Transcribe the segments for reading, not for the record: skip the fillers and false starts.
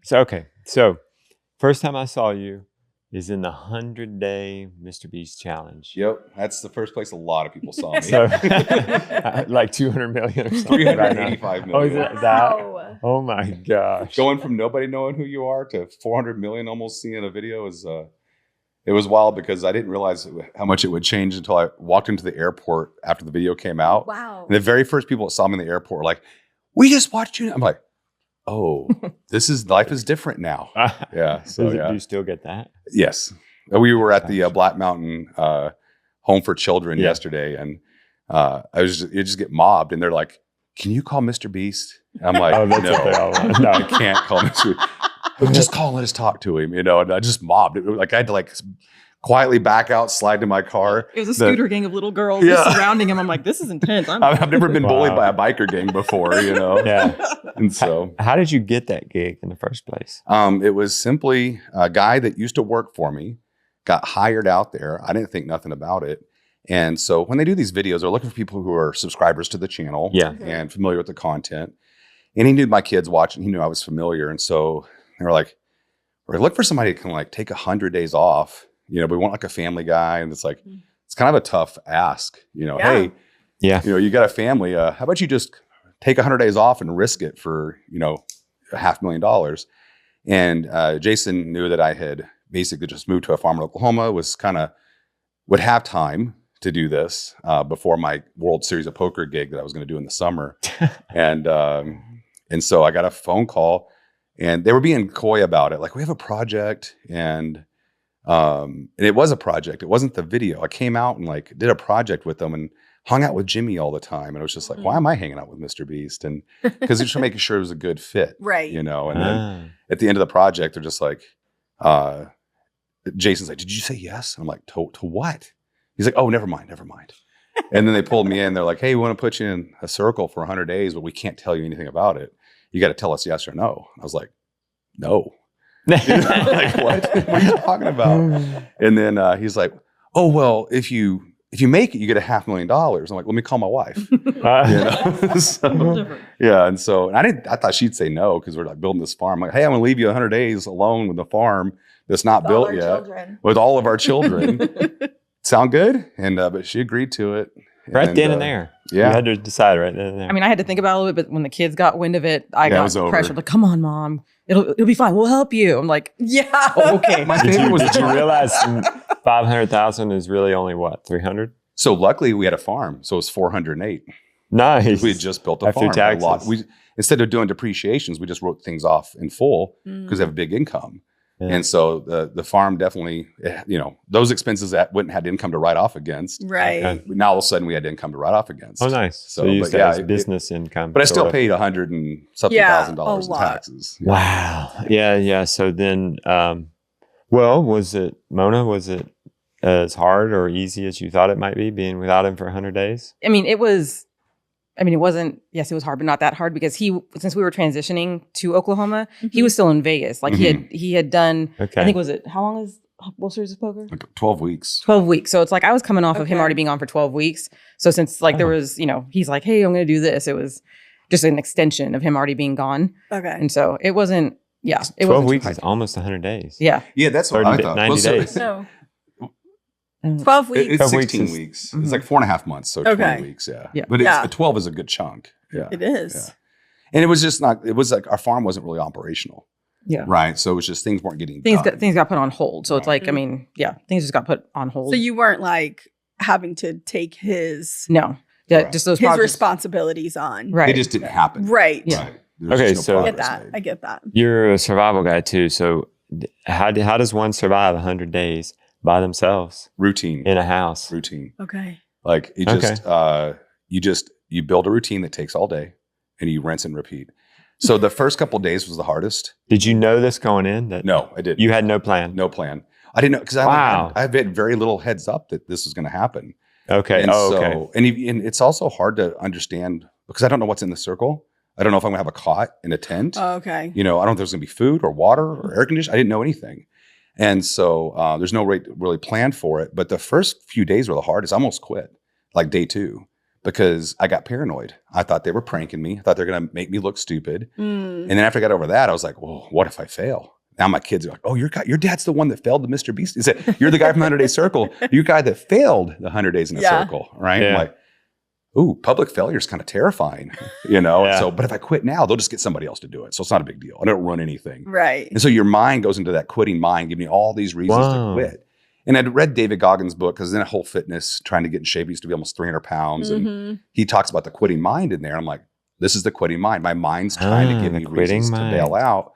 So first time I saw you is in the 100-day MrBeast challenge. Yep, that's the first place a lot of people saw me. So, like 200 million or something. 385 million. Oh, is it that? Oh my gosh. Going from nobody knowing who you are to 400 million almost seeing a video is it was wild because I didn't realize how much it would change until I walked into the airport after the video came out. Wow. And the very first people that saw me in the airport were like, "We just watched you." I'm like, "Oh, life is different now." Yeah. So Do you still get that? Yes. We were at the Black Mountain Home for Children yesterday, and you just get mobbed, and they're like, "Can you call MrBeast?" I'm like, Oh, that's what they all want. "No, I can't call MrBeast. Just call and let us talk to him," and I just mobbed it. Like I had to quietly back out, slide to my car. It was a scooter gang of little girls just surrounding him. I'm like, this is intense. I've never been bullied by a biker gang before, Yeah. And so, how did you get that gig in the first place? it was simply a guy that used to work for me, got hired out there. I didn't think nothing about it. And so when they do these videos, they're looking for people who are subscribers to the channel and familiar with the content. And he knew my kids watching. He knew I was familiar. And so they were like, we're looking for somebody who can take 100 days off. We want a family guy. And it's it's kind of a tough ask, hey, you got a family. How about you just take 100 days off and risk it for, $500,000. And Jason knew that I had basically just moved to a farm in Oklahoma, would have time to do this before my World Series of Poker gig that I was going to do in the summer. And so I got a phone call, and they were being coy about it. Like, we have a project, and it was a project. It wasn't the video. I came out and did a project with them and hung out with Jimmy all the time. And it was just like, why am I hanging out with MrBeast? And because they're just making sure it was a good fit, right? And then at the end of the project, they're just like, Jason's like, "Did you say yes?" And I'm like, to what? He's like, "Oh, never mind. And then they pulled me in. They're like, "Hey, we want to put you in a circle for 100 days, but we can't tell you anything about it. You got to tell us yes or no." I was like, "No." Like, what are you talking about? And then he's like, "Oh, well, if you make it, you get $500,000. I'm like, "Let me call my wife." So, yeah. And so, I thought she'd say no, because we're building this farm. I'm like, "Hey, I'm going to leave you 100 days alone with the farm that's not built yet, with all of our children." Sound good? And but she agreed to it. Right then and there. Yeah. You had to decide right then and there. I mean, I had to think about it a little bit, but when the kids got wind of it, I got pressure. Like, "Come on, Mom. It'll be fine. We'll help you." I'm like, yeah. Oh, okay. Did you realize 500,000 is really only what, 300? So luckily we had a farm. So it was 408. Nice. We had just built a farm. After taxes. Instead of doing depreciations, we just wrote things off in full because they have a big income. Yeah. And so the farm definitely, those expenses that wouldn't have income to write off against. Right. Now all of a sudden we had income to write off against. Oh, nice. So you used that as business income. But I still paid $100,000 and something in taxes. Yeah. Wow. Yeah. So then, was it as hard or easy as you thought it might be being without him for 100 days? I mean, it wasn't, yes, it was hard, but not that hard, because since we were transitioning to Oklahoma, he was still in Vegas. He had done, I think, how long is World Series of Poker? 12 weeks. 12 weeks. So it's I was coming off of him already being on for 12 weeks. So since there was, he's like, "Hey, I'm going to do this." It was just an extension of him already being gone. Okay. And so it wasn't, it 12 weeks is almost 100 days. Yeah. Yeah, that's what I thought. 90 days. No. 12 weeks. It's 16 weeks. It's 4.5 months. So 20 weeks. Yeah. But 12 is a good chunk. Yeah. It is. Yeah. And it was just our farm wasn't really operational. Yeah. Right. So it was just things weren't getting done. Things got put on hold. So it's things just got put on hold. So you weren't having to take his just those his responsibilities on. Right. They just didn't happen. Right. Yeah. Right. Okay. So I get that. You're a survival guy too. So how does one survive 100 days by themselves? Routine. In a house. Routine. Okay. You build a routine that takes all day, and you rinse and repeat. So the first couple of days was the hardest. Did you know this going in? No, I didn't. You had no plan? No plan. I didn't know, because I had very little heads up that this was going to happen. Okay. And and it's also hard to understand, because I don't know what's in the circle. I don't know if I'm going to have a cot in a tent. Oh, okay. I don't know if there's going to be food or water or air conditioning. I didn't know anything. And so there's no way to really plan for it. But the first few days were the hardest. I almost quit, day 2. because I got paranoid. I thought they were pranking me. I thought they're going to make me look stupid. And then after I got over that, I was like, well, what if I fail? Now my kids are like, oh, your dad's the one that failed the MrBeast. Is it, you're the guy from the 100-Day Circle. You're the guy that failed the 100 Days in a Circle, right? Yeah. I'm like, ooh, public failure is kind of terrifying, you know? Yeah. So, but if I quit now, they'll just get somebody else to do it. So it's not a big deal. I don't run anything. Right. And so your mind goes into that quitting mind, giving you all these reasons to quit. And I'd read David Goggins' book because in a whole fitness, trying to get in shape, he used to be almost 300 pounds. And he talks about the quitting mind in there. I'm like, this is the quitting mind. My mind's trying to give me reasons to bail out.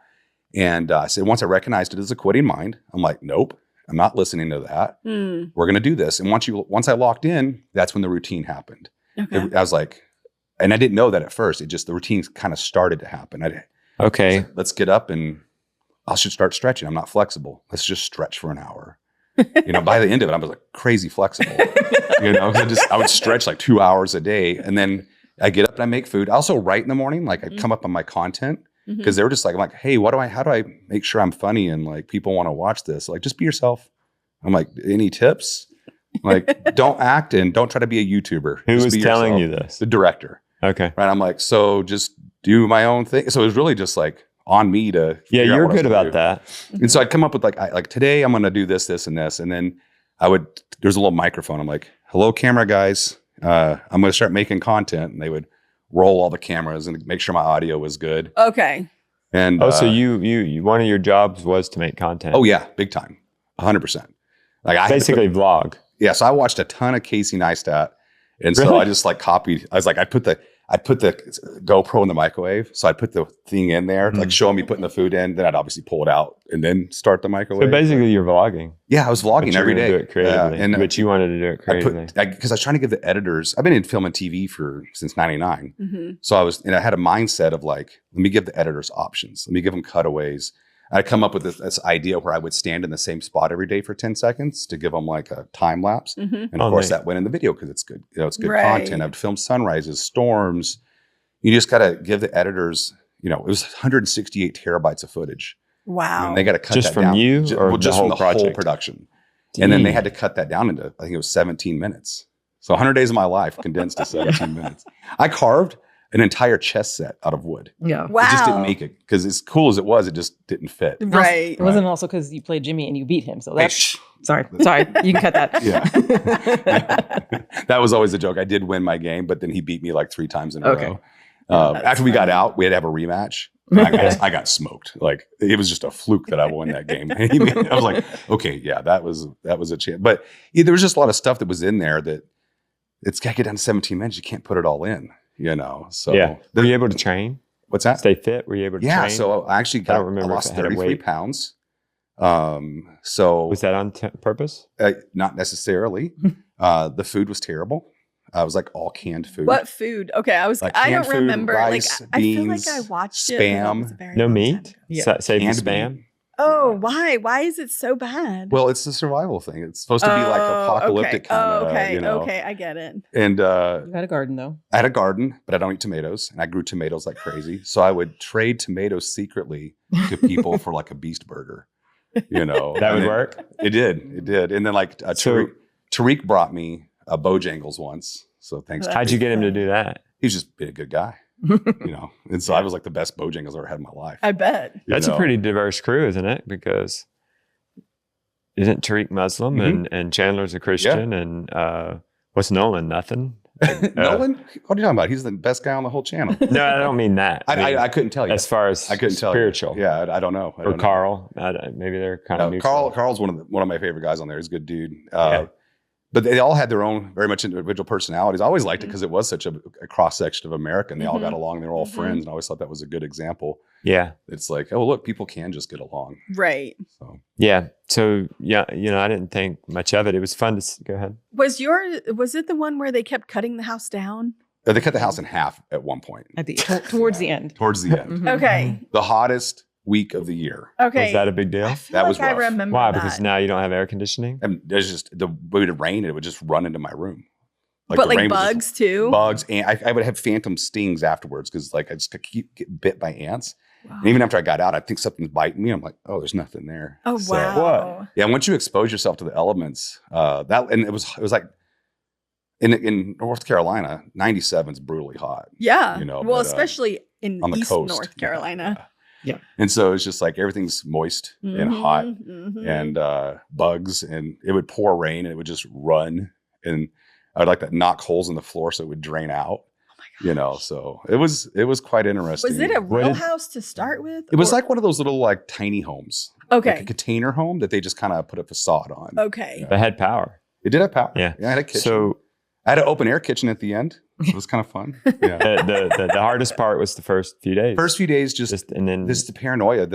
And I said, once I recognized it as a quitting mind, I'm like, nope, I'm not listening to that. We're going to do this. And once I locked in, that's when the routine happened. Okay. I was like, and I didn't know that at first. It just, the routine kind of started to happen. Okay. Like, let's get up and I should start stretching. I'm not flexible. Let's just stretch for an hour. You know, by the end of it, I was like crazy flexible. You know, I would stretch like 2 hours a day. And then I get up and I make food. I also write in the morning. Like I come up on my content because they were just like, I'm like, hey, how do I make sure I'm funny and like people want to watch this? Like, just be yourself. I'm like, any tips? Like, don't act and don't try to be a YouTuber. Who Just was be telling yourself. you this? The director. Okay. Right. I'm like, so just do my own thing. So it was really just like on me to. Yeah, figure out you're what I was good gonna about do. that. And so I'd come up with like today I'm going to do this, this, and this. And then there's a little microphone. I'm like, hello, camera guys. I'm going to start making content. And they would roll all the cameras and make sure my audio was good. Okay. And so you one of your jobs was to make content. oh yeah, big time. 100%. Like I basically vlog. Yeah. So I watched a ton of Casey Neistat. And so Really? I just like copied. I was like, I put the GoPro in the microwave. So I'd put the thing in there, like showing me putting the food in. Then I'd obviously pull it out and then start the microwave. So basically you're vlogging. Yeah, I was vlogging But you're every gonna day. do it creatively. But you wanted to do it creatively. Because I was trying to give the editors, I've been in film and TV since 99. So I had a mindset of like, let me give the editors options. Let me give them cutaways. I'd come up with this idea where I would stand in the same spot every day for 10 seconds to give them like a time lapse. And of course that went in the video because it's good. You know, it's good content. I'd film sunrises, storms. You just got to give the editors, you know, it was 168 terabytes of footage. Wow. And they got to cut just that from down. you or just the from whole the whole project? production. And then they had to cut that down into, I think it was 17 minutes. So 100 days of my life condensed to 17 minutes. I carved an entire chess set out of wood. Yeah. Wow. It just didn't make it because as cool as it was, it just didn't fit. Right. It wasn't also because you played Jimmy and you beat him. So that's sorry. You can cut that. Yeah. That was always a joke. I did win my game, but then he beat me like 3 times in a row. After we got out, we had to have a rematch. I got smoked. Like it was just a fluke that I won that game. I was like, okay, yeah, that was a chance. But there was just a lot of stuff that was in there that it's got to get down to 17 minutes. You can't put it all in, you know? So yeah. Were you able to train? What's that? Stay fit? Were you able to train? Yeah. So I actually I don't remember lost if it had a 33 weight. pounds. So was that on purpose? not necessarily. The food was terrible. I was like all canned food. What food? Okay, I canned don't food, remember. rice, I feel like beans, I watched it. spam. but it was a very No long meat? time ago. Yeah. Save the Canned spam? meat. Oh, why? Why is it so bad? Well, it's the survival thing. It's supposed to be like apocalyptic okay. kind of, okay. you know. Okay, I get it. And You got a garden though. I had a garden, but I don't eat tomatoes. And I grew tomatoes like crazy. So I would trade tomatoes secretly to people for like a Beast burger. You know. That would work? It did. It did. And then like Tariq brought me a Bojangles once. So thanks. How'd you get him to do that? He's just been a good guy. You know. And so I was like the best Bojangles I've ever had in my life. I bet. That's a pretty diverse crew, isn't it? Because isn't Tariq Muslim and Chandler's a Christian and what's Nolan? Nothing? Nolan? What are you talking about? He's the best guy on the whole channel. No, I don't mean that. I couldn't tell you. As far as I couldn't tell spiritual. you. Yeah, I don't know. Or Carl. Maybe they're kind of neutral. Carl's one of my favorite guys on there. He's a good dude. But they all had their own very much individual personalities. I always liked it because it was such a cross-section of America and they all got along. They were all friends. And I always thought that was a good example. Yeah. It's like, oh, look, people can just get along. Right. So yeah. So, yeah, you know, I didn't think much of it. It was fun to go ahead. Was it the one where they kept cutting the house down? they cut the house in half at one point. At the towards the end. Towards the end. Mhm. Okay. The hottest week of the year. Okay. Was that a big deal? I feel That like was I rough. remember Why? that. Because now you don't have air conditioning? And there's just it would rain, it would just run into my room. but the like rain was just- bugs too. Bugs, and I would have phantom stings afterwards because like I just keep getting bit by ants. Wow. And even after I got out, I think something's biting me. I'm like, oh, there's nothing there. Oh So, wow. yeah, once you expose yourself to the elements, it was like in North Carolina, 97 is brutally hot. Yeah. You know, well, but, especially in on the East coast. North Carolina. Yeah. And so it's just like everything's moist and hot and bugs, and it would pour rain and it would just run. And I'd like to knock holes in the floor so it would drain out. You know, so it was quite interesting. Was it a real house to start with? It was like one of those little like tiny homes. Okay. Like a container home that they just kind of put a facade on. Okay. Yeah. They had power. It did have power. Yeah. I had a kitchen. So I had an open air kitchen at the end. It was kind of fun. Yeah. the hardest part was the first few days. First few days, just and then this the paranoia.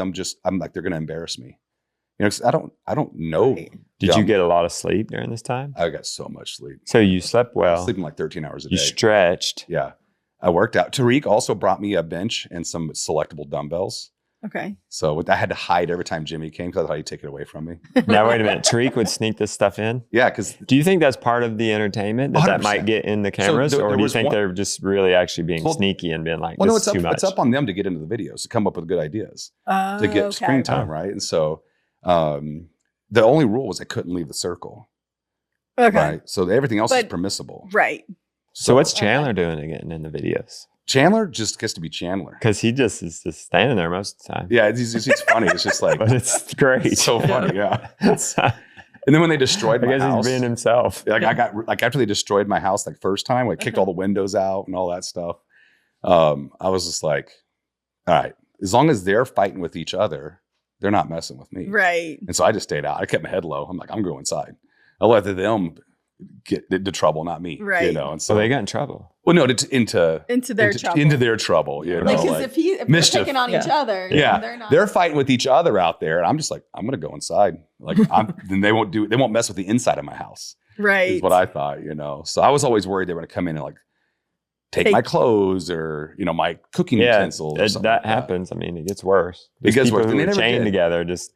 I'm like, they're going to embarrass me. You know, 'cause I don't know. Right. Did you get a lot of sleep during this time? I got so much sleep. So you slept I was well. sleeping like 13 hours a day. You stretched. Yeah. I worked out. Tariq also brought me a bench and some selectable dumbbells. Okay. So I had to hide every time Jimmy came because I thought he'd take it away from me. Now wait a minute. Tariq would sneak this stuff in. Yeah, because Do you think that's part of the entertainment that 100%. might get in the cameras, there or do you was think one- they're just really actually being sneaky and being like, this is too much? it's up on them to get into the videos, to come up with good ideas, To to get screen time, right? And so the only rule was I couldn't leave the circle, Okay. right? So everything else is But- permissible. Right. So what's Chandler doing to getting in the videos? Chandler just gets to be Chandler. Because he just is just standing there most of the time. Yeah, it's funny. It's just like, But it's great. it's so funny, yeah. I And then when they destroyed my guess house, he's being himself. like I got like after they destroyed my house like first time, like kicked all the windows out and all that stuff. I was just like, all right, as long as they're fighting with each other, they're not messing with me. Right. And so I just stayed out. I kept my head low. I'm like, I'm going inside. I let them get into trouble, not me. You Right. know, and So so they got in trouble. well, no, into Their trouble. into their trouble. You know, Like, because like, if they're mischief. picking on each other, yeah, they're not. they're fighting with each other out there, and I'm just like, I'm gonna go inside. Like, then they won't mess with the inside of my house. right. Is what I thought, you know. So I was always worried they were going to come in and like take my clothes or my cooking utensils. Or something that like happens. I mean, it gets worse. It gets People worse. who And they were never chained did. together, just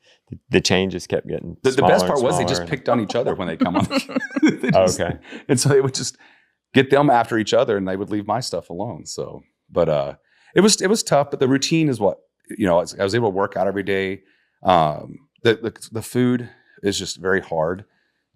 the chain just kept getting. The smaller best and part was they smaller just and- picked on each other when they come on. They just- Okay. And so they would just get them after each other, and they would leave my stuff alone. So, but it was tough. But the routine is what I was able to work out every day. The food is just very hard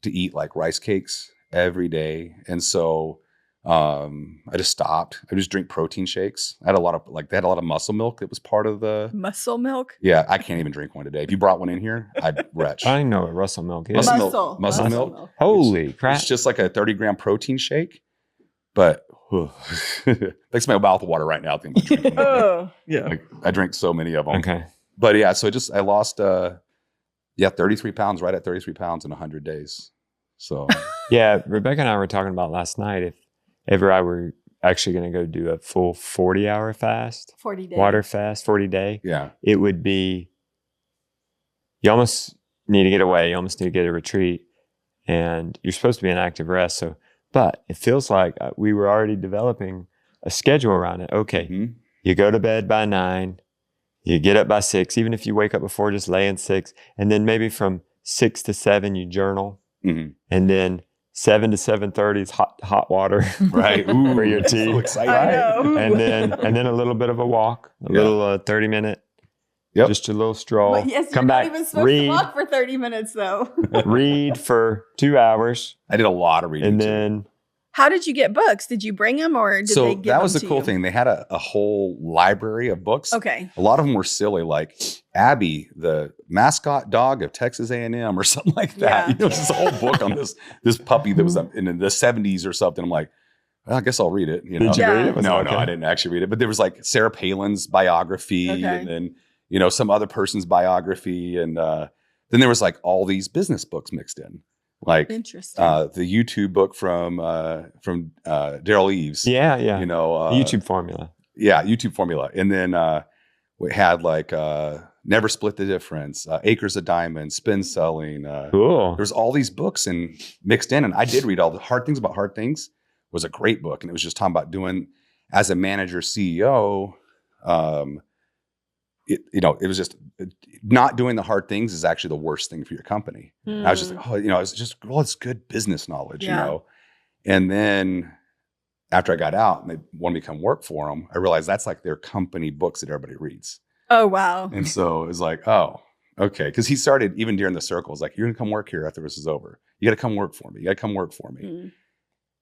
to eat, like rice cakes every day, and so I just stopped. I just drink protein shakes. I had a lot of they had a lot of muscle milk that was part of the. Muscle milk. Yeah, I can't even drink one today. If you brought one in here, I'd retch. I don't even know what Russell milk is. Muscle milk. Holy crap! It's just like a 30-gram protein shake, but makes my mouth water right now. Thinking about drinking them. Yeah. Like, I drink so many of them. Okay. But yeah, so I lost 33 pounds, right at 33 pounds in 100 days. So Yeah, Rebecca and I were talking about last night if ever I were actually going to go do a full 40-hour fast, 40 days. water fast, 40-day, yeah, it would be, you almost need to get away. You almost need to get a retreat. And you're supposed to be in active rest. So, but it feels like we were already developing a schedule around it. Okay, Mhm. you go to bed by 9, you get up by 6. Even if you wake up before, just lay in 6. And then maybe from 6 to 7, you journal. Mhm. And then 7 to 7:30 is hot water. right. Ooh, For your that's tea. So exciting. I know. and then a little bit of a walk, a little 30-minute, Yep. just a little stroll. But yes, Come you're back, not even supposed read, to walk for 30 minutes though. read for 2 hours, I did a lot of reading. and too. then How did you get books? Did you bring them or did so they give that was them the to cool you? thing. They had a whole library of books. Okay. A lot of them were silly, like Abby, the mascot dog of Texas A&M, or something like that. Yeah. This is a whole book on this puppy that was in the 70s or something. I'm like, well, I guess I'll read it. did you Yeah. read it? Was it No, okay? I didn't actually read it. But there was like Sarah Palin's biography, Okay. and then some other person's biography, and then there was like all these business books mixed in, like Interesting. the YouTube book from Daryl Eves. Yeah, yeah. The YouTube formula. Yeah, YouTube formula. And then we had like Never Split the Difference, Acres of Diamonds, Spin Selling. Cool. There's all these books and mixed in. And I did read all the Hard Things About Hard Things. Was a great book. And it was just talking about doing as a manager, CEO. It was just not doing the hard things is actually the worst thing for your company. And I was just like, it's just, it's good business knowledge, Yeah. And then after I got out and they wanted me to come work for them, I realized that's like their company books that everybody reads. Oh, wow. And so it was like, oh, okay. Because he started even during the circles, like, you're going to come work here after this is over. You got to come work for me. You got to come work for me. Mm.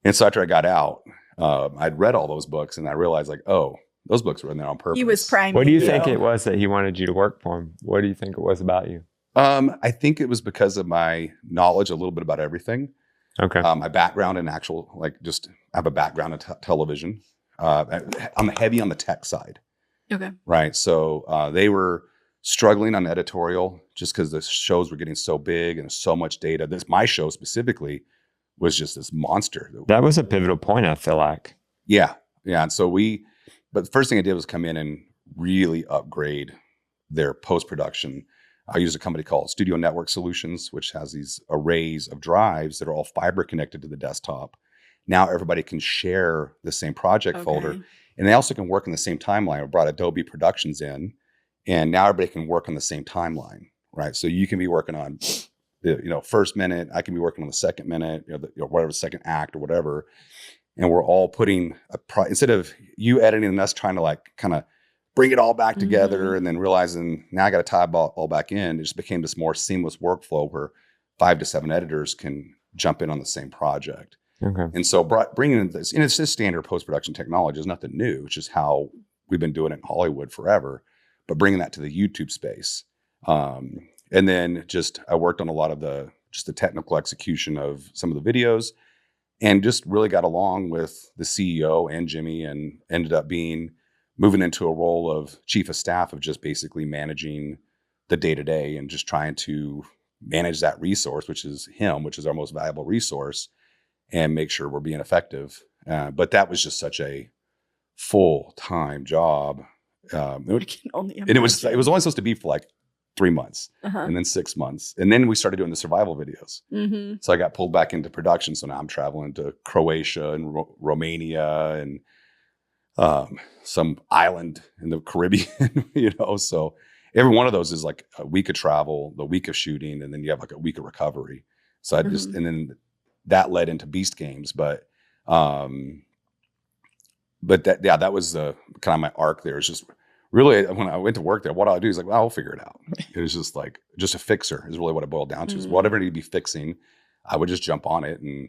And so after I got out, I'd read all those books and I realized like, oh, those books were in there on purpose. He was priming. What do you think it was that he wanted you to work for him? What do you think it was about you? I think it was because of my knowledge a little bit about everything. Okay. My background in actual, like just I have a background in television. I'm heavy on the tech side. Okay. Right. So they were struggling on editorial just because the shows were getting so big and so much data. My show specifically was just this monster. That was a pivotal point, I feel like. Yeah. Yeah. And so but the first thing I did was come in and really upgrade their post-production. I used a company called Studio Network Solutions, which has these arrays of drives that are all fiber connected to the desktop. Now everybody can share the same project folder, and they also can work in the same timeline. I brought Adobe Productions in, and now everybody can work on the same timeline, right? So you can be working on the first minute, I can be working on the second minute, whatever, second act or whatever, and we're all putting instead of you editing and us trying to like kind of bring it all back together and then realizing now I got to tie it all back in. It just became this more seamless workflow where 5 to 7 editors can jump in on the same project. Okay. And so bringing in this, and it's just standard post-production technology. It's nothing new. It's just how we've been doing it in Hollywood forever, but bringing that to the YouTube space. And then I worked on a lot of the technical execution of some of the videos and just really got along with the CEO and Jimmy and ended up moving into a role of chief of staff of just basically managing the day-to-day and just trying to manage that resource, which is our most valuable resource, and make sure we're being effective. But that was just such a full-time job. It was only supposed to be for like 3 months and then 6 months. And then we started doing the survival videos. So I got pulled back into production. So now I'm traveling to Croatia and Romania and some island in the Caribbean, so every one of those is like a week of travel, the week of shooting, and then you have like a week of recovery. So and then that led into Beast Games, but that was the kind of my arc there. It's just really when I went to work there, what I'll do is like, well, I'll figure it out. It was just like, just a fixer is really what it boiled down to. Is whatever I need to be fixing, I would just jump on it and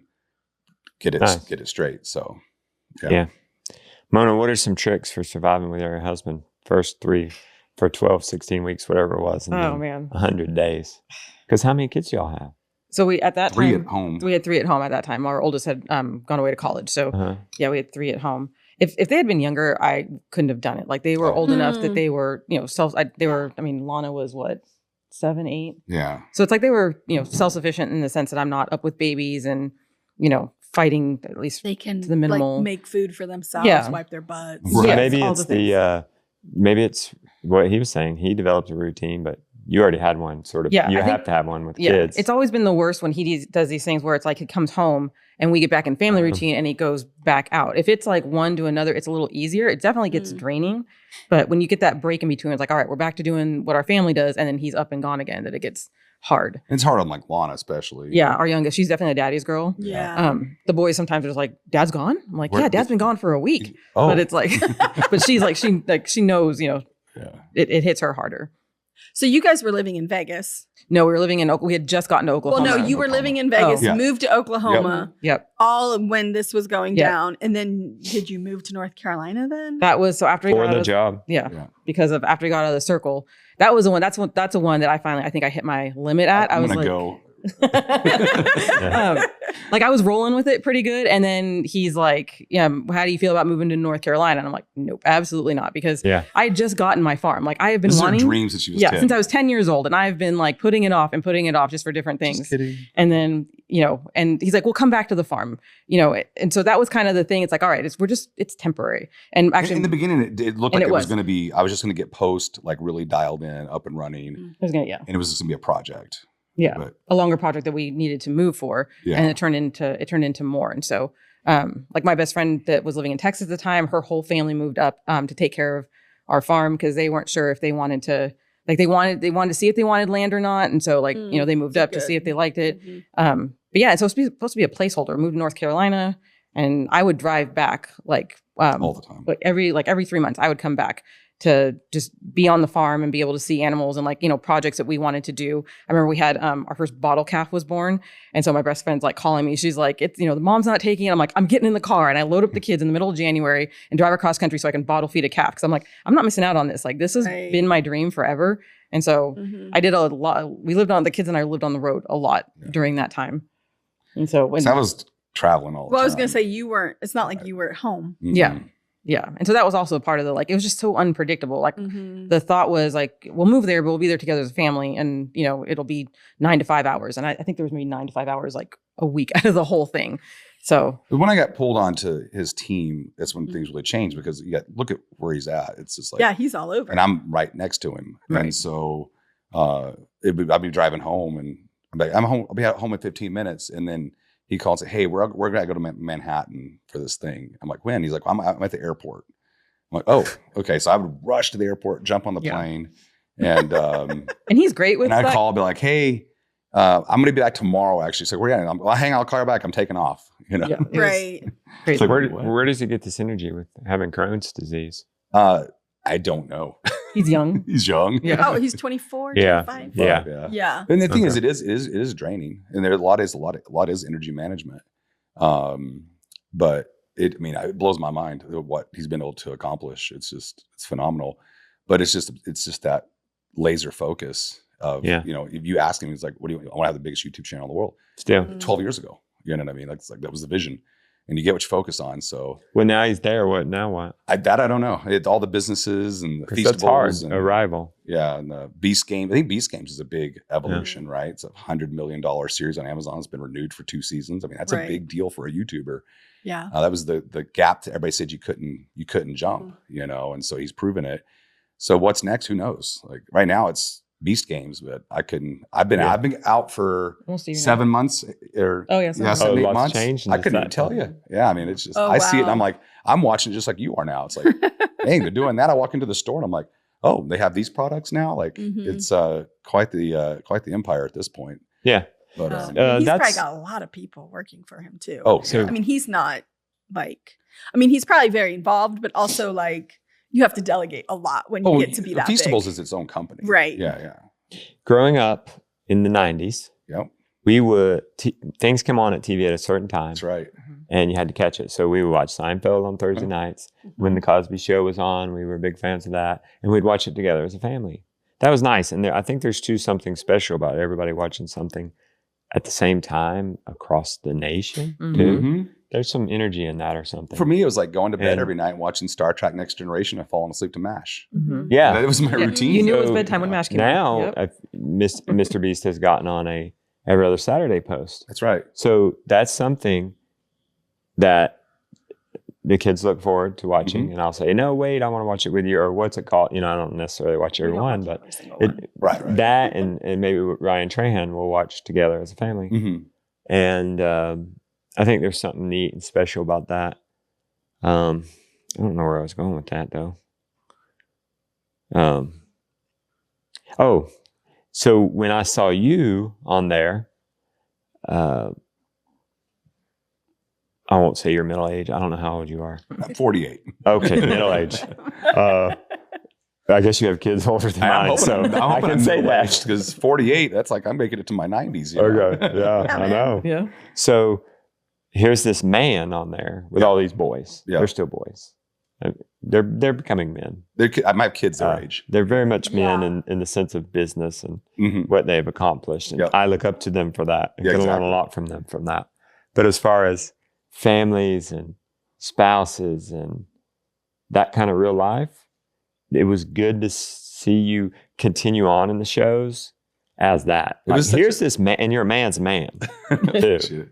get it straight. So, yeah. Mona, what are some tricks for surviving with your husband? First 3 for 12, 16 weeks, whatever it was. And man. 100 days. Because how many kids do y'all have? So we, at that 3 time, at home. We had 3 at home at that time. Our oldest had gone away to college. So we had 3 at home. If they had been younger, I couldn't have done it. Like they were old enough that they were, Lana was what, 7, 8? Yeah. So it's like they were, self-sufficient in the sense that I'm not up with babies and, fighting at least they can to the minimal. Like, make food for themselves, wipe their butts. Right. Yeah, Maybe it's what he was saying. He developed a routine, but you already had one sort of. Yeah, you have to have one with kids. It's always been the worst when he does these things where it's like he comes home and we get back in family routine and he goes back out. If it's like one to another, it's a little easier. It definitely gets draining. But when you get that break in between, it's like, all right, we're back to doing what our family does. And then he's up and gone again, that it gets hard. It's hard on like Lana, especially. Yeah. Our youngest, she's definitely a daddy's girl. Yeah. The boys sometimes are just like, Dad's gone. I'm like, yeah, Dad's been gone for a week. Oh. But it's like, but she's like, she knows, it hits her harder. So you guys were living in Vegas. No, we were living in Oklahoma. We had just gotten to Oklahoma. Well, no, you were living in Vegas, moved to Oklahoma. Yep. All when this was going down. And then did you move to North Carolina then? That was so after he got out of the job. Yeah. Because of after he got out of the circle. That was the one. That's the one that I think I hit my limit at. I was like, go. Like I was rolling with it pretty good. And then he's like, yeah, how do you feel about moving to North Carolina? And I'm like, nope, absolutely not. Because I had just gotten my farm. Like I have been wanting dreams since she was 10. Since I was 10 years old. And I've been like putting it off just for different things. Just kidding. And then, and he's like, well, come back to the farm, and so that was kind of the thing. It's like, all right, it's temporary. And actually in the beginning, it looked like it was going to be, I was just going to get post like really dialed in, up and running. It was going to, And it was just going to be a project. Yeah, but a longer project that we needed to move for, and it turned into more. And so, like my best friend that was living in Texas at the time, her whole family moved up to take care of our farm because they weren't sure if they wanted to, like they wanted to see if they wanted land or not. And so, like they moved up to see if they liked it. But yeah, it's supposed to be a placeholder. Moved to North Carolina, and I would drive back all the time. Like every 3 months, I would come back to just be on the farm and be able to see animals and like, projects that we wanted to do. I remember we had our first bottle calf was born. And so my best friend's like calling me. She's like, it's, the mom's not taking it. I'm like, I'm getting in the car and I load up the kids in the middle of January and drive across country so I can bottle feed a calf. Cause I'm like, I'm not missing out on this. Like this has been my dream forever. And so I did a lot. The kids and I lived on the road a lot during that time. And so I was traveling all the time. I was going to say it's not like you were at home. Mm-hmm. Yeah. Yeah. And so that was also a part of it was just so unpredictable. Like the thought was like, we'll move there, but we'll be there together as a family. And, it'll be 9 to 5 hours. And I think there was maybe 9 to 5 hours, like a week out of the whole thing. So when I got pulled onto his team, that's when things really changed because look at where he's at. It's just like, he's all over. And I'm right next to him. Right. And so I'd be driving home and I'm home. I'll be at home in 15 minutes. And then he calls and say, hey, we're going to go to Manhattan for this thing. I'm like, when? He's like, I'm at the airport. I'm like, oh, okay. So I would rush to the airport, jump on the plane. And and he's great with that. And I'd call, be like, hey, I'm going to be back tomorrow, actually. So where are you? I'll hang out, I'll call you back. I'm taking off. Right. So where does he get this energy with having Crohn's disease? I don't know. He's young. He's young. Yeah. Oh, he's 24, yeah. 25. Yeah. And the thing is, it is draining, and there a lot is energy management. But it blows my mind what he's been able to accomplish. It's phenomenal. But it's just that laser focus of if you ask him, he's like, "What do you want? I want to have the biggest YouTube channel in the world." Still, 12 years ago. You know what I mean? That's that was the vision. And you get what you focus on. So, well, now he's there. What now? What? I don't know. All the businesses and the festivals. That's hard. And, a rival. Yeah, and the Beast Games. I think Beast Games is a big evolution, right? It's a $100 million series on Amazon. It's been renewed for 2 seasons. I mean, that's a big deal for a YouTuber. Yeah, that was the gap that everybody said you couldn't jump. And so he's proven it. So what's next? Who knows? Like right now, it's Beast Games, but I couldn't. I've been out for 7 months or 7, 8 months. I couldn't even tell you. Yeah, I mean, it's just I see it and I'm like, I'm watching it just like you are now. It's like, hey, they're doing that. I walk into the store and I'm like, oh, they have these products now. Like it's quite the empire at this point. Yeah, but he's probably got a lot of people working for him too. Oh, so I mean, he's not like. I mean, he's probably very involved, but also like. You have to delegate a lot when you get to be that Feastables big. Is its own company. Right. Yeah. Growing up in the 90s, we would, things come on at TV at a certain time. That's right. And you had to catch it. So we would watch Seinfeld on Thursday nights. When The Cosby Show was on, we were big fans of that. And we'd watch it together as a family. That was nice. And I think there's something special about everybody watching something at the same time across the nation, too. Mm-hmm. There's some energy in that or something. For me, it was like going to bed every night and watching Star Trek Next Generation and falling asleep to MASH. Mm-hmm. Yeah. That was my routine. You knew it was bedtime when MASH came out. Now, MrBeast has gotten on a every other Saturday post. That's right. So that's something that the kids look forward to watching. And I'll say, no, wait, I want to watch it with you. Or what's it called? I don't necessarily watch every one, but right. That and maybe Ryan Trahan will watch together as a family. Mm-hmm. And I think there's something neat and special about that. I don't know where I was going with that though. So when I saw you on there, I won't say you're middle age. I don't know how old you are. I'm 48. Okay, middle age. I guess you have kids older than mine, so I can say that. Because 48, that's like I'm making it to my 90s. Okay, yeah, I know. Yeah. So here's this man on there with all these boys. Yeah. They're still boys. They're becoming men. I might have kids their age. They're very much men in the sense of business and what they've accomplished. And I look up to them for that. I can learn a lot from them from that. But as far as families and spouses and that kind of real life, it was good to see you continue on in the shows as that. Like, here's this man, and you're a man's man, too.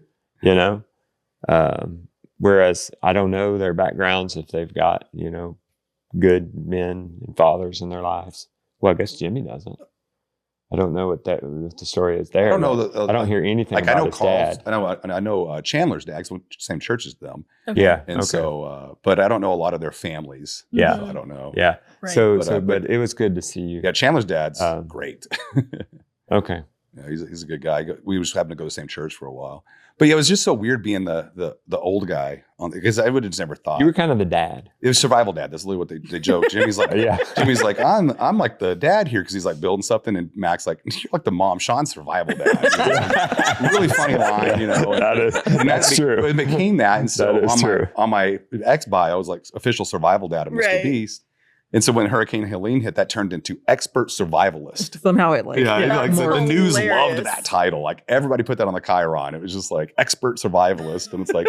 Whereas I don't know their backgrounds if they've got, good men and fathers in their lives. Well, I guess Jimmy doesn't. I don't know what the story is there. I don't know. I don't hear anything about his dad. I know Chandler's dad, because we went to the same church as them. Okay. Yeah. And so, but I don't know a lot of their families. Yeah. So I don't know. Yeah. Right. So, but it was good to see you. Yeah, Chandler's dad's great. Okay. Yeah, he's a good guy. We just happened to go to the same church for a while. But yeah, it was just so weird being the old guy because I would have just never thought. You were kind of the dad. It was survival dad. That's literally what they joke. Jimmy's like, Jimmy's like, I'm like the dad here because he's like building something, and Mac's like, you're like the mom. Sean's survival dad. Really funny line, you know. And that's true. It became that, and so that on my ex bio, I was like official survival dad of MrBeast. And so when Hurricane Helene hit, that turned into expert survivalist. Somehow it like the news loved that title. Like everybody put that on the Chiron. It was just like expert survivalist, and it's like,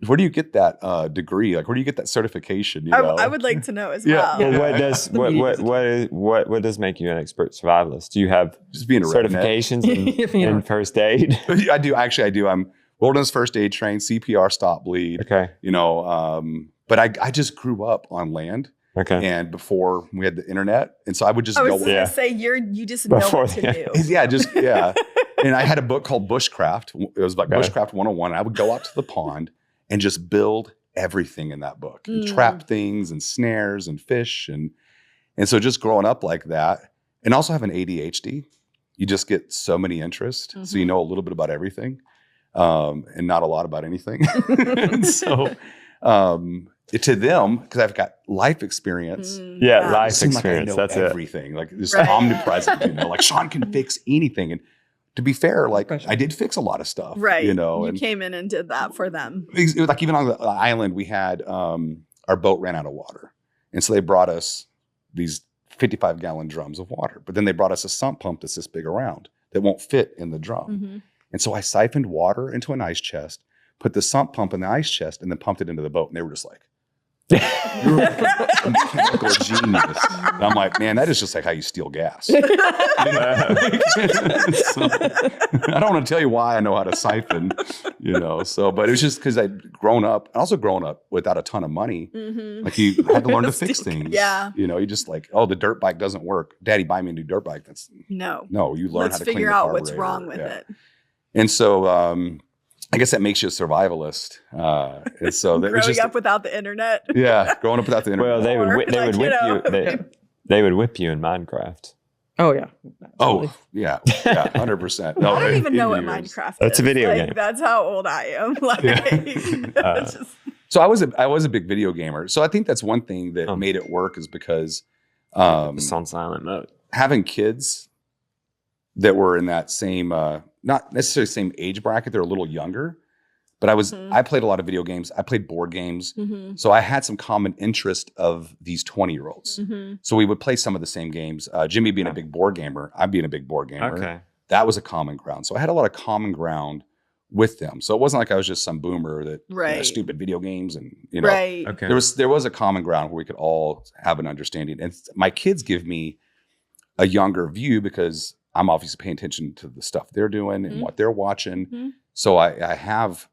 where do you get that degree? Like, where do you get that certification? You know? I would like to know as well. Well, what does make you an expert survivalist? Do you have just being a certifications in first aid? I do. Actually, I do. I'm wilderness first aid trained, CPR, stop bleed. Okay. You know, but I just grew up on land. Okay. And before we had the internet, and so I would just I go. was going to say you just know what to do. Yeah. And I had a book called Bushcraft. It was like Bushcraft 101. And I would go out to the pond and just build everything in that book, and trap things and snares and fish, and so just growing up like that, and also having ADHD, you just get so many interests, so you know a little bit about everything, and not a lot about anything. And so. To them, because I've got life experience. Life experience. Like that's everything. Like just omnipresent. You know, like Shawn can fix anything. And to be fair, like I did fix a lot of stuff. Right. You know, you came in and did that for them. It was like even on the island, we had our boat ran out of water, and so they brought us these 55-gallon drums of water. But then they brought us a sump pump that's this big around that won't fit in the drum. And so I siphoned water into an ice chest, put the sump pump in the ice chest, and then pumped it into the boat. And they were just like, you're a mechanical genius. And I'm like, man, that is just like how you steal gas. So, I don't want to tell you why I know how to siphon, you know. So, but it was just because I'd grown up without a ton of money. Like you had to learn to fix things. Yeah. You know, you just like, oh, the dirt bike doesn't work. Daddy, buy me a new dirt bike. That's no. You learn how to figure clean out what's wrong with it. And so, I guess that makes you a survivalist. And so that growing up without the internet. Yeah, growing up without the internet. Well, they would whip you. They would whip you in Minecraft. Oh yeah. Absolutely. Oh yeah, 100%. No, I don't even know what Minecraft is. That's a video game. That's how old I am. So I was a big video gamer. So I think that's one thing that made it work is because it's on silent mode. Having kids that were in that same not necessarily same age bracket, they're a little younger, but I played a lot of video games. I played board games. So I had some common interest of these 20-year-olds. So we would play some of the same games. Jimmy being a big board gamer, I'm being a big board gamer. Okay. That was a common ground. So I had a lot of common ground with them. So it wasn't like I was just some boomer that stupid video games and, you know. Right. Okay. There was a common ground where we could all have an understanding. And my kids give me a younger view because I'm obviously paying attention to the stuff they're doing and what they're watching. So I have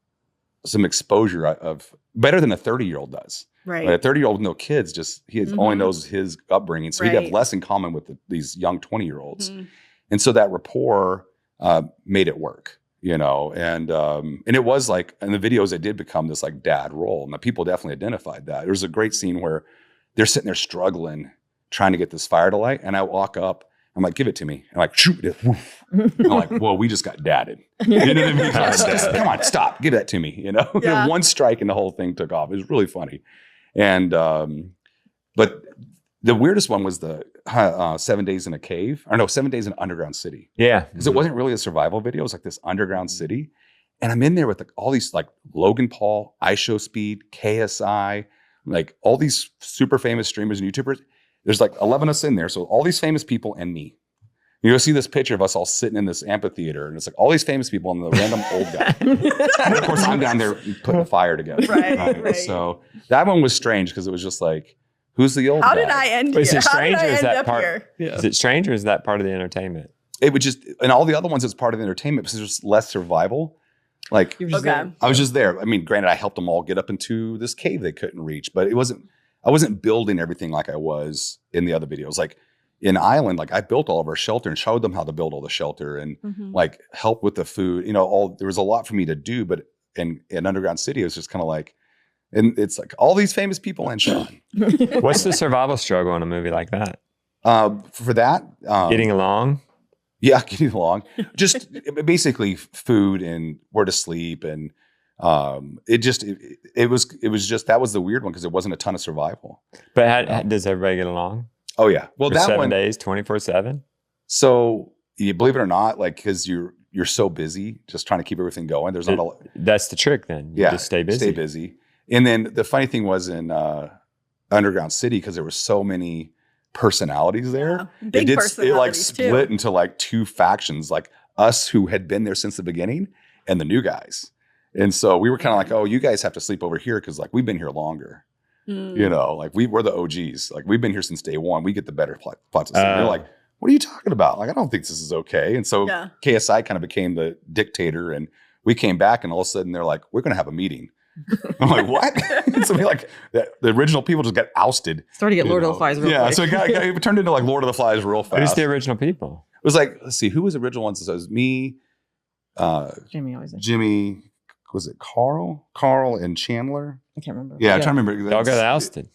some exposure of better than a 30-year-old does. Right. Like a 30-year-old with no kids, he only knows his upbringing. So he'd have less in common with these young 20-year-olds. And so that rapport made it work, you know, and it was like, in the videos, it did become this like dad role. And the people definitely identified that. There was a great scene where they're sitting there struggling, trying to get this fire to light. And I walk up, I'm like, give it to me. I'm like, shoot it. I'm like, well, we just got dadded. You know what I mean? Just, come on, stop. Give that to me. You know, one strike and the whole thing took off. It was really funny. And, but the weirdest one was the 7 days in a cave, or no, 7 days in an underground city. Yeah. Because it wasn't really a survival video. It was like this underground city. And I'm in there with all these like Logan Paul, iShowSpeed, KSI, like all these super famous streamers and YouTubers. There's like 11 of us in there. So all these famous people and me. You'll see this picture of us all sitting in this amphitheater. And it's like all these famous people and the random old guy. And of course, I'm down there putting a fire together. Right. So that one was strange because it was just like, who's the old guy? How did I end here? Is it strange or is that part? Yeah. Is it strange or is that part of the entertainment? It would just, and all the other ones, it's part of the entertainment because there's less survival. Like, I was just there. I mean, granted, I helped them all get up into this cave they couldn't reach, but I wasn't building everything like I was in the other videos. Like in Island, like I built all of our shelter and showed them how to build all the shelter and like help with the food. You know, there was a lot for me to do, but in Underground City, it was just kind of like, and it's like all these famous people and Shawn. What's the survival struggle in a movie like that? For that, getting along. Yeah, getting along. Just basically food and where to sleep, and it was just that was the weird one because there wasn't a ton of survival. But does everybody get along? Oh yeah, well For that 7 one. days, 24/7. So you believe it or not, like because you're so busy just trying to keep everything going. There's not a That's the trick. Then you just stay busy. Stay busy. And then the funny thing was in Underground City because there were so many personalities there. Yeah. Big it personalities like too. split into like two factions, like us who had been there since the beginning and the new guys. And so we were kind of like, oh, you guys have to sleep over here because like we've been here longer. You know, like we're the OGs. Like we've been here since day one. We get the better plots of sleep. You're like, what are you talking about? Like I don't think this is okay. And so KSI kind of became the dictator, and we came back, and all of a sudden they're like, we're going to have a meeting. I'm like, what? So we like the original people just got ousted. Started to get Lord of the Flies real quick. So it turned into like Lord of the Flies real fast. Who's the original people? It was like, let's see, who was the original ones? So it was me, Jimmy, was it Carl and Chandler? I can't remember. Yeah, I'm trying to remember. They all got ousted.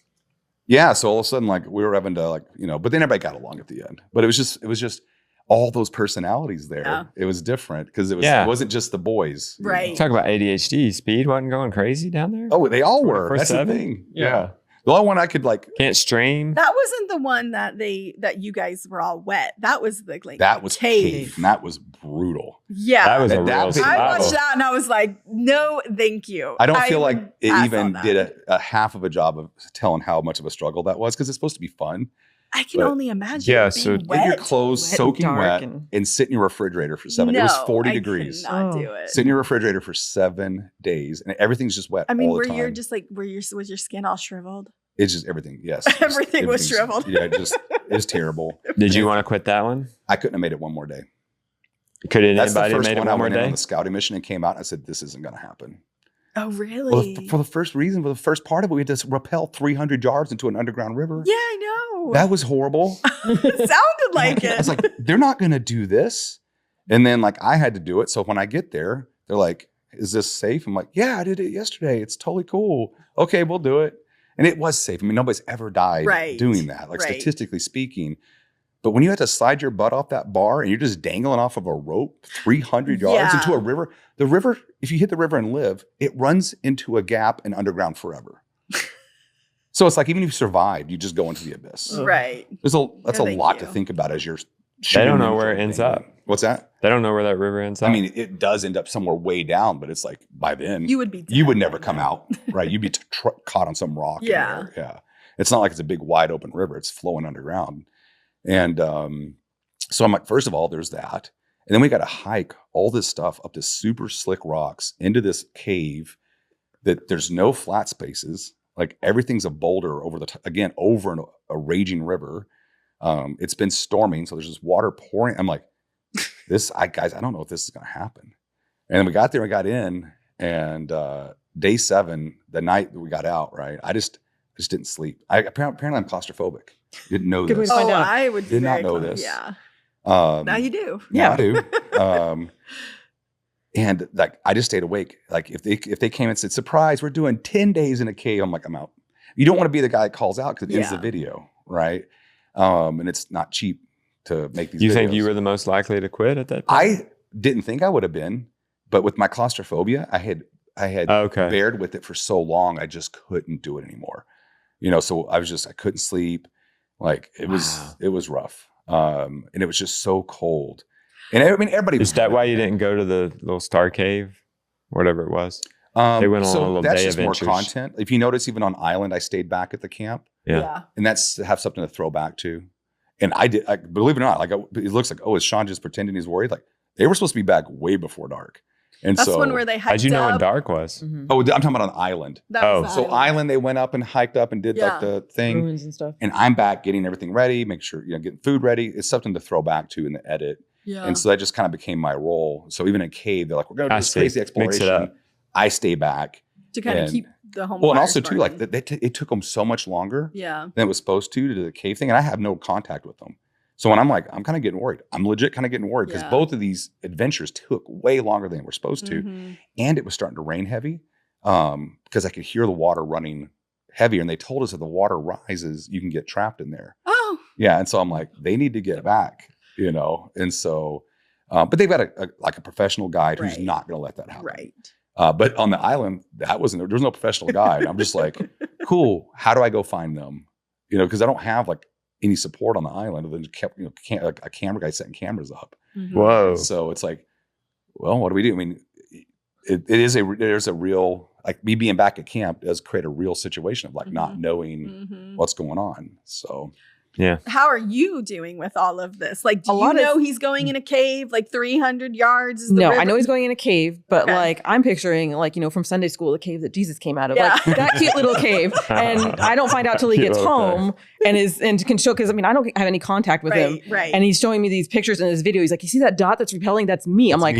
Yeah, so all of a sudden, like we were having to, like, you know, but then everybody got along at the end. But it was just all those personalities there. Yeah. It was different because it wasn't just the boys. Right. Talk about ADHD. Speed wasn't going crazy down there. Oh, they all were. That's the 24/7? thing. Yeah. The only one I could like. Can't stream. That wasn't the one that you guys were all wet. That was the like That was cave. And that was brutal. Yeah. That was a That- real that- I survival. watched that and I was like, no, thank you. I don't feel like would it pass even on that. did a half of a job of telling how much of a struggle that was because it's supposed to be fun. I can but- only imagine. Yeah, it being so Get wet. your clothes Wet and soaking dark wet and- and sit in your refrigerator for 7 No, It was 40 I degrees. could not Oh. do it. Sit in your refrigerator for 7 days and everything's just wet. I mean, all the were time. you just like, was your skin all shriveled? It's just everything. Yes. Everything was Everything's- shriveled. Yeah, it's terrible. Did you want to quit that one? I couldn't have made it one more day. Could That's the anybody first made it one I one more went in on day? the scouting mission and came out and I said, this isn't going to happen. Oh, Well, really? for the first part of it, we had to rappel 300 yards into an underground river. Yeah, I know. That was horrible. It sounded like I it. was like, they're not going to do this. And then like I had to do it. So when I get there, they're like, is this safe? I'm like, yeah, I did it yesterday. It's totally cool. Okay, we'll do it. And it was safe. I mean, nobody's ever died Right. doing that, like Right. statistically speaking. But when you have to slide your butt off that bar and you're just dangling off of a rope 300 yards Yeah. into a river, the river, if you hit the river and live, it runs into a gap and underground forever. So it's like even if you survived, you just go into the abyss. Right. That's a thank lot to you. think about as you're They don't know shooting where it into ends thing. up. What's that? They don't know where that river ends up. I mean, it does end up somewhere way down, but it's like by then You would be you would dead never by come now. out, right? You'd be caught on some rock. in Yeah. there. Yeah. It's not like it's a big wide open river. It's flowing underground. And so I'm like, first of all, there's that. And then we got to hike all this stuff up this super slick rocks into this cave that there's no flat spaces. Like everything's a boulder over over a raging river. It's been storming. So there's just water pouring. I'm like, guys, I don't know if this is going to happen. And then we got there, we got in, and day 7, the night that we got out, right? I just didn't sleep. Apparently I'm claustrophobic. Didn't know Good way this. to find out. I would be Did not very know close. this. Yeah. Um, Now you do. now I do. And like I just stayed awake. Like if they came and said, surprise, we're doing 10 days in a cave, I'm like, I'm out. You don't want to be the guy that calls out because it ends the Yeah. video, right? And it's not cheap to make these you videos. think you were the most likely to quit at that point? I didn't think I would have been, but with my claustrophobia, I had Okay. bared with it for so long, I just couldn't do it anymore. You know, so I couldn't sleep. Like it was rough. And it was just so cold. And I mean, everybody. Is that why you didn't go to the little star cave, whatever it was? They went on so a little that's day just adventures. more content. If you notice, even on island, I stayed back at the camp, Yeah. and that's to have something to throw back to. And I did, believe it or not, like it looks like, oh, is Shawn just pretending he's worried? Like they were supposed to be back way before dark. And That's so, one where they hiked How'd you know when up. dark was? Mhm. oh, I'm talking about on island. That Oh. was the So island, they went up and hiked up and did Yeah. like the thing. Ruins and stuff. And I'm back getting everything ready, make sure, getting food ready. It's something to throw back to in the edit. Yeah. And so that just kind of became my role. So even in cave, they're like, we're going to do I this see. crazy Mix it exploration. up. I stay back. to kind of and- keep the home. Well, and fires also too, like burning. it took them so much longer Yeah. than it was supposed to do the cave thing. And I have no contact with them. So when I'm like, I'm kind of getting worried. I'm legit kind of getting worried because Yeah. both of these adventures took way longer than they were supposed to. Mhm. And it was starting to rain heavy because I could hear the water running heavier. And they told us if the water rises, you can get trapped in there. Oh. Yeah. And so I'm like, they need to get back. you know? And so, but they've got a professional guide who's not going to let that happen. Right. But on the island, there was no professional guide. I'm just like, cool. How do I go find them? You know, because I don't have like any support on the island other than a camera guy setting cameras up. Mm-hmm. Whoa. So it's like, well, what do we do? I mean, there's a real, like me being back at camp does create a real situation of like not knowing what's going on. So. Yeah. How are you doing with all of this? Like, do you know he's going in a cave, like 300 yards? Is the No, river? I know he's going in a cave, but like I'm picturing like, you know, from Sunday school, the cave that Jesus came out of, like that cute little cave. And I don't find out till he gets home and can show, because I mean, I don't have any contact with him. Right. And he's showing me these pictures in this video. He's like, you see that dot that's repelling? That's me. I'm like,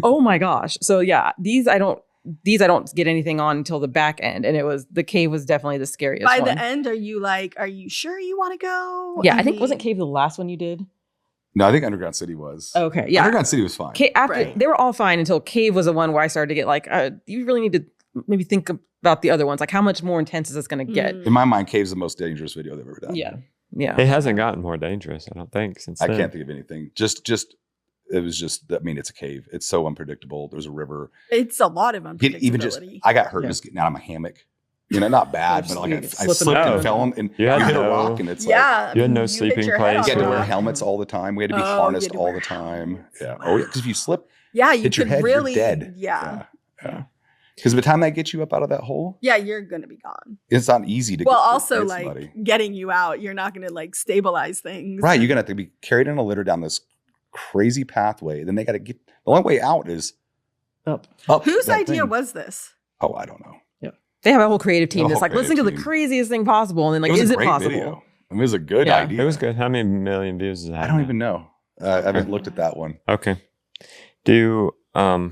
oh my gosh. So yeah, these I don't get anything on until the back end. And the cave was definitely the scariest By one. the end, are you sure you want to go? Yeah, I think, wasn't cave the last one you did? No, I think Underground City was. Okay, yeah. Underground City was fine. They were all fine until cave was the one where I started to get like, you really need to maybe think about the other ones. Like, how much more intense is this going to get? In my mind, cave's the most dangerous video they've ever done. Yeah. Yeah. It hasn't gotten more dangerous, I don't think, since then. I can't think of anything. It was just, I mean, it's a cave. It's so unpredictable. There's a river. It's a lot of unpredictability. I got hurt just getting out of my hammock. You know, not bad, but like I slipped and fell and you hit a rock and it's like. You had no sleeping place. You had to wear helmets all the time. We had to be harnessed all the time. Yeah. Oh, yeah. Because if you slip, you hit your head, really, you're dead. Yeah. Because by the time that gets you up out of that hole, you're going to be gone. It's not easy to also like somebody. Getting you out, you're not going to like stabilize things. Right. You're going to have to be carried in a litter down this crazy pathway. Then they got to get, the only way out is up. Whose idea was this? Oh, I don't know. Yeah. They have a whole creative team that's like, let's think of the craziest thing possible. And then like, is it possible? Video. I mean, it was a good idea. It was good. How many million views is that? I don't even know. I haven't looked at that one. Okay. I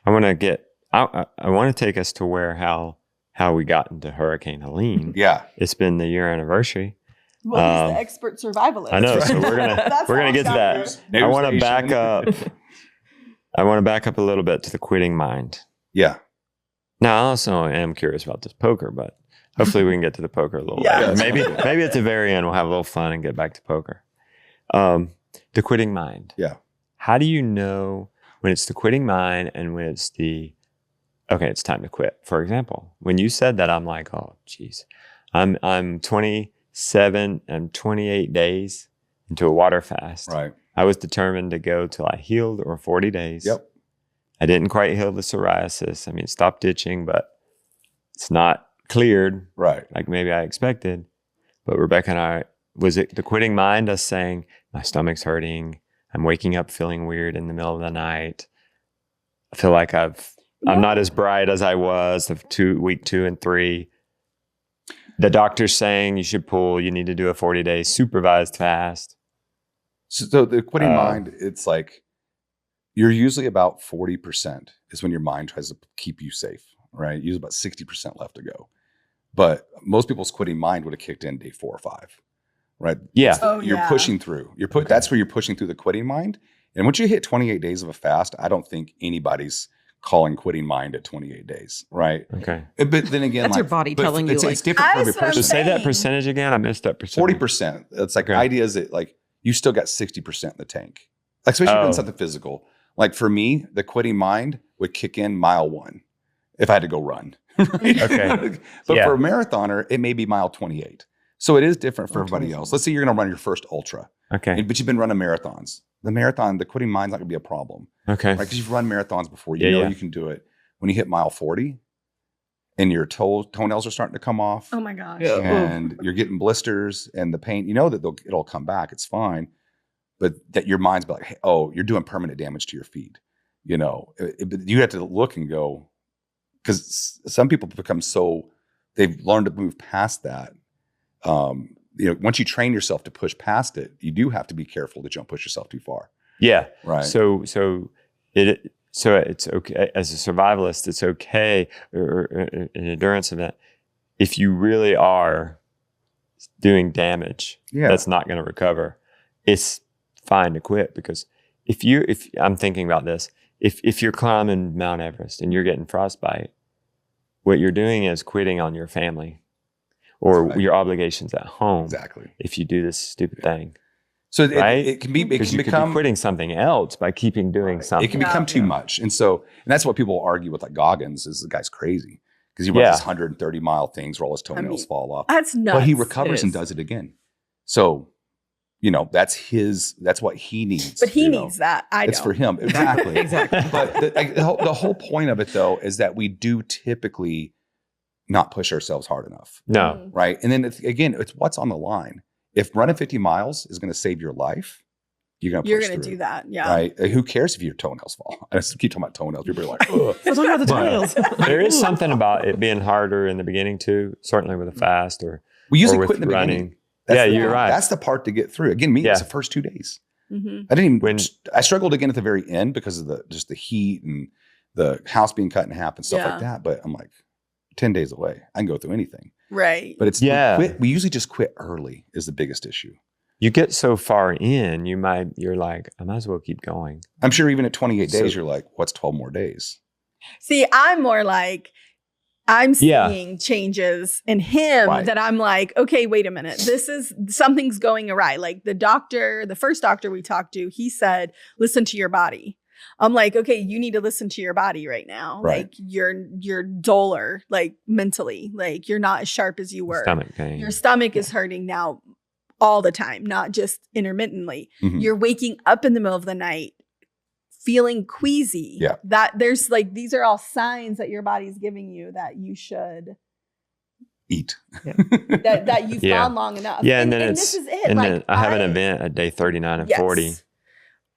want to take us to how we got into Hurricane Helene. Yeah. It's been the year anniversary. Well, he's the expert survivalist. I know, so we're gonna get to that. I want to back up. I want to back up a little bit to the quitting mind. Yeah. Now, I also am curious about this poker, but hopefully we can get to the poker a little later. Maybe at the very end we'll have a little fun and get back to poker. The quitting mind. Yeah. How do you know when it's the quitting mind and when it's it's time to quit? For example, when you said that, I'm like, oh, geez, I'm 27 and 28 days into a water fast. Right. I was determined to go till I healed or 40 days. Yep. I didn't quite heal the psoriasis. I mean, stopped itching, but it's not cleared. Right. Like maybe I expected. But Rebecca and I, was it the quitting mind, us saying, my stomach's hurting, I'm waking up feeling weird in the middle of the night. I feel like I'm not as bright as I was of week 2 and 3. The doctor's saying you should you need to do a 40-day supervised fast. So the quitting mind, it's like you're usually about 40% is when your mind tries to keep you safe, right? Usually about 60% left to go. But most people's quitting mind would have kicked in day 4 or 5, right? Yeah. You're pushing through. That's where you're pushing through the quitting mind. And once you hit 28 days of a fast, I don't think anybody's calling quitting mind at 28 days, right? Okay. But then again, that's your body telling you. It's different for every person. So say that percentage again. I missed that percentage. 40%. It's like idea is that like you still got 60% in the tank. Like especially doing something physical. Like for me, the quitting mind would kick in mile 1 if I had to go run. Right? Okay. But for a marathoner, it may be mile 28. So it is different for everybody else. Let's say you're going to run your first ultra. Okay. But you've been running marathons. The quitting mind's not going to be a problem. Okay. Right? Because you've run marathons before. You know you can do it. When you hit mile 40 and your toenails are starting to come off. Oh my gosh. And you're getting blisters and the pain, you know that it'll come back. It's fine. But that your mind's like, hey, you're doing permanent damage to your feet. You know, but you have to look and go, because some people become they've learned to move past that. Once you train yourself to push past it, you do have to be careful that you don't push yourself too far. Yeah. Right. So it's okay as a survivalist. It's okay, or an endurance event, if you really are doing damage that's not going to recover. It's fine to quit, because if I'm thinking about this, if you're climbing Mount Everest and you're getting frostbite, what you're doing is quitting on your family or your obligations at home. Exactly. If you do this stupid thing. So right? it can be, it Because can you could become be quitting something else by keeping doing something. It can become too much. And that's what people argue with like Goggins is the guy's crazy because he runs these 130-mile things where all his toenails fall off. That's nuts. But he recovers and does it again. So, that's what he needs. But he needs that. It's for him. Exactly. Exactly. But the whole point of it though, is that we do typically not push ourselves hard enough. No. Right. And then it's what's on the line. If running 50 miles is going to save your life, you're going to do that. Yeah. Right. Who cares if your toenails fall? I just keep talking about toenails. People are like, ugh. We're talking about the toenails. There is something about it being harder in the beginning too, certainly with a fast or we usually with quit in the running. beginning. You're right. That's the part to get through. Again, me, it's the first 2 days. Mm-hmm. I didn't even, I struggled again at the very end because of the heat and the house being cut in half and stuff like that. But I'm like, 10 days away. I can go through anything. Right. But we usually just quit early is the biggest issue. You get so far in, you're like, I might as well keep going. I'm sure even at 28 days, you're like, what's 12 more days? See, I'm more like, I'm seeing changes in him that I'm like, okay, wait a minute. Something's going awry. Like the first doctor we talked to, he said, listen to your body. I'm like, okay, you need to listen to your body right now. Right. Like you're duller, like mentally, like you're not as sharp as you were. Stomach pain. Your stomach is hurting now all the time, not just intermittently. Mm-hmm. You're waking up in the middle of the night feeling queasy. Yeah. That there's like, these are all signs that your body's giving you that you should eat. that you've gone long enough. Yeah. And then this is it. And like, then I have an event at day 39 and 40.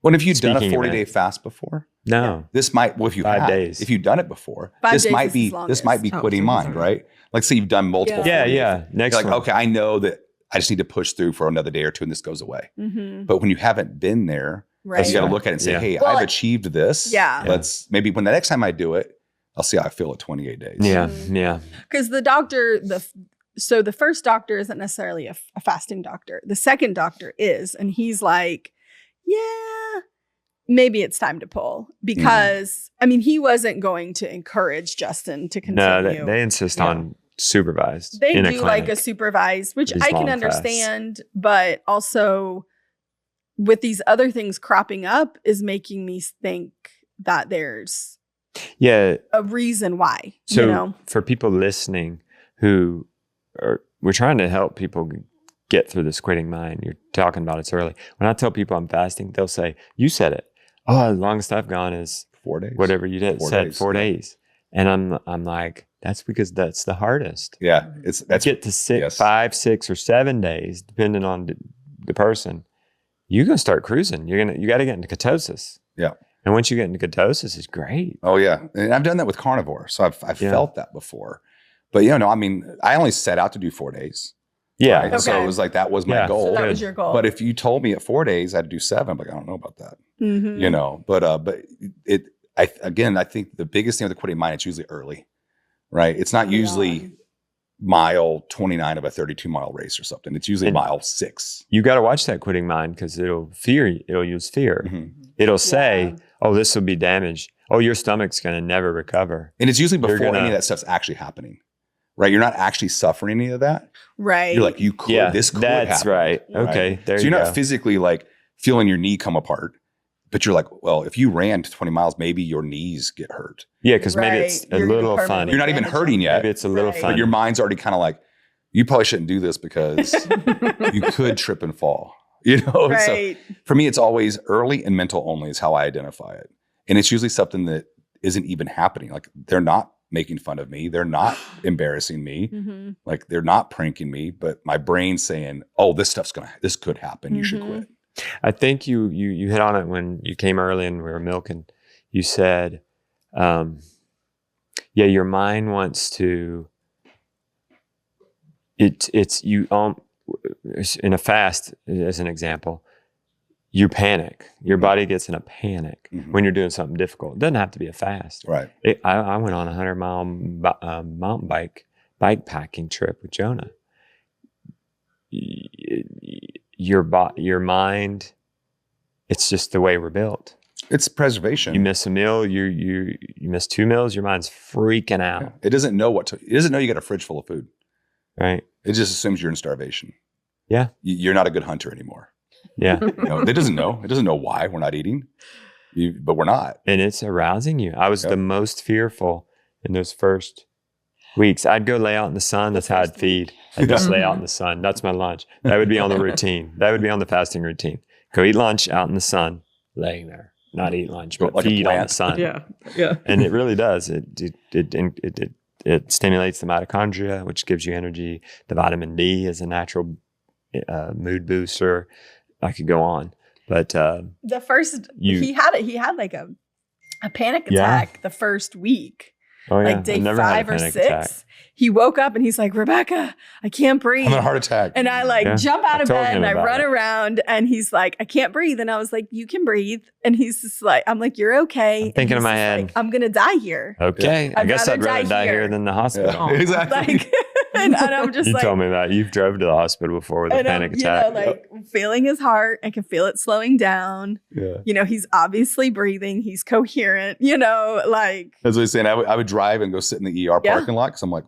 When have you done a Speaking 40-day fast before? No. This might, if you 5 days. If you've done it before, 5 this days might is be his quitting mind, right? Like say you've done multiple. 40 days. Yeah. Next You're like, one. okay, I know that I just need to push through for another day or two and this goes away. Mm-hmm. But when you haven't been there, you got to look at it and say, hey, I've achieved this. Yeah. Let's maybe when the next time I do it, I'll see how I feel at 28 days. Yeah. Mm-hmm. Yeah. Because the doctor, so the first doctor isn't necessarily a fasting doctor. The second doctor is, and he's like, yeah, maybe it's time to pull because I mean, he wasn't going to encourage Justin to continue. No, they insist on supervised. They in do a like clinic. a supervised, which These I can long fasts. understand, but also with these other things cropping up is making me think that there's a reason why. So for people listening who we're trying to help people get through this quitting mind. You're talking about it's early. When I tell people I'm fasting, they'll say, you said it. Oh, the longest I've gone is 4 days. Whatever you did, 4 days. And I'm like, that's because that's the hardest. Yeah. That's get to 5, 6, or 7 days, depending on the person. You're going to start cruising. You got to get into ketosis. Yeah. And once you get into ketosis, it's great. Oh yeah. And I've done that with carnivore. So I've felt that before, but I mean, I only set out to do 4 days. Yeah. Right? Okay. So it was like, that was my goal. So that was your goal. But if you told me at 4 days, I'd do 7, I'm like, I don't know about that, but I think the biggest thing with the quitting mind, it's usually early, right? It's not usually mile 29 of a 32-mile race or something. It's usually mile 6. You got to watch that quitting mind because it'll use fear. Mm-hmm. It'll say, oh, this will be damaged. Oh, your stomach's going to never recover. And it's usually before any of that stuff's actually happening, right? You're not actually suffering any of that. Right. You're like, this could happen. That's right. Okay. There so you you're go. not physically like feeling your knee come apart, but you're like, well, if you ran 20 miles, maybe your knees get hurt. Yeah. Because maybe it's a little funny. You're not even hurting yet. Maybe it's a little funny. But your mind's already kind of like, you probably shouldn't do this because you could trip and fall, Right. So for me, it's always early and mental only is how I identify it. And it's usually something that isn't even happening. Like they're not making fun of me. They're not embarrassing me. Mm-hmm. Like they're not pranking me, but my brain's saying, oh, this could happen. You should quit. I think you hit on it when you came early and we were milking. You said, your mind wants to, it's you in a fast, as an example, you panic. Your body gets in a panic when you're doing something difficult. It doesn't have to be a fast. Right. I went on a 100-mile mountain bike packing trip with Jonah. Your mind, it's just the way we're built. It's preservation. You miss a meal, you miss 2 meals, your mind's freaking out. Yeah. It doesn't know you got a fridge full of food. Right. It just assumes you're in starvation. Yeah. You're not a good hunter anymore. Yeah. It doesn't know. It doesn't know why we're not eating, but we're not. And it's arousing you. I was the most fearful in those first weeks. I'd go lay out in the sun. That's how I'd feed. I'd just lay out in the sun. That's my lunch. That would be on the routine. That would be on the fasting routine. Go eat lunch out in the sun, laying there. Not eat lunch, but like feed on the sun. Yeah. And it really does. It stimulates the mitochondria, which gives you energy. The vitamin D is a natural mood booster. I could go on, but the first he had like a panic attack the first week. Oh, yeah. Like day 5 or 6, he woke up and he's like, Rebecca, I can't breathe. I'm in a heart attack. And I jump out of bed and I run around and he's like, I can't breathe. And I was like, you can breathe. And he's just like, I'm like, you're okay. I'm thinking in my head, like, I'm going to die here. Okay. I guess I'd rather die here than the hospital. Yeah. Exactly. And I'm just you told me that. You've drove to the hospital before with a panic attack. Feeling his heart. I can feel it slowing down. Yeah. He's obviously breathing. He's coherent, That's what he's saying. I would drive and go sit in the ER parking lot because I'm like,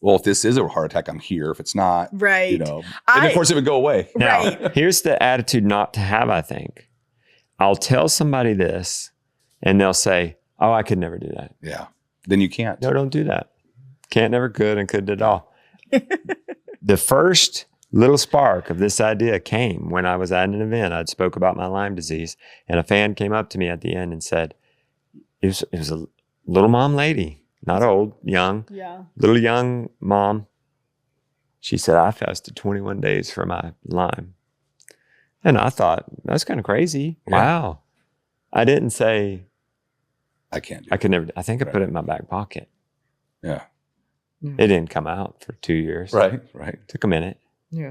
well, if this is a heart attack, I'm here. If it's not, right. And of course it would go away. Now, here's the attitude not to have, I think. I'll tell somebody this and they'll say, oh, I could never do that. Yeah. Then you can't. No, don't do that. Can't, never, could, and could at all. The first little spark of this idea came when I was at an event. I'd spoke about my Lyme disease, and a fan came up to me at the end and said, it was a little mom lady, not old, young, little young mom. She said, I fasted 21 days for my Lyme. And I thought, that's kind of crazy. Yeah. Wow. I didn't say, I can't do I could never, I think I put it in my back pocket. Yeah. It didn't come out for 2 years. Right. Took a minute. Yeah.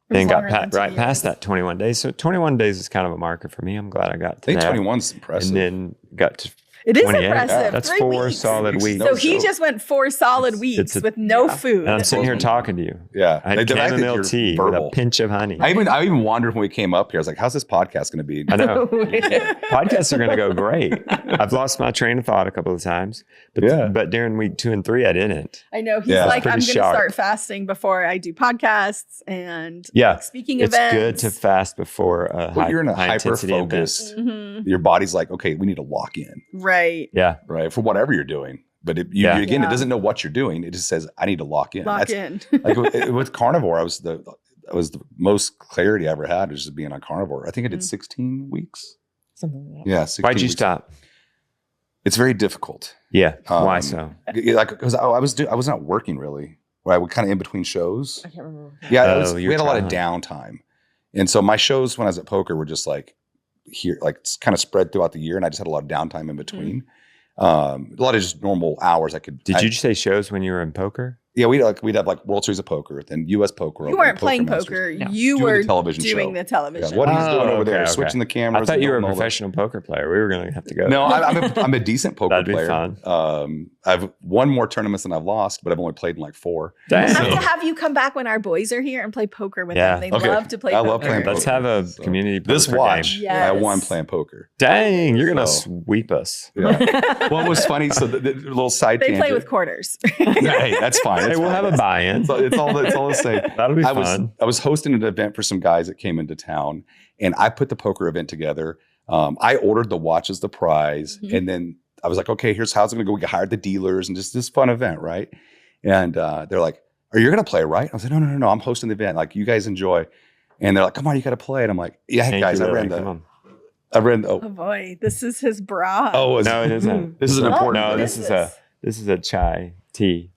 Then got past that 21 days. So 21 days is kind of a marker for me. I'm glad I got to that. I think 21's impressive. And then got to It is 28. impressive. That's 3 4 weeks. solid weeks. So he just went 4 solid weeks with no food. And I'm sitting here talking to you. Yeah. I had chamomile tea with a pinch of honey. I even wondered when we came up here, I was like, how's this podcast going to be? I know. Podcasts are going to go great. I've lost my train of thought a couple of times. But during week 2 and 3, I didn't. I know. He's like, I'm going to start fasting before I do podcasts and speaking events. It's good to fast before a you're in a high hyper-focus. Your body's like, okay, we need to lock in. Right. Yeah. Right. For whatever you're doing. But it doesn't know what you're doing. It just says, I need to lock in. Lock in. Like with carnivore, I was the most clarity I ever had was just being on carnivore. I think I did 16 weeks. Something like that. Yeah. 16 Why'd you weeks. stop? It's very difficult. Yeah. Why so? Like, because I was not working really. Where I would kind of in between shows. I can't remember. Yeah. We had a lot of downtime. And so my shows when I was at poker were just like here, like kind of spread throughout the year. And I just had a lot of downtime in between. A lot of just normal hours I could. Did you just say shows when you were in poker? Yeah, we'd have like World Series of Poker, then U.S. Poker. You weren't playing poker. No. You were doing the television. Yeah, what he's doing over there, switching the cameras. I thought you were a professional poker player. We were going to have to go. No, I'm a decent poker player. That'd be fun. I've won more tournaments than I've lost, but I've only played in like 4. We'll have to have you come back when our boys are here and play poker with them. They love to play poker. I love playing poker. Let's have a community poker This watch, game. I won playing poker. Dang, you're going to sweep us. Yeah. What was funny, so the little side They tangent. play with quarters. Hey, that's fine. Hey, we'll have a buy-in. So it's all the same. That'll be fun. I was hosting an event for some guys that came into town, and I put the poker event together. I ordered the watch as the prize, and then I was like, okay, here's how it's going to go. We hired the dealers and just this fun event, right? And they're like, "Are you going to play, right?" I was like, "No, I'm hosting the event. Like, you guys enjoy." And they're like, "Come on, you got to play." And I'm like, "Yeah, hey, guys, I ran the." Oh boy, this is his bra. Oh, no, it isn't. This is an important. No, this is a chai tea.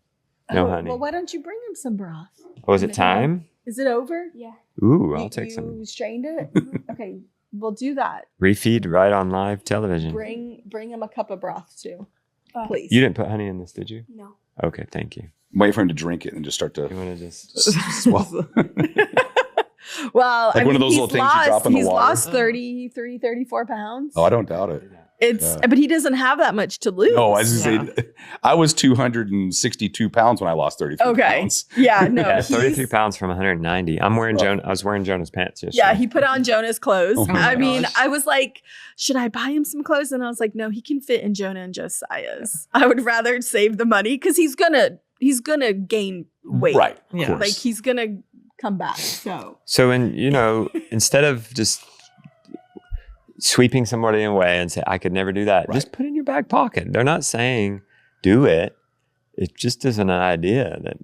No honey. Well, why don't you bring him some broth? Oh, is it time? Is it over? Yeah. Ooh, I'll take some. You strained it? Okay, we'll do that. Refeed right on live television. Bring him a cup of broth too, please. You didn't put honey in this, did you? No. Okay, thank you. Wait for him to drink it and just start to. You want to just swallow. Well, like one of those little things you drop in the water. He's lost 33, 34 pounds. Oh, I don't doubt it. But he doesn't have that much to lose. No, I was going to say, I was 262 pounds when I lost 33 pounds. Yeah, no. Yeah, 33 pounds from 190. I was wearing Jonah's pants yesterday. Yeah, he put on Jonah's clothes. Oh I mean, I was like, should I buy him some clothes? And I was like, no, he can fit in Jonah and Josiah's. I would rather save the money because he's gonna gain weight. Right. Yeah. Like he's gonna come back. And instead of just sweeping somebody away and say, I could never do that, just put it in your back pocket. They're not saying do it. It just isn't an idea that.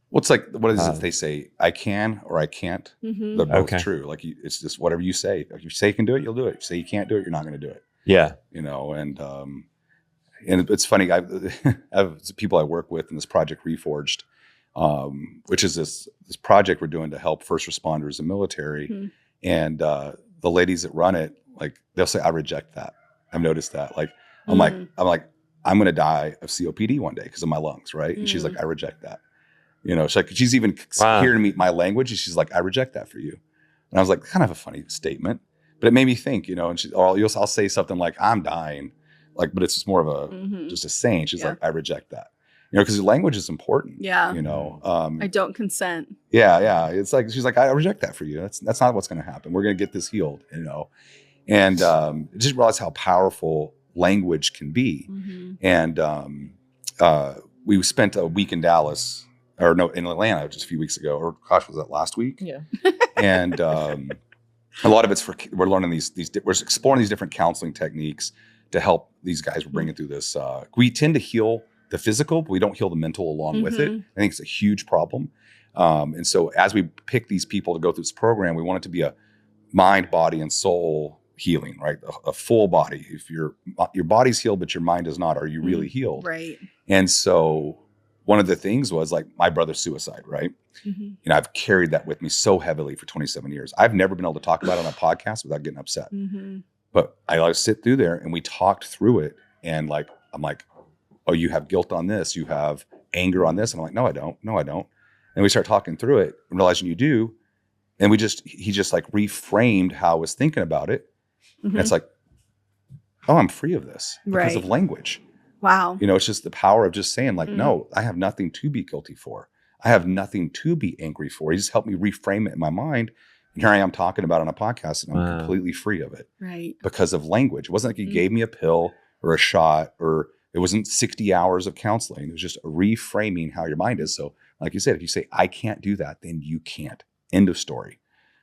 Well, it's like, what is it? They say, I can or I can't. They're both true. Like, it's just whatever you say. If you say you can do it, you'll do it. If you say you can't do it, you're not going to do it. Yeah. And it's funny. I have people I work with in this project Reforged, which is this project we're doing to help first responders and military. And the ladies that run it, like, they'll say, I reject that. I've noticed that. Like, I'm like, I'm going to die of COPD one day because of my lungs. Right. And she's like, I reject that. She's like, she's even hearing me, my language. And she's like, I reject that for you. And I was like, kind of a funny statement, but it made me think, and I'll say something like, I'm dying. Like, but it's just more of a, just a saying. She's like, I reject that, because language is important. Yeah. I don't consent. Yeah. It's like, she's like, I reject that for you. That's not what's going to happen. We're going to get this healed, and just realize how powerful language can be. And we spent a week in Dallas. In Atlanta just a few weeks ago, or gosh, was that last week? Yeah. And a lot of it's we're learning we're exploring these different counseling techniques to help these guys we're bringing through this. We tend to heal the physical, but we don't heal the mental along with it. I think it's a huge problem. And so as we pick these people to go through this program, we want it to be a mind, body, and soul healing, right? A full body. If your body's healed, but your mind is not, are you really healed? Right. And so one of the things was like my brother's suicide, right? I've carried that with me so heavily for 27 years. I've never been able to talk about it on a podcast without getting upset. But I sit through there and we talked through it. And I'm like, oh, you have guilt on this. You have anger on this. And I'm like, no, I don't. No, I don't. And we start talking through it and realizing you do. And he just like reframed how I was thinking about it. And it's like, oh, I'm free of this because of language. Wow. It's just the power of just saying like, no, I have nothing to be guilty for. I have nothing to be angry for. He just helped me reframe it in my mind. And here I am talking about it on a podcast and I'm completely free of it. Right. Because of language. It wasn't like he gave me a pill or a shot, or it wasn't 60 hours of counseling. It was just reframing how your mind is. So like you said, if you say, I can't do that, then you can't. End of story.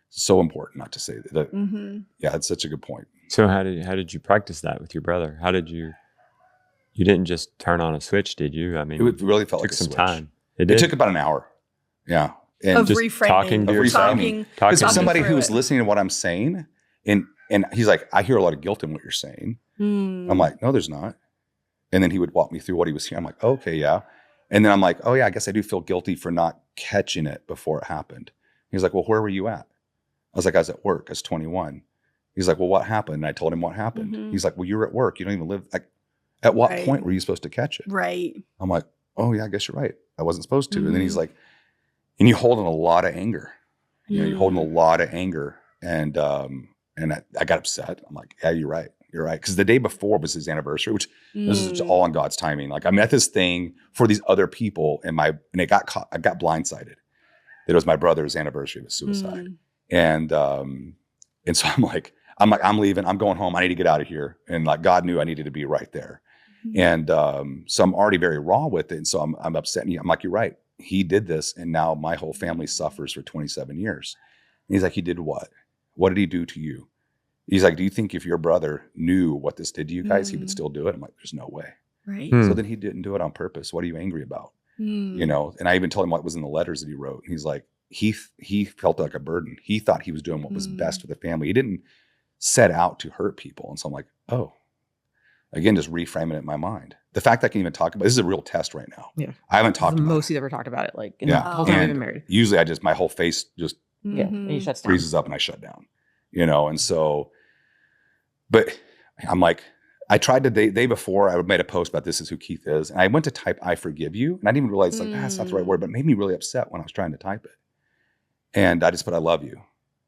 So important not to say that. Yeah, that's such a good point. So how did you practice that with your brother? How did you didn't just turn on a switch, did you? I mean, it really felt like a some switch. Time. It took about an hour. Yeah. And of just reframing. Talking to yourself. Because somebody who was listening to what I'm saying, and he's like, I hear a lot of guilt in what you're saying. I'm like, no, there's not. And then he would walk me through what he was hearing. I'm like, oh, okay, yeah. And then I'm like, oh yeah, I guess I do feel guilty for not catching it before it happened. He's like, well, where were you at? I was like, I was at work. I was 21. He's like, well, what happened? And I told him what happened. He's like, well, you were at work. You don't even live. Like, at what point were you supposed to catch it? Right. I'm like, oh yeah, I guess you're right. I wasn't supposed to. And then he's like, and you're holding a lot of anger. You're holding a lot of anger. And I got upset. I'm like, yeah, you're right. You're right. Because the day before was his anniversary, which this is all on God's timing. Like, I met this thing for these other people, and I got blindsided that it was my brother's anniversary of his suicide. And so I'm like, I'm leaving. I'm going home. I need to get out of here. And like, God knew I needed to be right there. And so I'm already very raw with it. And so I'm upset. And I'm like, you're right. He did this. And now my whole family suffers for 27 years. And he's like, he did what? What did he do to you? He's like, do you think if your brother knew what this did to you guys, he would still do it? I'm like, there's no way. Right. So then he didn't do it on purpose. What are you angry about? And I even told him what was in the letters that he wrote. And he's like, he felt like a burden. He thought he was doing what was best for the family. He didn't set out to hurt people. And so I'm like, oh, again, just reframing it in my mind. The fact I can even talk about this is a real test right now. Yeah. I haven't talked about it. Most he's ever talked about it. Like, in the whole time we've been married. Usually my whole face just and he shuts down. freezes up and I shut down, and so, but I'm like, I tried the day before I made a post about this is who Keith is. And I went to type, I forgive you. And I didn't even realize that's not the right word, but it made me really upset when I was trying to type it. And I just put, I love you.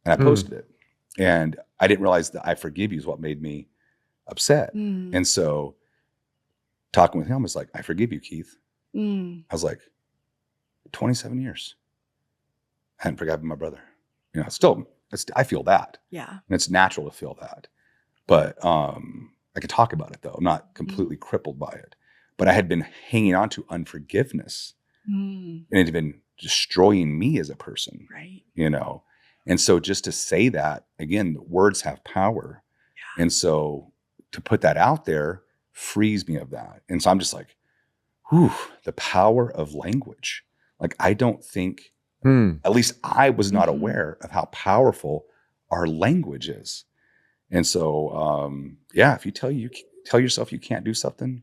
And I posted it. And I didn't realize that I forgive you is what made me upset. And so talking with him, I was like, I forgive you, Keith. I was like, 27 years. I hadn't forgiven my brother. I feel that. Yeah. And it's natural to feel that. But I could talk about it though. I'm not completely crippled by it. But I had been hanging on to unforgiveness. And it had been destroying me as a person. Right. And so just to say that, again, words have power. Yeah. And so to put that out there frees me of that. And so I'm just like, whew, the power of language. Like, I don't think, at least I was not aware of how powerful our language is. And so, if you tell yourself you can't do something,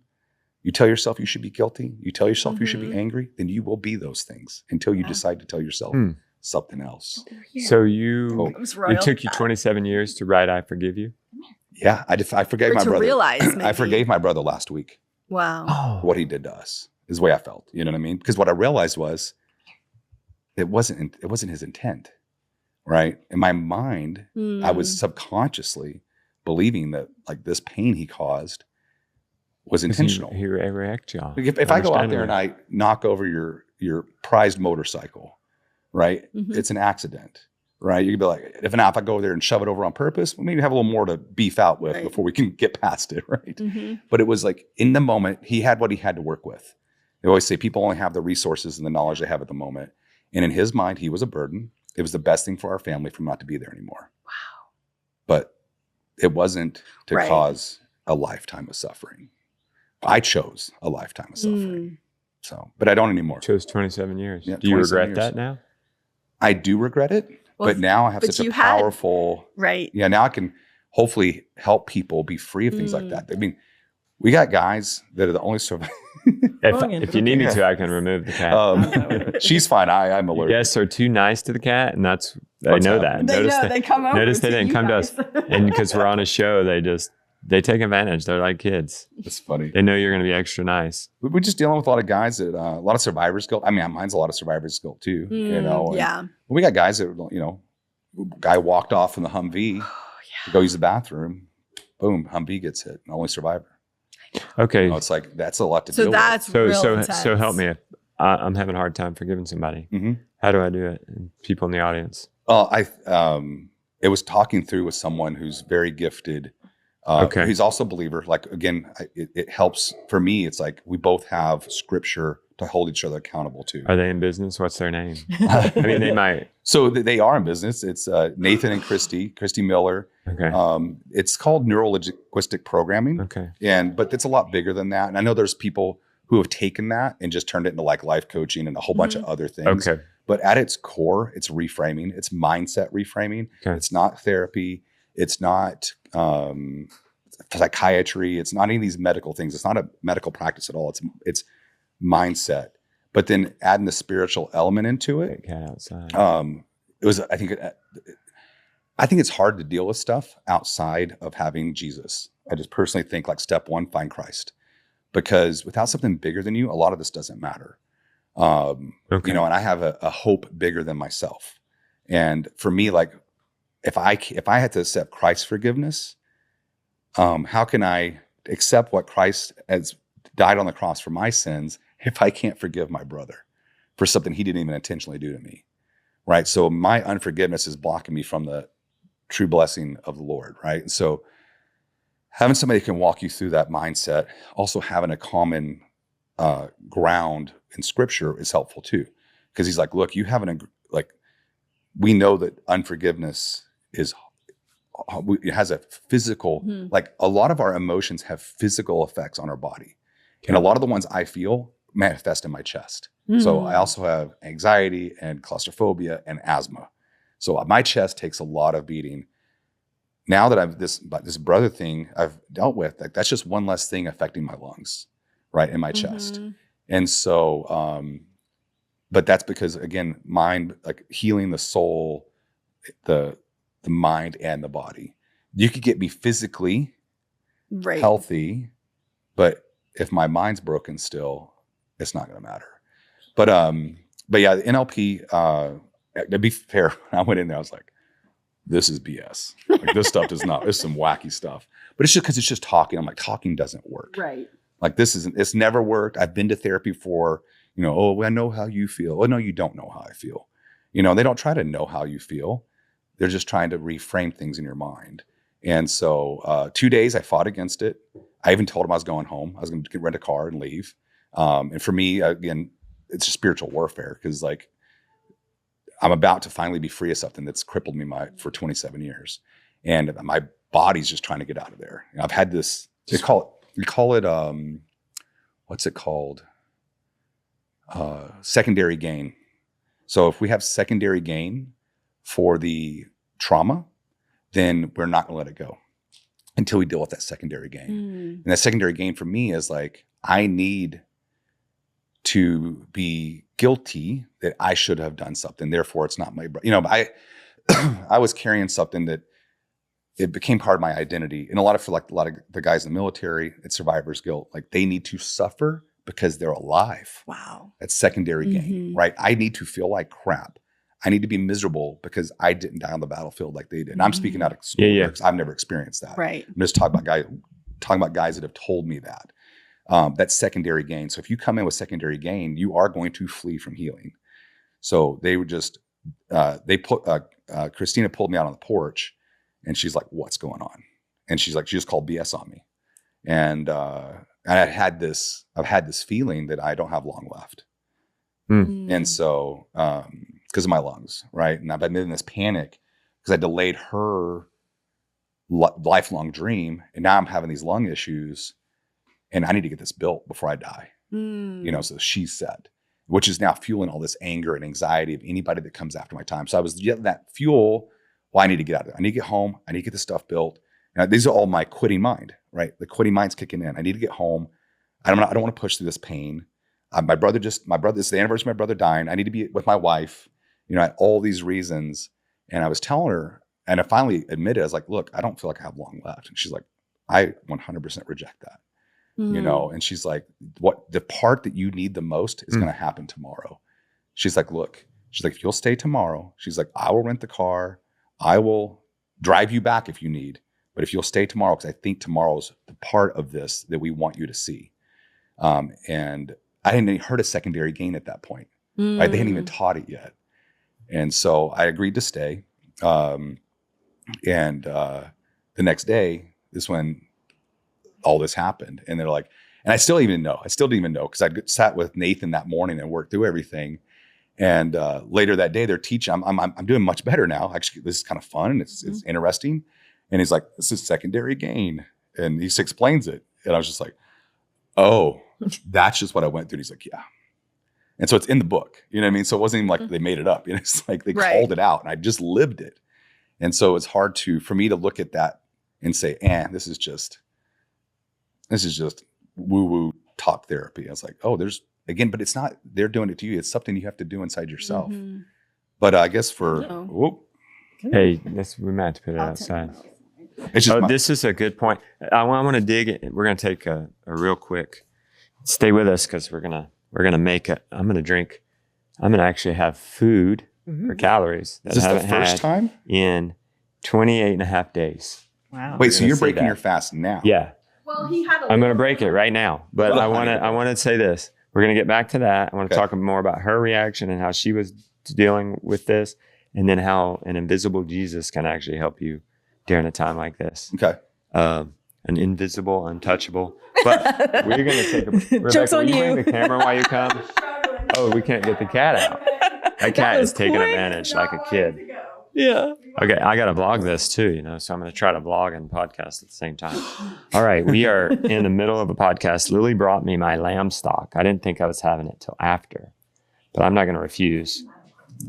you tell yourself you should be guilty, you tell yourself you should be angry, then you will be those things until you decide to tell yourself something else. So it took you 27 years to write "I Forgive You"? Yeah, I forgave my brother. Realize, I forgave my brother last week. Wow. For what he did to us is the way I felt. You know what I mean? Because what I realized was it wasn't his intent, right? In my mind, I was subconsciously believing that like this pain he caused was intentional. He wrecked y'all. If I go out there and I knock over your prized motorcycle, right? It's an accident, right? You could be like, if I go over there and shove it over on purpose, we maybe have a little more to beef out with before we can get past it, right? But it was like in the moment, he had what he had to work with. They always say people only have the resources and the knowledge they have at the moment. And in his mind, he was a burden. It was the best thing for our family for him not to be there anymore. Wow. But it wasn't to cause a lifetime of suffering. I chose a lifetime of suffering. So, but I don't anymore. Chose 27 years. Yeah, do you regret that now? I do regret it. Well, but now I have such a powerful, yeah, now I can hopefully help people be free of things like that. I mean, we got guys that are the only survivors. If you need me to, I can remove the cat. She's fine. I'm allergic. You guys are too nice to the cat, and they know that. They come over. Notice they didn't come to us, and because we're on a show, they take advantage. They're like kids. That's funny. They know you're going to be extra nice. We're just dealing with a lot of guys that a lot of survivor's guilt. I mean, mine's a lot of survivor's guilt too. We got guys that guy walked off in the Humvee to go use the bathroom. Boom, Humvee gets hit. Only survivor. Okay. It's like that's a lot to deal with. So help me. If I'm having a hard time forgiving somebody. How do I do it? And people in the audience. It was talking through with someone who's very gifted. He's also a believer. Like again, it helps for me. It's like we both have scripture to hold each other accountable to. Are they in business? What's their name? I mean, they might. So they are in business. It's Nathan and Christy Miller. Okay. It's called neuro-linguistic programming. Okay. But it's a lot bigger than that. And I know there's people who have taken that and just turned it into like life coaching and a whole bunch of other things. Okay. But at its core, it's reframing. It's mindset reframing. Okay. It's not therapy. It's not psychiatry. It's not any of these medical things. It's not a medical practice at all. It's mindset. But then adding the spiritual element into it. Cat outside. It was. I think it's hard to deal with stuff outside of having Jesus. I just personally think like step one, find Christ, because without something bigger than you, a lot of this doesn't matter. And I have a hope bigger than myself. And for me, like if I had to accept Christ's forgiveness, how can I accept what Christ has died on the cross for my sins if I can't forgive my brother for something he didn't even intentionally do to me? Right. So my unforgiveness is blocking me from the true blessing of the Lord. Right. And so having somebody who can walk you through that mindset, also having a common ground in scripture is helpful too. Because he's like, look, we know that unforgiveness it has a physical, like a lot of our emotions have physical effects on our body. And a lot of the ones I feel manifest in my chest. So I also have anxiety and claustrophobia and asthma. So my chest takes a lot of beating. Now that I've this brother thing I've dealt with, like that's just one less thing affecting my lungs, right, in my chest. And so, but that's because again, mind, like healing the soul, the mind and the body. You could get me physically healthy, but if my mind's broken still, it's not going to matter. But yeah, the NLP, to be fair, when I went in there, I was like, this is BS. Like this stuff does not, it's some wacky stuff. But it's just because it's just talking. I'm like, talking doesn't work. Right. Like it's never worked. I've been to therapy for, oh, I know how you feel. Oh, no, you don't know how I feel. They don't try to know how you feel. They're just trying to reframe things in your mind. And so 2 days I fought against it. I even told him I was going home. I was going to rent a car and leave. And for me, again, it's just spiritual warfare because like I'm about to finally be free of something that's crippled me for 27 years. And my body's just trying to get out of there. I've had this, we call it, what's it called? Secondary gain. So if we have secondary gain for the trauma, then we're not gonna let it go until we deal with that secondary gain. And that secondary gain for me is like, I need to be guilty that I should have done something. Therefore, it's not my, I was carrying something that it became part of my identity. And a lot of the guys in the military, it's survivor's guilt. Like they need to suffer because they're alive. Wow. That's secondary gain, right? I need to feel like crap. I need to be miserable because I didn't die on the battlefield like they did. And I'm speaking out of school because I've never experienced that. Right. I'm just talking about guys that have told me that. That's secondary gain. So if you come in with secondary gain, you are going to flee from healing. So they would just, Christina pulled me out on the porch and she's like, what's going on? And she's like, she just called BS on me. And I've had this feeling that I don't have long left. And so, because of my lungs, right? And I've been in this panic because I delayed her lifelong dream. And now I'm having these lung issues and I need to get this built before I die. So she said, which is now fueling all this anger and anxiety of anybody that comes after my time. So I was getting that fuel. Well, I need to get out of it. I need to get home. I need to get this stuff built. And these are all my quitting mind, right? The quitting mind's kicking in. I need to get home. I don't want to push through this pain. My brother, this is the anniversary of my brother dying. I need to be with my wife, I had all these reasons. And I was telling her, and I finally admitted, I was like, look, I don't feel like I have long left. And she's like, I 100% reject that, and she's like, what the part that you need the most is going to happen tomorrow. She's like, look, if you'll stay tomorrow, she's like, I will rent the car. I will drive you back if you need, but if you'll stay tomorrow, because I think tomorrow's the part of this that we want you to see. And I hadn't even heard of secondary gain at that point. Right? They hadn't even taught it yet. And so I agreed to stay. And the next day is when all this happened. And they're like, and I still didn't even know because I sat with Nathan that morning and worked through everything. And later that day, they're teaching. I'm doing much better now. Actually, this is kind of fun and it's interesting. And he's like, "This is secondary gain," and he just explains it. And I was just like, "Oh, that's just what I went through." And he's like, "Yeah." And so it's in the book. You know what I mean? So it wasn't even like they made it up. It's like they called it out, and I just lived it. And so it's hard for me to look at that and say, this is just woo-woo talk therapy. I was like, oh, but it's not, they're doing it to you. It's something you have to do inside yourself. But I guess hey, we might have to put it outside. This is a good point. I want to dig it. We're going to take a real quick, stay with us because we're going to make it. I'm going to actually have food for calories that is this I haven't the first had time? in 28 and a half days. Wow. Wait, so you're breaking your fast now? Yeah. Well, he had I'm going to break it right now, but I want to say this. We're going to get back to that. I want to talk more about her reaction and how she was dealing with this, and then how an invisible Jesus can actually help you during a time like this. Okay. An invisible, untouchable. But we're going to take a... Rebecca, Joke's on you. Bring the camera while you come. Oh, we can't get the cat out. That cat is taking advantage like a kid. Yeah. Okay, I got to vlog this too, so I'm going to try to vlog and podcast at the same time. All right, we are in the middle of a podcast. Lily brought me my lamb stock. I didn't think I was having it till after, but I'm not going to refuse.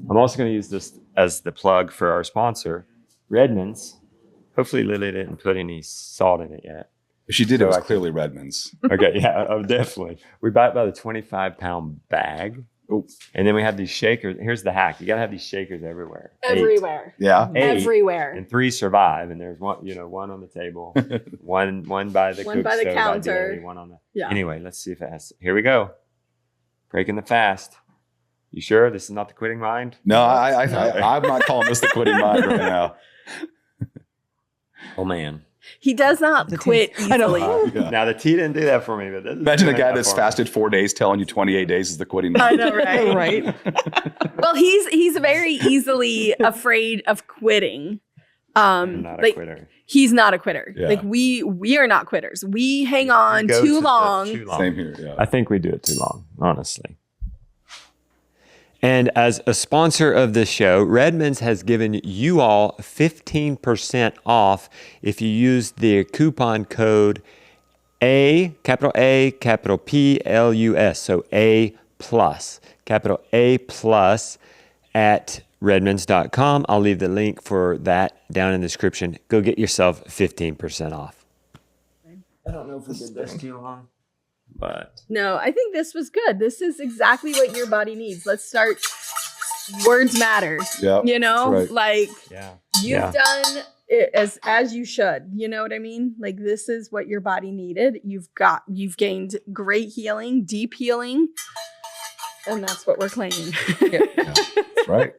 I'm also going to use this as the plug for our sponsor, Redmond's. Hopefully Lily didn't put any salt in it yet. If she did, it was clearly Redmond's. Okay, yeah, definitely. We buy it by the 25-pound bag. Oh, and then we have these shakers. Here's the hack. You got to have these shakers everywhere. Everywhere. 8. Yeah. 8, everywhere. And 3 survive. And there's one on the table, one by the one by the counter. Ideally, one on the. Yeah. Anyway, let's see if it has. Here we go. Breaking the fast. You sure this is not the quitting mind? No, I'm not calling this the quitting mind right now. Oh man. He does not quit easily. Now the tea didn't do that for me, but imagine a guy that's fasted 4 days telling you 28 days is the quitting mind. I know, right? Right. Well, he's very easily afraid of quitting. I'm not a quitter. He's not a quitter. Yeah. Like we are not quitters. We hang on too long. Same here. Yeah. I think we do it too long, honestly. And as a sponsor of this show, Redmond's has given you all 15% off if you use the coupon code capital P, L-U-S. So A+, capital A+ at redmonds.com. I'll leave the link for that down in the description. Go get yourself 15% off. I don't know if we did this too long, but no, I think this was good. This is exactly what your body needs. Let's start. Words matter. Yeah, you know, right. like yeah, you've done it as you should. You know what I mean? Like this is what your body needed. You've gained great healing, deep healing, and that's what we're claiming. Yeah, that's right.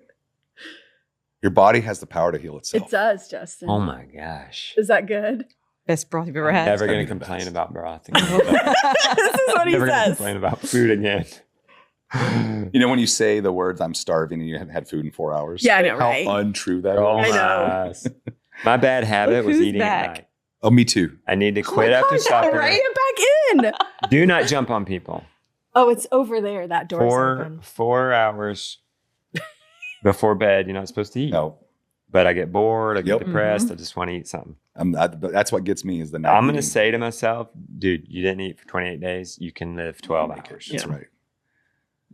Your body has the power to heal itself. It does, Justin. Oh my gosh. Is that good? Best broth you've ever had. Never going to complain about broth again. This is what he Never gonna says. complain about food again. You know, when you say the words "I'm starving" and you haven't had food in 4 hours. Yeah, I know, how right? untrue that is. Oh I my know. gosh. My bad habit was Who's eating back? at night. Oh, me too. I need to Oh quit my after gosh, supper. right? Get back in. Do not jump on people. Oh, it's over there. That door's open. 4 hours before bed, you're not supposed to eat. No, But I get bored. I get Yep. depressed. I just want to eat something. but that's what gets me is the night. I'm going to eating. say to myself, dude, you didn't eat for 28 days. You can live 12 hours. That's right.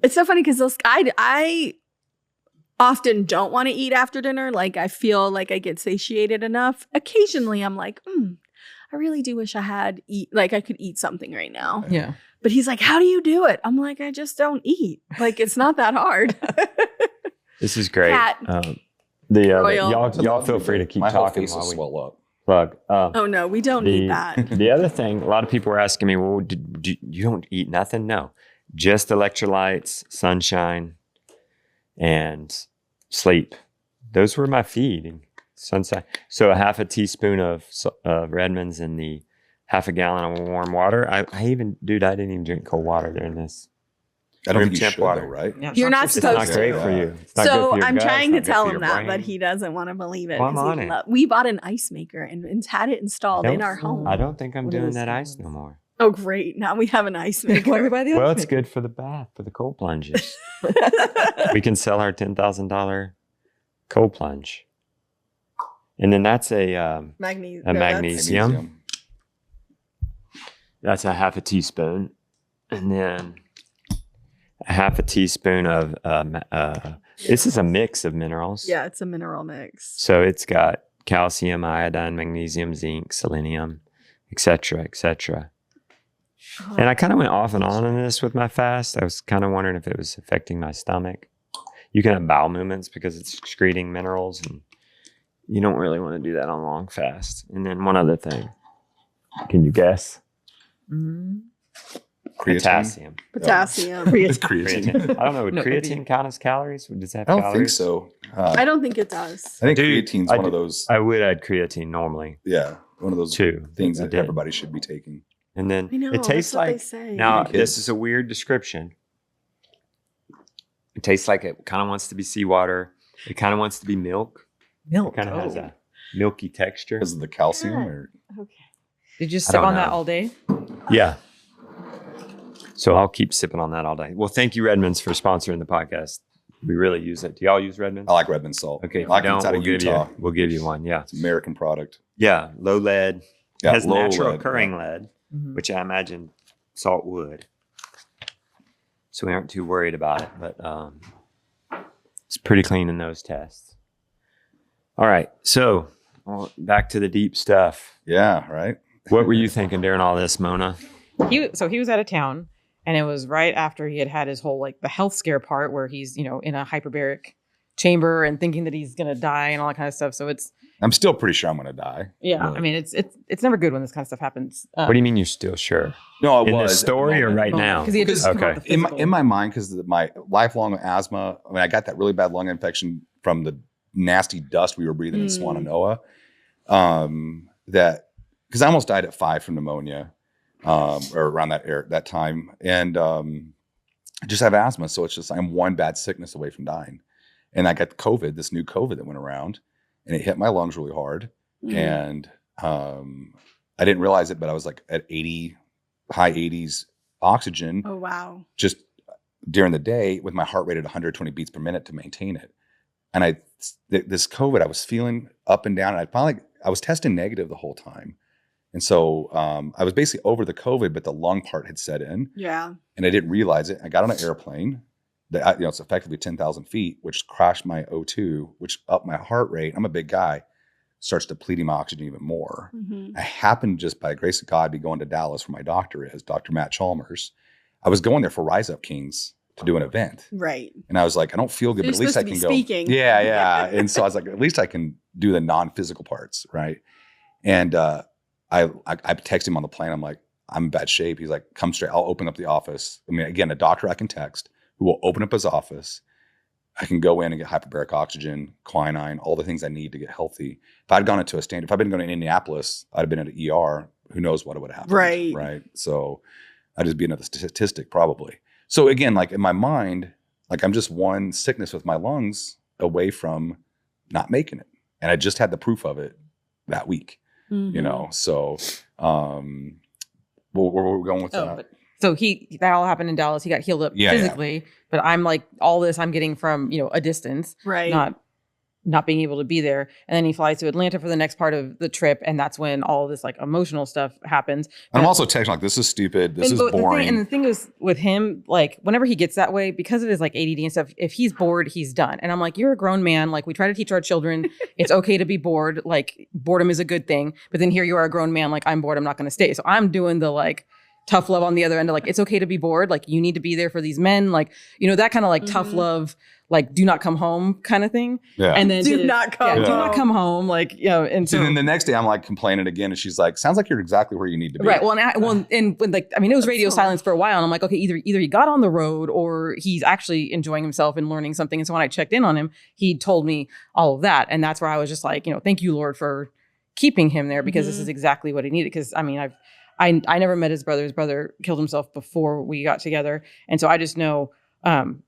It's so funny because I often don't want to eat after dinner. Like I feel like I get satiated enough. Occasionally I'm like, I really do wish I could eat something right now. Yeah. But he's like, how do you do it? I'm like, I just don't eat. Like it's not that hard. This is great. Cat. Royal. Y'all feel free to keep My whole talking face will while we swell up. plug. Oh no, we don't need that. The other thing, a lot of people were asking me, well, you don't eat nothing? No, just electrolytes, sunshine, and sleep. Those were my feed. Sunshine. So a half a teaspoon of Redmond's in the half a gallon of warm water. I didn't even drink cold water during this. I don't Room think you temp should, water. though, right? Yeah, You're not It's supposed not to. great for you. It's not good So for your I'm gut, trying to it's not good tell for him your that, brain. but he doesn't want to believe it. Well, I'm 'cause on it. we bought an ice maker and had it installed in our home. I don't think I'm What doing is that that? ice no more. Oh, great. Now we have an ice maker. Why do we buy the Well, ice it's maker? good for the bath, for the cold plunges. We can sell our $10,000 cold plunge. And then that's a magnesium. That's a half a teaspoon. And then a half a teaspoon of, this is a mix of minerals. Yeah, it's a mineral mix. So it's got calcium, iodine, magnesium, zinc, selenium, etc., etc. And I kind of went off and on this with my fast. I was kind of wondering if it was affecting my stomach. You can have bowel movements because it's excreting minerals, and you don't really want to do that on long fast. And then one other thing. Can you guess? Mm-hmm. Potassium. Potassium. It's creatine. Creatine. I don't know. Would No, creatine count as calories? Does that have I don't calories? think so. I don't think it does. I think Dude, creatine's I one do- of those. I would add creatine normally One of those too. things I that did. everybody should be taking. And then I know. it tastes that's what they like, say. now Even this kids. is a weird description. It tastes like it kind of wants to be seawater. It kind of wants to be milk. Milk. It kind of has Oh. a milky texture. Because of the calcium? Or Okay. Did you I sip don't on that know. all day? Yeah. So I'll keep sipping on that all day. Well, thank you, Redmond's, for sponsoring the podcast. We really use it. Do y'all use Redmond's? I like Redmond salt. Okay, if I like you it. don't, It's out we'll of give Utah. we'll give you one. Yeah. It's an American product. Yeah. Low lead. Yeah, has low natural lead, occurring lead, Mhm. which I imagine salt would. So we aren't too worried about it, but it's pretty clean in those tests. All right. So back to the deep stuff. Yeah, right? What were you thinking during all this, Mona? He was out of town, and it was right after he had his whole the health scare part where he's in a hyperbaric chamber and thinking that he's gonna die and all that kind of stuff. So it's I'm still pretty sure I'm going to die. yeah. Really. I mean it's never good when this kind of stuff happens. What do you mean you're still sure? No, it In was this story or right now? Because he had just come Okay. out the in physical. my mind, because my lifelong asthma, I mean, I got that really bad lung infection from the nasty dust we were breathing in Swannanoa. That because I almost died at 5 from pneumonia, or around that time, and I just have asthma, so it's just I'm one bad sickness away from dying. And I got COVID, this new COVID that went around, and it hit my lungs really hard, and I didn't realize it, but I was like at 80, high 80s oxygen. Oh wow. Just during the day with my heart rate at 120 beats per minute to maintain it. And this COVID, I was feeling up and down. And I was testing negative the whole time. And so I was basically over the COVID, but the lung part had set in. Yeah. And I didn't realize it. I got on an airplane that, it's effectively 10,000 feet, which crashed my O2, which upped my heart rate. I'm a big guy, starts depleting my oxygen even more. I happened, just by the grace of God, be going to Dallas where my doctor is, Dr. Matt Chalmers. I was going there for Rise Up Kings to do an event. Right. And I was like, I don't feel good, but at least I can go. Speaking. Yeah. And so I was like, at least I can do the non-physical parts. Right. And I texted him on the plane. I'm like, I'm in bad shape. He's like, come straight. I'll open up the office. I mean, again, a doctor I can text who will open up his office. I can go in and get hyperbaric oxygen, quinine, all the things I need to get healthy. If I'd gone into if I'd been going to Indianapolis, I'd have been at an ER. Who knows what would have happened. Right. Right. So I'd just be another statistic probably. So again, like in my mind, like I'm just one sickness with my lungs away from not making it. And I just had the proof of it that week, So where were we going with that? So that all happened in Dallas. He got healed up physically, but I'm like, all this I'm getting from, a distance, right? Not being able to be there. And then he flies to Atlanta for the next part of the trip. And that's when all this like emotional stuff happens. And I'm also texting like, this is stupid. This is boring. The thing is with him, like whenever he gets that way, because of his like ADD and stuff, if he's bored, he's done. And I'm like, you're a grown man. Like we try to teach our children, it's okay to be bored. Like boredom is a good thing. But then here you are a grown man. Like I'm bored. I'm not going to stay. So I'm doing the like tough love on the other end of like, it's okay to be bored. Like you need to be there for these men. Like, that kind of like tough love, like do not come home kind of thing. Yeah. And then do not come home. Like, and so then the next day I'm like complaining again. And she's like, sounds like you're exactly where you need to be. Right. Well, and when like, I mean, it was radio silence for a while. And I'm like, okay, either he got on the road or he's actually enjoying himself and learning something. And so when I checked in on him, he told me all of that. And that's where I was just like, thank you, Lord, for keeping him there because this is exactly what he needed. Because I mean, I never met his brother. His brother killed himself before we got together. And so I just know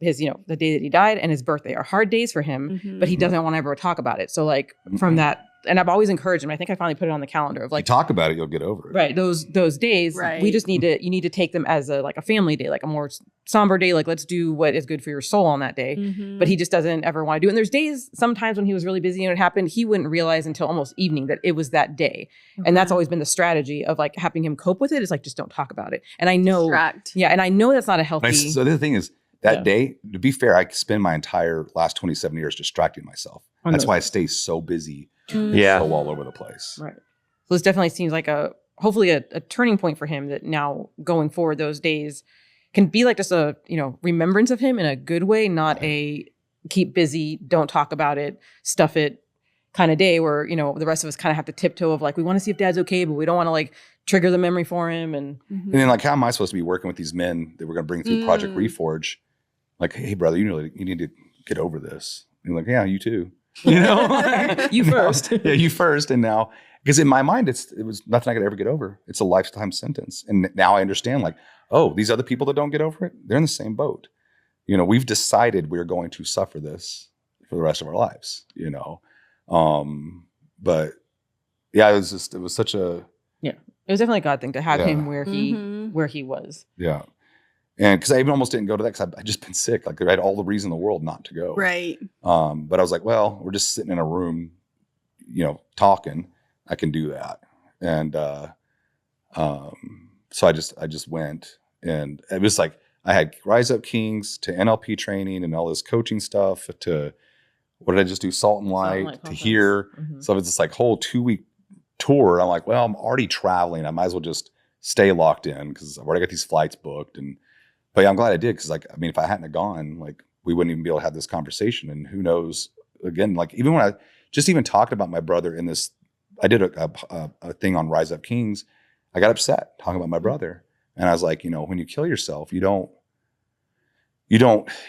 his, the day that he died and his birthday are hard days for him, but he doesn't want to ever talk about it. So like from that, and I've always encouraged him. I think I finally put it on the calendar of like, you talk about it, you'll get over it. Right. Those days, we just you need to take them as a family day, like a more somber day. Like let's do what is good for your soul on that day. But he just doesn't ever want to do it. And there's days sometimes when he was really busy and it happened, he wouldn't realize until almost evening that it was that day. And that's always been the strategy of like having him cope with it is like, just don't talk about it. And I know, and I know that's not a healthy. So the thing is that day, to be fair, I spend my entire last 27 years distracting myself. That's why I stay so busy. So all over the place. Right. So this definitely seems like hopefully a turning point for him that now going forward, those days can be like just a, remembrance of him in a good way, not a keep busy, don't talk about it, stuff it kind of day where, the rest of us kind of have to tiptoe of like, we want to see if dad's okay, but we don't want to like trigger the memory for him. And then like, how am I supposed to be working with these men that we're going to bring through Project Reforge? Like, hey brother, you need to get over this. And you're like, yeah, you too. You first. Yeah, you first. And now, because in my mind, it was nothing I could ever get over. It's a lifetime sentence. And now I understand like, oh, these other people that don't get over it, they're in the same boat. We've decided we're going to suffer this for the rest of our lives, But yeah, it was such a. Yeah, it was definitely a God thing to have him where he was. Yeah. And because I even almost didn't go to that because I'd just been sick. Like I had all the reason in the world not to go. Right. But I was like, well, we're just sitting in a room, talking. I can do that. And so I just went, and it was like I had Rise Up Kings to NLP training and all this coaching stuff to what did I just do? Salt and Light to here. So it's this like whole 2-week tour. I'm like, well, I'm already traveling. I might as well just stay locked in because I've already got these flights booked. But yeah, I'm glad I did because, if I hadn't have gone, like, we wouldn't even be able to have this conversation. And who knows? Again, like, even when I just even talked about my brother in this, I did a thing on Rise Up Kings. I got upset talking about my brother, and I was like, when you kill yourself, you don't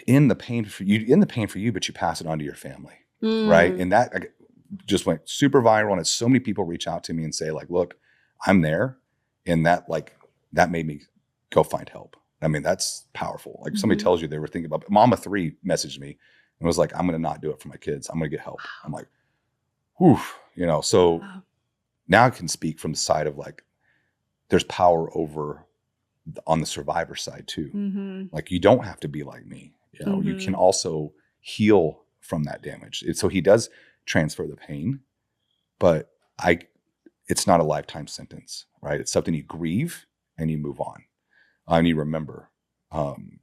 end the pain for you. You end the pain for you, but you pass it on to your family, right? And that just went super viral, and it's so many people reach out to me and say, like, look, I'm there, and that made me go find help. I mean, that's powerful. Like somebody tells you they were thinking about, Mama 3 messaged me and was like, I'm going to not do it for my kids. I'm going to get help. I'm like, whew, so now I can speak from the side of like, there's power over on the survivor side too. Mm-hmm. Like, you don't have to be like me. You know, you can also heal from that damage. So he does transfer the pain, but it's not a lifetime sentence, right? It's something you grieve and you move on. And you remember. And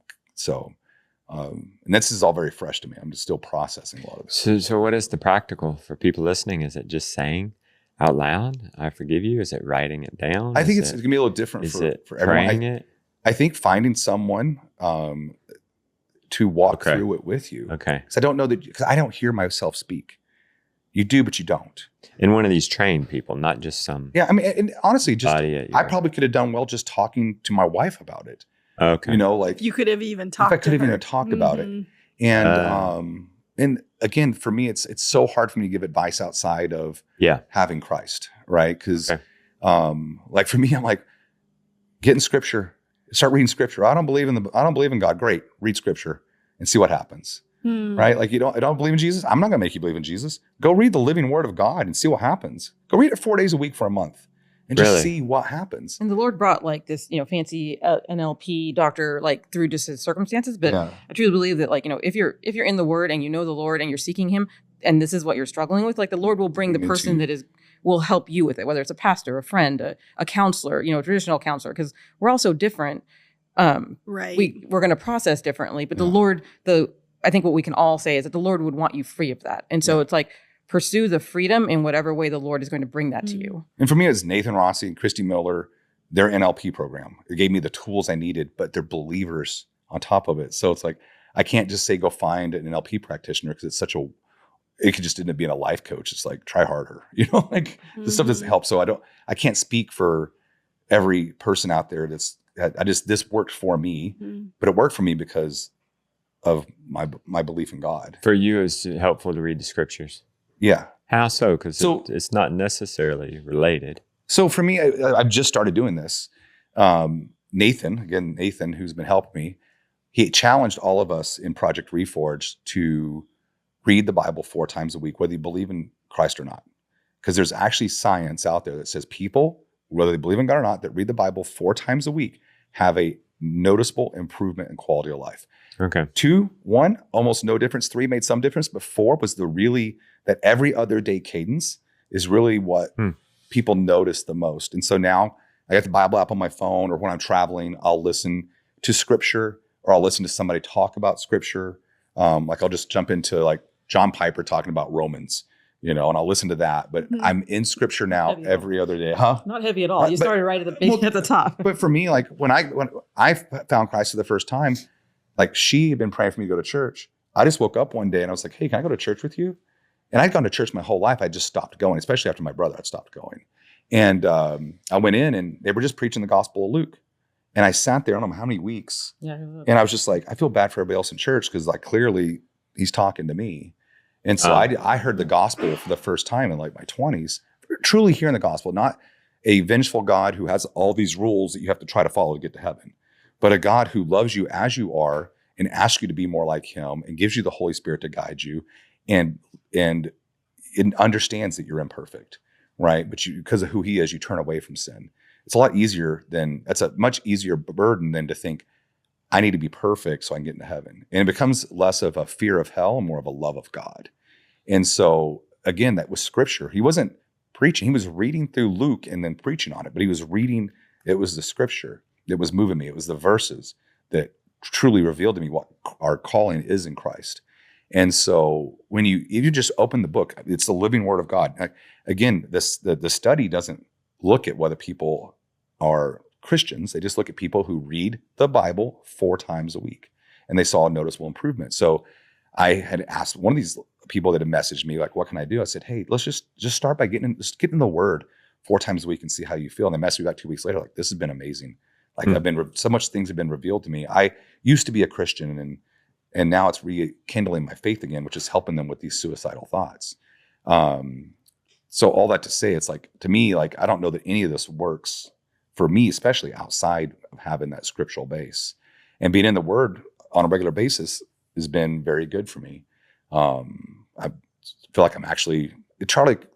this is all very fresh to me. I'm just still processing a lot of this. So what is the practical for people listening? Is it just saying out loud, I forgive you? Is it writing it down? I think it's going to be a little different for everyone. Praying it? I think finding someone to walk through it with you. Okay. Because I don't know because I don't hear myself speak. You do, but you don't. And one of these trained people, not just some. Yeah, I mean, and honestly, I probably could have done well just talking to my wife about it. Okay. You know, like you could have even talked. If I could have even talked about it, and again, for me, it's so hard for me to give advice outside of having Christ, right? Because, like for me, I'm like, get in Scripture, start reading Scripture. I don't believe in God. Great, read Scripture and see what happens. Right? Like, I don't believe in Jesus. I'm not going to make you believe in Jesus. Go read the living word of God and see what happens. Go read it 4 days a week for a month and just see what happens. And the Lord brought like this, fancy NLP doctor like through just his circumstances. But I truly believe that if you're in the word and you know the Lord and you're seeking him and this is what you're struggling with, like the Lord will bring the person that will help you with it, whether it's a pastor, a friend, a counselor, a traditional counselor, because we're all so different. Right. We're going to process differently, but the Lord, I think what we can all say is that the Lord would want you free of that. And so it's like, pursue the freedom in whatever way the Lord is going to bring that to you. And for me, it's Nathan Rossi and Christy Miller, their NLP program. It gave me the tools I needed, but they're believers on top of it. So it's like, I can't just say, go find an NLP practitioner because it's it could just end up being a life coach. It's like, try harder, like the stuff doesn't help. So I can't speak for every person out there this worked for me, but it worked for me because of my belief in God. For you, it's helpful to read the Scriptures. Yeah. How so? Because it's not necessarily related. So for me, I've just started doing this. Nathan, who's been helping me, he challenged all of us in Project Reforge to read the Bible 4 times a week, whether you believe in Christ or not. Because there's actually science out there that says people, whether they believe in God or not, that read the Bible 4 times a week have a noticeable improvement in quality of life. Okay. 2, 1, almost no difference. 3 made some difference, but 4 was that every other day cadence is really what people notice the most. And so now I got the Bible app on my phone, or when I'm traveling, I'll listen to Scripture, or I'll listen to somebody talk about Scripture. Like I'll just jump into like John Piper talking about Romans, and I'll listen to that. But I'm in Scripture now every other day. Not heavy at all. You started right at the top. But for me, like when I found Christ for the first time, like she had been praying for me to go to church. I just woke up one day and I was like, hey, can I go to church with you? And I'd gone to church my whole life. I just stopped going, especially after my brother, I'd stopped going. And I went in and they were just preaching the Gospel of Luke. And I sat there, I don't know how many weeks. Yeah. And I was just like, I feel bad for everybody else in church because like clearly he's talking to me. And so I heard the gospel for the first time in like my 20s, truly hearing the gospel, not a vengeful God who has all these rules that you have to try to follow to get to heaven, but a God who loves you as you are and asks you to be more like him and gives you the Holy Spirit to guide you and understands that you're imperfect, right? But because of who he is, you turn away from sin. It's a much easier burden than to think, I need to be perfect so I can get into heaven. And it becomes less of a fear of hell and more of a love of God. And so again, that was Scripture. He wasn't preaching. He was reading through Luke and then preaching on it, but he was reading, it was the Scripture that was moving me. It was the verses that truly revealed to me what our calling is in Christ. And so if you just open the book, it's the living word of God. Again, the study doesn't look at whether people are Christians. They just look at people who read the Bible 4 times a week, and they saw a noticeable improvement. So I had asked one of these people that had messaged me, like, what can I do? I said, hey, let's just start by getting in the word 4 times a week and see how you feel. And they messaged me back 2 weeks later, like, this has been amazing. Like so much things have been revealed to me. I used to be a Christian and now it's rekindling my faith again, which is helping them with these suicidal thoughts. So all that to say, it's like, to me, like, I don't know that any of this works for me, especially outside of having that scriptural base. And being in the Word on a regular basis has been very good for me. I feel like I'm actually,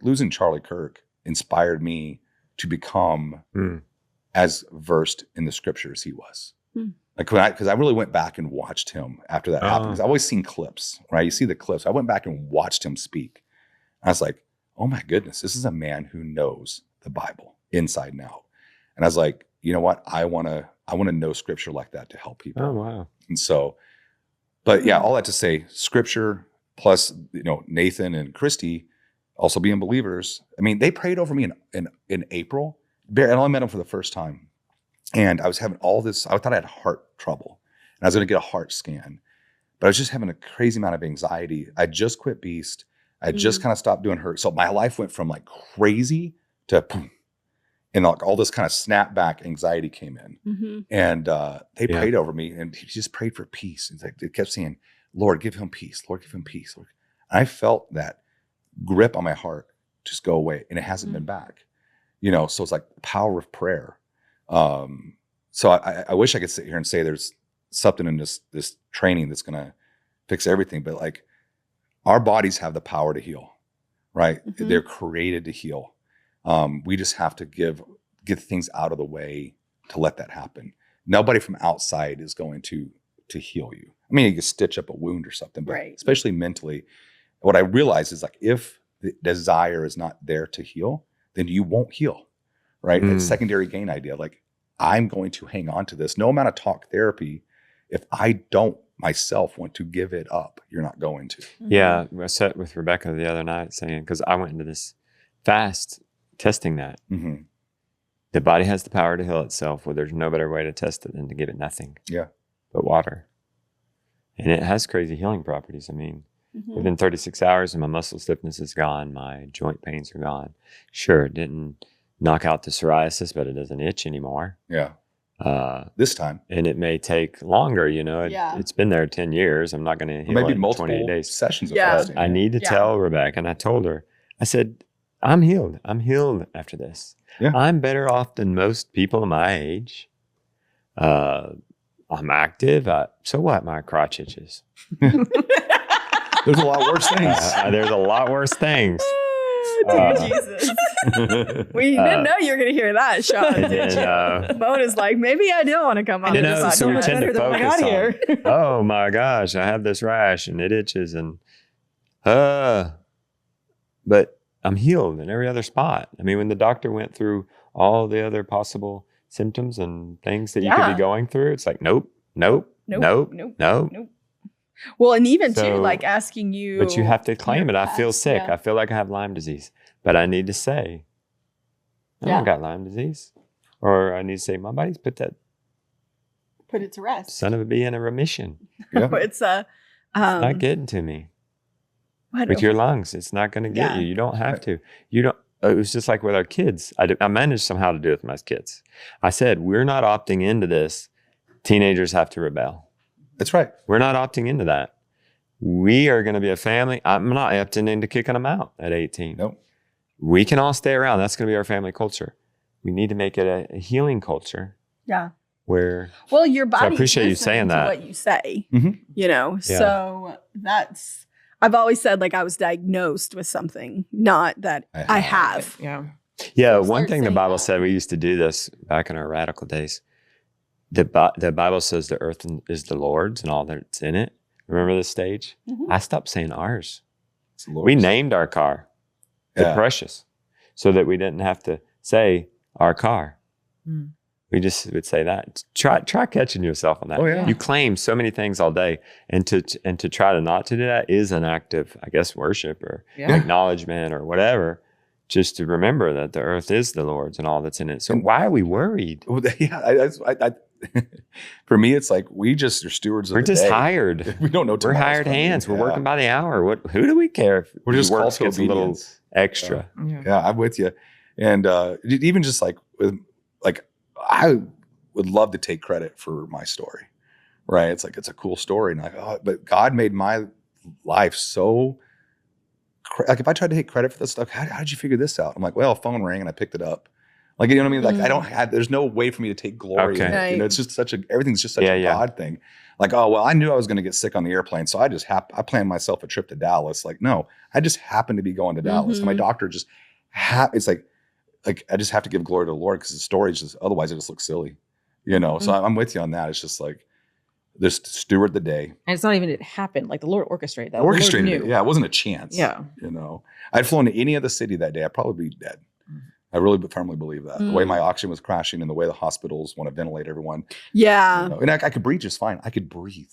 losing Charlie Kirk inspired me to become as versed in the scripture as he was. Because I really went back and watched him after that happened. Because I've always seen clips, right? You see the clips. I went back and watched him speak. I was like, oh my goodness, this is a man who knows the Bible inside and out. And I was like, you know what? I want to know scripture like that to help people. Oh, wow. And so, but yeah, all that to say, scripture plus, Nathan and Christy also being believers. I mean, they prayed over me in April. I only met them for the first time. And I was having all this, I thought I had heart trouble. And I was going to get a heart scan. But I was just having a crazy amount of anxiety. I just quit Beast. I just kind of stopped doing Hurt. So my life went from like crazy to boom. And like all this kind of snapback anxiety came in. And they prayed over me. And he just prayed for peace. And they kept saying, Lord, give him peace. Lord, give him peace. Lord. And I felt that grip on my heart just go away. And it hasn't been back. So it's like the power of prayer. So I wish I could sit here and say there's something in this training that's going to fix everything, but like our bodies have the power to heal, right? They're created to heal. We just have to get things out of the way to let that happen. Nobody from outside is going to heal you. I mean, you can stitch up a wound or something, but especially mentally, what I realize is like, if the desire is not there to heal, then you won't heal. Right? It's secondary gain idea. Like, I'm going to hang on to this. No amount of talk therapy, if I don't myself want to give it up, you're not going to. Yeah. I sat with Rebecca the other night saying, because I went into this fast testing that. The body has the power to heal itself. Well, there's no better way to test it than to give it nothing. But water. And it has crazy healing properties. I mean, within 36 hours and my muscle stiffness is gone. My joint pains are gone. Sure, it didn't knock out the psoriasis, but it doesn't itch anymore. This time. And it may take longer, it's been there 10 years. I'm not going to heal maybe in multiple 28 days. sessions of fasting. I need to tell Rebecca, and I told her, I said, I'm healed. I'm healed after this. I'm better off than most people my age. I'm active. So what? My crotch itches. There's a lot worse things. There's a lot worse things. Jesus. We didn't know you were going to hear that, Shawn. Mona is like, maybe I don't want to come on this podcast. So we tend to focus on, oh my gosh, I have this rash and it itches and, but I'm healed in every other spot. I mean, when the doctor went through all the other possible symptoms and things that you could be going through, it's like, nope. Well, and even too, like asking you. But you have to claim it. I feel sick. I feel like I have Lyme disease. But I need to say, I don't got Lyme disease. Or I need to say, my body's put it to rest. Son of a bee in a remission. It's not getting to me. With your lungs, it's not going to get you. You don't have to. You don't. It was just like with our kids. I managed somehow to do it with my kids. I said, we're not opting into this. Teenagers have to rebel. That's right. We're not opting into that. We are going to be a family. I'm not opting into kicking them out at 18. Nope. We can all stay around. That's going to be our family culture. We need to make it a healing culture. Where your body. So I appreciate you saying that. What you say, So that's. I've always said like I was diagnosed with something, not that I have. Yeah. One thing the Bible said, we used to do this back in our radical days. The Bible says the earth is the Lord's and all that's in it. Remember this stage? I stopped saying ours. We named our car the Precious so that we didn't have to say our car. We just would say that. Try catching yourself on that. You claim so many things all day, and to try to not to do that is an act of, I guess, worship or acknowledgement or whatever. Just to remember that the earth is the Lord's and all that's in it. So why are we worried? For me, it's like we just are stewards of the day. We're just hired. We don't know. We're hired hands. We're working by the hour. Who do we care if we're just work called to gets a little extra? Yeah, I'm with you. And even just like with I would love to take credit for my story, right? It's like it's a cool story, and but God made my life so. Like if I tried to take credit for this stuff, how did you figure this out? I'm like, well, phone rang and I picked it up. Like, you know what I mean? Like I don't have, there's no way for me to take glory in it. You know, it's just everything's just such a God thing. Like, oh, well, I knew I was going to get sick on the airplane. So I planned myself a trip to Dallas. Like, no, I just happened to be going to Dallas. And my doctor just, it's like, like, I just have to give glory to the Lord because the storage is, otherwise it just looks silly, So I'm with you on that. It's just like, just steward the day. And it's not even it happened. Like the Lord orchestrated that. Orchestrated it. Yeah, it wasn't a chance. Yeah. I'd flown to any other city that day, I'd probably be dead. I really firmly believe that. The way my oxygen was crashing and the way the hospitals want to ventilate everyone. Yeah. And I could breathe just fine. I could breathe,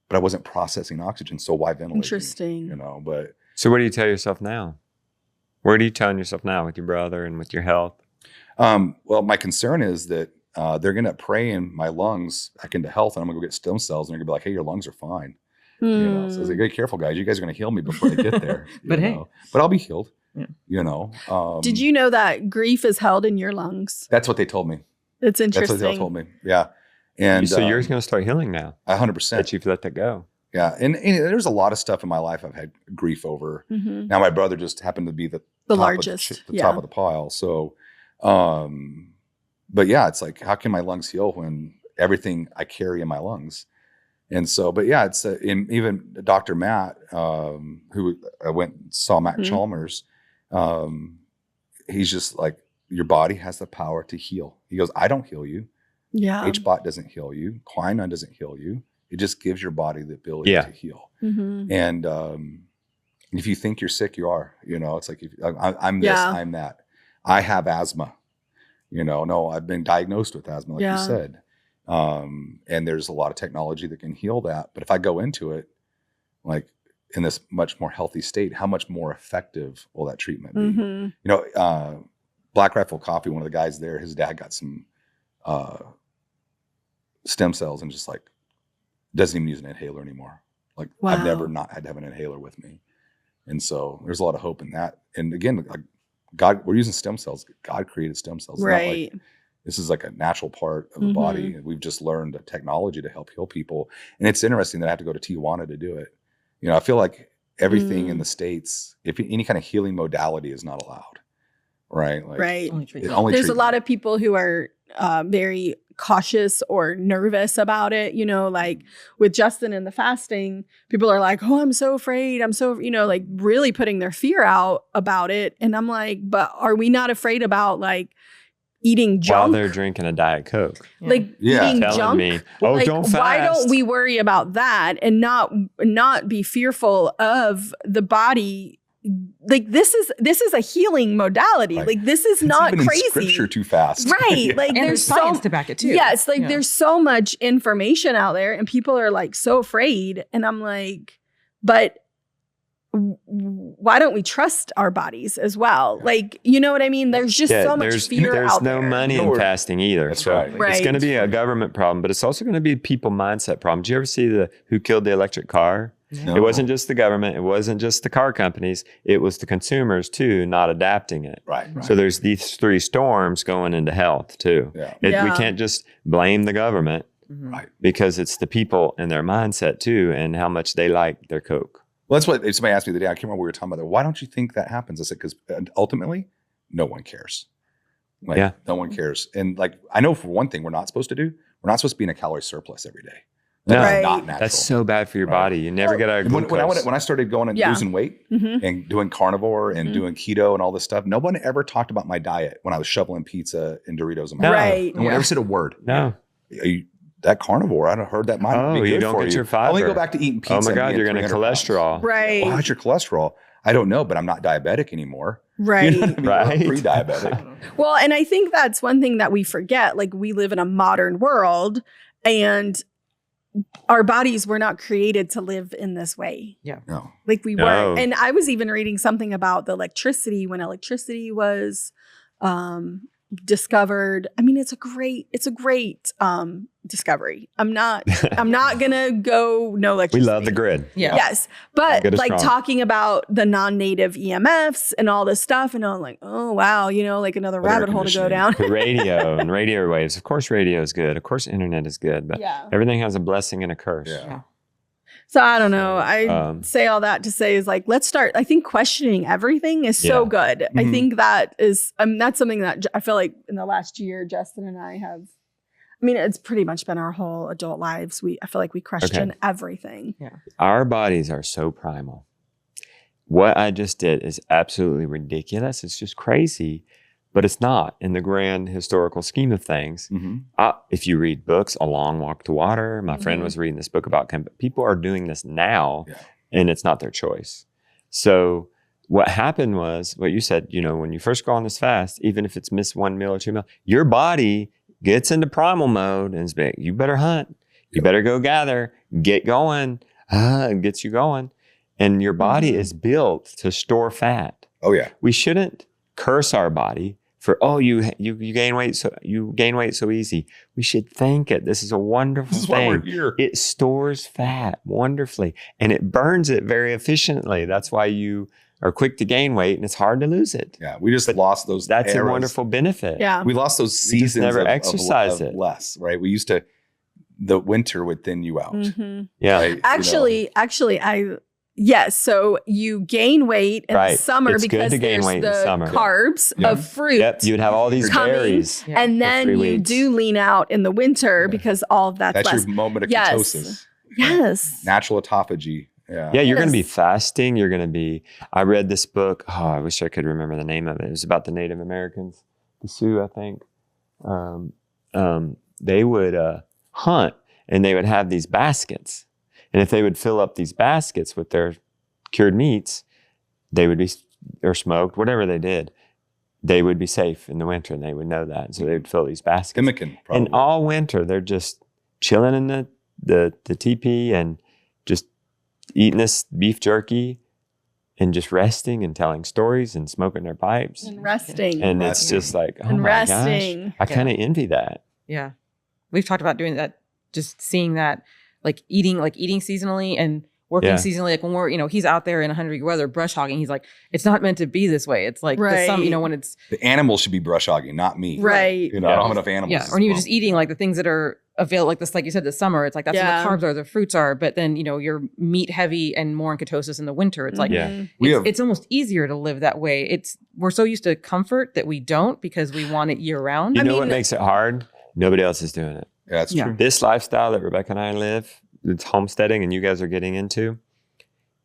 but I wasn't processing oxygen. So why ventilate? Interesting. But. So what do you tell yourself now? What are you telling yourself now with your brother and with your health? Well, my concern is that they're going to pray in my lungs back into health, and I'm going to go get stem cells, and they're going to be like, "Hey, your lungs are fine." So I was like, "Be careful, guys. You guys are going to heal me before they get there." But hey, but I'll be healed. Yeah. Did you know that grief is held in your lungs? That's what they told me. It's interesting. That's what they told me. Yeah. And so yours going to start healing now. 100%. That you've let that go. Yeah. And there's a lot of stuff in my life I've had grief over. Now my brother just happened to be the largest, top of the pile. So, but yeah, it's like, how can my lungs heal when everything I carry in my lungs? And so, but yeah, it's even Dr. Matt, who I went and saw Matt Chalmers. He's just like, your body has the power to heal. He goes, I don't heal you. Yeah. HBOT doesn't heal you. Quinine doesn't heal you. It just gives your body the ability to heal. And if you think you're sick, you are. It's like, I'm this, I'm that. I have asthma. No, I've been diagnosed with asthma, like you said. And there's a lot of technology that can heal that. But if I go into it, like in this much more healthy state, how much more effective will that treatment be? Black Rifle Coffee, one of the guys there, his dad got some stem cells and just like doesn't even use an inhaler anymore. Like I've never not had to have an inhaler with me. And so there's a lot of hope in that. And again, like God, we're using stem cells. God created stem cells. Right. This is like a natural part of the body. And we've just learned a technology to help heal people. And it's interesting that I have to go to Tijuana to do it. I feel like everything in the States, if any kind of healing modality is not allowed. Right. Like, right. Only There's a lot of people who are very cautious or nervous about it. Like with Justin and the fasting, people are like, oh, I'm so afraid. I'm so, like really putting their fear out about it. And I'm like, but are we not afraid about like eating junk? While they're drinking a Diet Coke. Like eating junk? Me, like, don't fast. Why don't we worry about that and not be fearful of the body? Like this is a healing modality. Right. Like this is not even crazy. In scripture too fast. Right. Like and there's science to back it too. Yeah. It's like there's so much information out there and people are like so afraid. And I'm like, but why don't we trust our bodies as well? Like, you know what I mean? There's just so much fear out there. There's no money in fasting either. That's so right. It's going to be a government problem, but it's also going to be a people mindset problem. Did you ever see Who Killed the Electric Car? No. It wasn't just the government. It wasn't just the car companies. It was the consumers too, not adapting it. Right. So there's these three storms going into health too. We can't just blame the government because it's the people and their mindset too and how much they like their Coke. Well, that's what somebody asked me the day. I can't remember what we were talking about. Why don't you think that happens? I said, because ultimately, no one cares. Like, no one cares. And like, I know for one thing, we're not supposed to do. We're not supposed to be in a calorie surplus every day. That's not natural. That's so bad for your body. You never get a glucose. When I started going and losing weight and doing carnivore and doing keto and all this stuff, no one ever talked about my diet when I was shoveling pizza and Doritos in my mouth. No one ever said a word. No. That carnivore, I heard that might be good you don't for get you. your fiber. Only go back to eating pizza. Oh my God, you're going to cholesterol. Right. Well, how's your cholesterol? I don't know, but I'm not diabetic anymore. Right. You know what I mean? Right. I'm pre-diabetic. Well, and I think that's one thing that we forget. Like we live in a modern world and our bodies were not created to live in this way. Yeah. No. Like we weren't. And I was even reading something about the electricity when electricity was discovered. I mean, it's a great discovery. I'm not gonna go no electricity. We love the grid. Yeah. Yes. But like talking about the non-native EMFs and all this stuff, and I'm like, oh wow, like another rabbit hole to go down. The radio and radio waves. Of course radio is good. Of course internet is good. But everything has a blessing and a curse. Yeah. So I don't know. I say all that to say is like, let's start. I think questioning everything is so good. I think that is, that's something that I feel like in the last year, Justin and I have, I mean, it's pretty much been our whole adult lives. I feel like we question everything. Yeah. Our bodies are so primal. What I just did is absolutely ridiculous. It's just crazy. but it's not in the grand historical scheme of things. If you read books, A Long Walk to Water, my friend was reading this book about people are doing this now, and it's not their choice. So what happened was what you said, when you first go on this fast, even if it's missed 1 meal or 2 meals, your body gets into primal mode and is like, you better hunt, you better go gather, get going, it gets you going. And your body is built to store fat. Oh yeah. We shouldn't curse our body for, you gain weight so easy. We should thank it. This is a wonderful thing. Why we're here. It stores fat wonderfully and it burns it very efficiently. That's why you are quick to gain weight and it's hard to lose it. Yeah, we just lost those. That's eras. a wonderful benefit. Yeah, we lost those seasons. Never of exercise it less, right? We used to. The winter would thin you out. Yeah, right? Actually, yes. So you gain weight in the summer it's because good to gain there's weight in the the summer. carbs of fruit. Yep, you would have all these coming, berries, and then you weeks. do lean out in the winter because all of that's less. Your moment of ketosis. Yes. Natural autophagy. Yeah, you're going to be fasting. You're going to be. I read this book. Oh, I wish I could remember the name of it. It was about the Native Americans, the Sioux, I think. They would hunt, and they would have these baskets. And if they would fill up these baskets with their cured meats, they would be, or smoked, whatever they did, they would be safe in the winter, and they would know that. And so they would fill these baskets. Pemmican, probably. And all winter, they're just chilling in the teepee and just eating this beef jerky and just resting and telling stories and smoking their pipes. And resting. And it's just like, oh and my resting. gosh, I kind of envy that. Yeah. We've talked about doing that, just seeing that, eating seasonally and working seasonally. Like when we're, he's out there in 100-degree weather, brush hogging. He's like, it's not meant to be this way. It's like the sun, when it's. The animals should be brush hogging, not me. Right. I don't have enough animals. Yeah. Or you're just eating the things that are available, like this, like you said, the summer. It's like, that's where the carbs are, the fruits are. But then, you're meat heavy and more in ketosis in the winter. It's like, it's almost easier to live that way. We're so used to comfort that we don't because we want it year round. You know what makes it hard? Nobody else is doing it. Yeah, that's true. This lifestyle that Rebecca and I live, it's homesteading and you guys are getting into,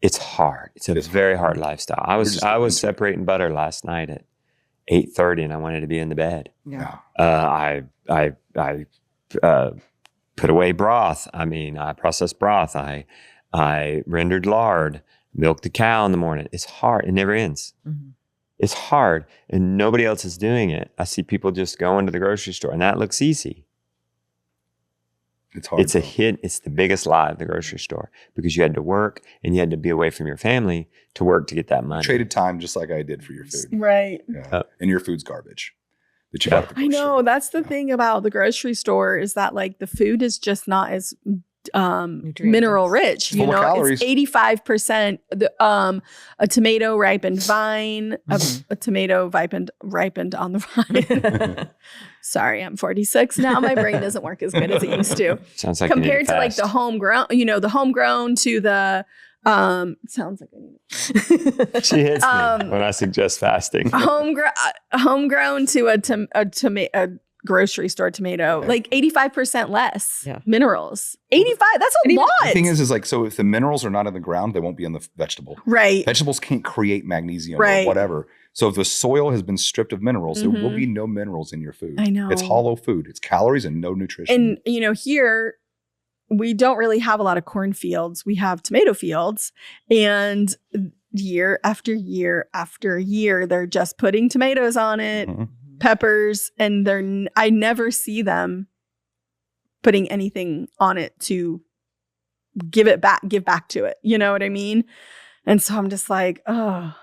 it's hard. It's a very hard lifestyle. I was separating butter last night at 8:30 and I wanted to be in the bed. Yeah. I put away broth. I processed broth. I rendered lard, milked the cow in the morning. It's hard. It never ends. Mm-hmm. It's hard and nobody else is doing it. I see people just going to the grocery store and that looks easy. It's hard. It's it's the biggest lie of the grocery store because you had to work and you had to be away from your family to work to get that money. Traded time just like I did for your food. Right. Yeah. And your food's garbage. That you got at the I know. That's the thing about the grocery store is that the food is just not as mineral rich. It's full of calories. It's 85% a tomato ripened vine, a tomato ripened on the vine. Sorry, I'm 46 now. My brain doesn't work as good as it used to. Sounds like compared to the homegrown, the homegrown to the sounds like I need. She hits me when I suggest fasting. Homegrown to a grocery store tomato, 85% less minerals. 85, that's a lot. The thing is so if the minerals are not in the ground, they won't be in the vegetable. Right. Vegetables can't create magnesium or whatever. So if the soil has been stripped of minerals, there will be no minerals in your food. I know. It's hollow food. It's calories and no nutrition. And, here, we don't really have a lot of cornfields. We have tomato fields. And year after year after year, they're just putting tomatoes on it. Mm-hmm. Peppers, and I never see them putting anything on it to give back to it. You know what I mean? And so I'm just like, oh.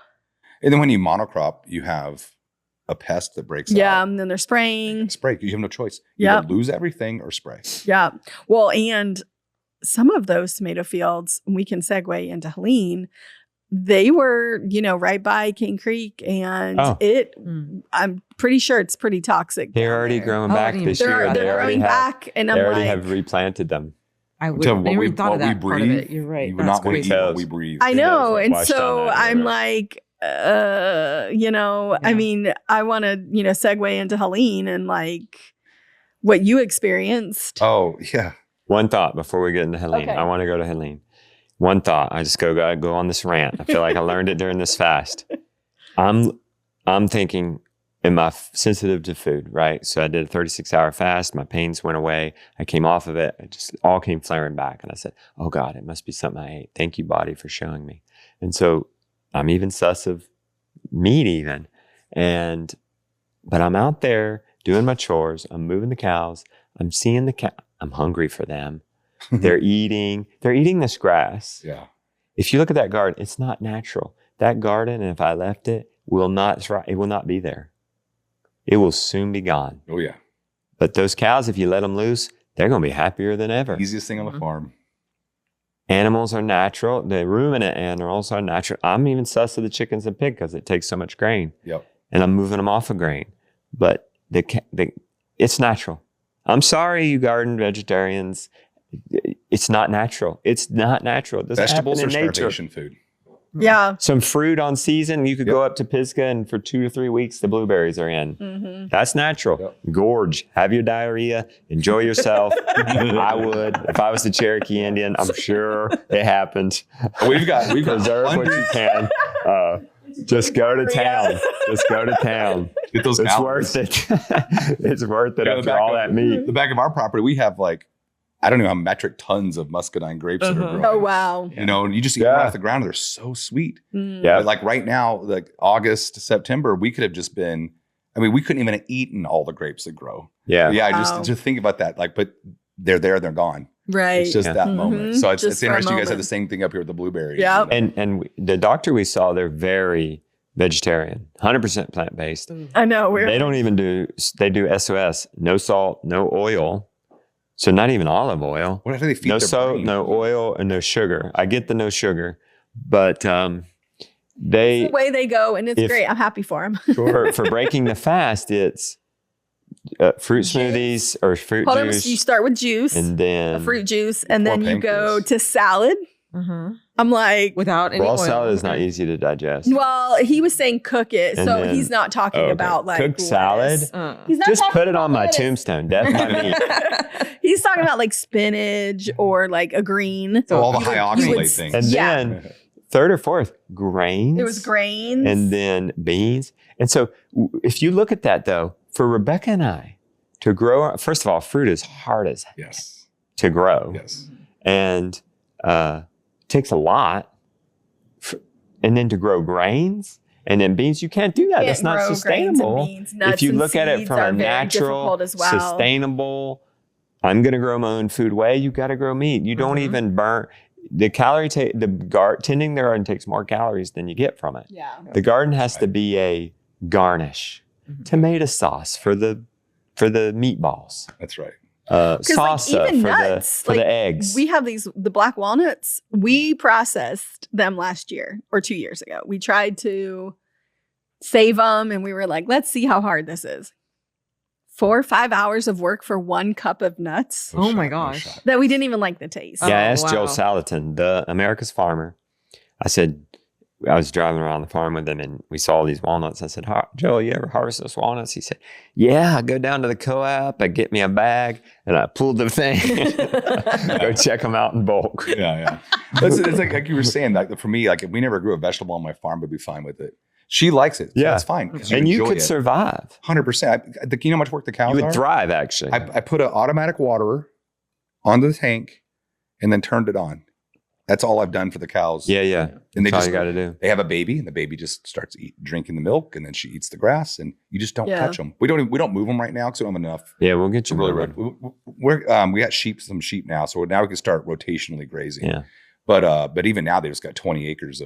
And then when you monocrop, you have a pest that breaks out. Yeah, and then they're spraying. Spray. You have no choice. You either lose everything or spray. Yeah. Well, and some of those tomato fields, we can segue into Helene, they were, right by King Creek, and I'm pretty sure it's pretty toxic. They're already growing back this year. They're growing back, and they already have replanted them. I never thought of that part of it. You're right. You would not want to eat what we breathe. I know, and so I'm like, I want to, segue into Helene and what you experienced. Oh yeah. One thought before we get into Helene. Okay. I want to go to Helene. One thought. I just go on this rant. I feel like I learned it during this fast. I'm thinking am I sensitive to food, right? So I did a 36-hour fast. My pains went away. I came off of it. It just all came flaring back. And I said, oh God, it must be something I ate. Thank you, body, for showing me. And so I'm even sus of meat even. But I'm out there doing my chores. I'm moving the cows. I'm seeing the cow. I'm hungry for them. They're eating this grass. Yeah. If you look at that garden, it's not natural. That garden, if I left it, will not be there. It will soon be gone. Oh, yeah. But those cows, if you let them loose, they're going to be happier than ever. Easiest thing on the farm. Animals are natural. The ruminant animals are natural. I'm even sus of the chickens and pig because it takes so much grain. Yep. And I'm moving them off of grain. But it's natural. I'm sorry, you garden vegetarians. It's not natural. It's not natural. It doesn't Vegetables happen are in nature. starvation food. Yeah. Some fruit on season. You could go up to Pisgah and for 2 or 3 weeks, the blueberries are in. Mm-hmm. That's natural. Yep. Gorge. Have your diarrhea. Enjoy yourself. I would. If I was the Cherokee Indian, I'm sure it happened. We've Preserve what you can. Just go to town. Just go to town. Get those It's calories. worth it. It's worth it Yeah, after all that meat. The back of our property, we have like, I don't know how metric tons of muscadine grapes that are growing. Oh, wow. You know, and you just eat them off the ground. They're so sweet. Mm. Yeah. But like right now, like August to September, we could have just been, we couldn't even have eaten all the grapes that grow. Yeah. Yeah. Wow. Just think about that. Like, but they're there, they're gone. Right. It's just Yeah. that Mhm. moment. So it's Just for a interesting. You guys have moment. the same thing up here with the blueberries. Yeah. And the doctor we saw, they're very vegetarian, 100% plant-based. I know. They don't even they do SOS, no salt, no oil. So not even olive oil. What do they feed No their salt, brain? no oil, and no sugar. I get the no sugar, but The way they go, and it's great. I'm happy for them. for breaking the fast, it's fruit smoothies or fruit juice. You start with juice, and then a fruit juice, and then Poor you go pancreas. to salad. Mm-hmm. I'm like, Without any raw oil. salad is not easy to digest. well, he was saying cook it, And so then- he's not talking okay. about like Cooked salad? lettuce. He's not Just talking put it about on my lettuce. tombstone. Death by meat. He's talking about like spinach or like a green. So all the You high would- you would- oxalate things. And Yeah. then third or fourth, grains. It was grains. And then beans. And so if you look at that though, for Rebecca and I to grow, first of all, fruit is hard as Yes. to grow. Yes. And takes a lot. And then to grow grains and then beans, you can't do that. Can't That's not grow grains and sustainable. beans. Nuts If you and look at it seeds from are a very natural, difficult as well. sustainable, I'm going to grow my own food way, you got to grow meat. You don't Mm-hmm. even burn the calorie. Tending the garden takes more calories than you get from it. Yeah. The garden has to be a garnish, tomato sauce for the meatballs, That's right. salsa like, even for nuts, the eggs. We have the black walnuts. We processed them last year or 2 years ago. We tried to save them and we were like, let's see how hard this is. 4 or 5 hours of work for 1 cup of nuts Oh my shot, gosh. shot. that we didn't even like the taste. Yeah, I Oh, asked Joel wow. Salatin, the America's Farmer. I said, I was driving around the farm with him and we saw these walnuts. I said, Joel, you ever harvest those walnuts? He said, yeah, I go down to the co-op, I get me a bag and I pull the thing, go check them out in bulk. Yeah. It's like you were saying, like for me, like if we never grew a vegetable on my farm, I'd be fine with it. She likes it. So Yeah. that's fine. 'cause And you enjoy could it. survive. 100%. You know how much work the cows You would are? thrive, actually. I put an automatic waterer onto the tank and then turned it on. That's all I've done for the cows. yeah. And That's all you got to do. They have a baby, and the baby just starts drinking the milk, and then she eats the grass, and you just don't Yeah. touch them. We don't move them right now because we don't have enough. Yeah, we'll get you Really, moving. we got some sheep now, so now we can start rotationally grazing. Yeah. But even now they just got 20 acres